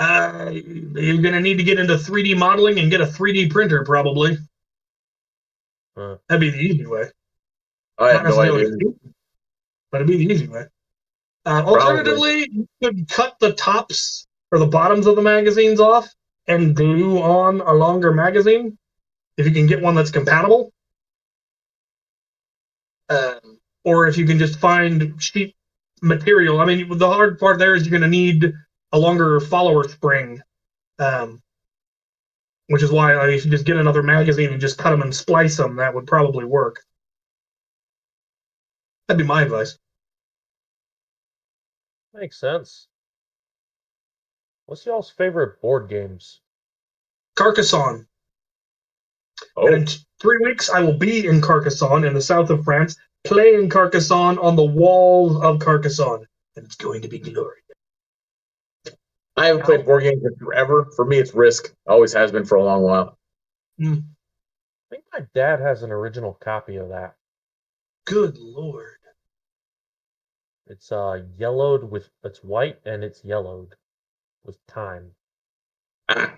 You're going to need to get into 3D modeling and get a 3D printer, probably. That'd be the easy way. I have no idea. But it'd be the easy way. Alternatively, you could cut the tops or the bottoms of the magazines off and glue on a longer magazine, if you can get one that's compatible. Or if you can just find cheap material. I mean, the hard part there is you're going to need a longer follower spring, which is why if you just get another magazine and just cut them and splice them, that would probably work. That'd be my advice. Makes sense. What's y'all's favorite board games? Carcassonne. Oh. And in 3 weeks, I will be in Carcassonne in the south of France, playing Carcassonne on the walls of Carcassonne. And it's going to be glorious. I haven't played board games in forever. For me, it's Risk. Always has been for a long while. I think my dad has an original copy of that. Good Lord. It's yellowed with, it's white and it's yellowed with time. I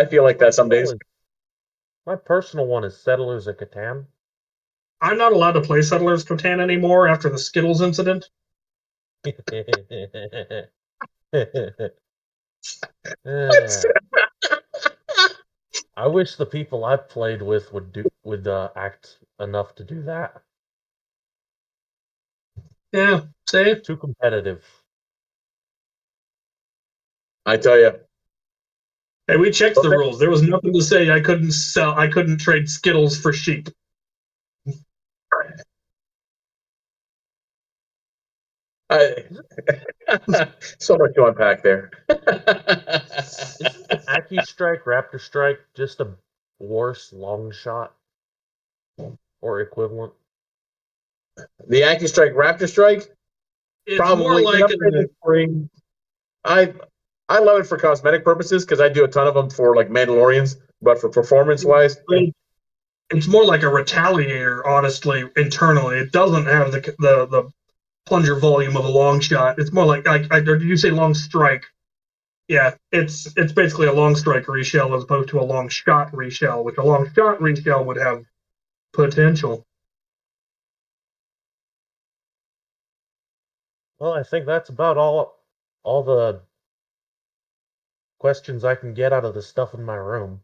feel like that some days. My personal one is Settlers of Catan. I'm not allowed to play Settlers of Catan anymore after the Skittles incident. I wish the people I've played with would act enough to do that. Yeah, say too competitive. I tell you. Hey, we checked the rules. There was nothing to say I couldn't trade Skittles for sheep. So much to unpack there. Isn't Aki Strike, Raptor Strike just a worse long shot or equivalent? The Aki Strike, Raptor Strike? It's probably more like I love it for cosmetic purposes because I do a ton of them for like Mandalorians, but for performance wise, it's more like a retaliator, honestly, internally. It doesn't have the plunger volume of a long shot. It's more like or did you say long strike? Yeah, it's basically a long strike reshell as opposed to a long shot reshell, which a long shot reshell would have potential. Well, I think that's about all the questions I can get out of the stuff in my room.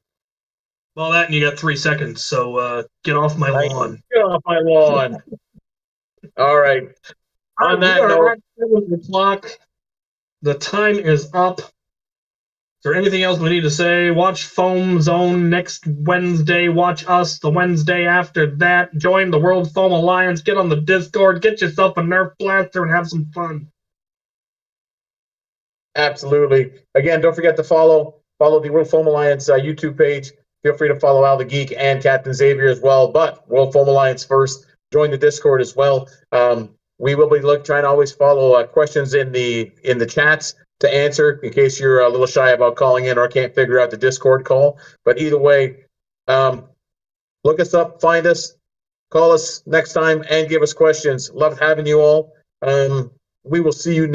Well, that and you got 3 seconds, so get off my lawn. Get off my lawn. All right. On that note, the clock. The time is up. Is there anything else we need to say? Watch Foam Zone next Wednesday. Watch us the Wednesday after that. Join the World Foam Alliance. Get on the Discord. Get yourself a Nerf blaster and have some fun. absolutely. Again, don't forget to follow the World Foam Alliance YouTube page. Feel free to follow Al the Geek and Captain Xavier as well. But World Foam Alliance first. Join the Discord as well. We will be trying to always follow questions in the chats to answer in case you're a little shy about calling in or can't figure out the Discord call. But either way, look us up, find us, call us next time, and give us questions. Love having you all. We will see you next.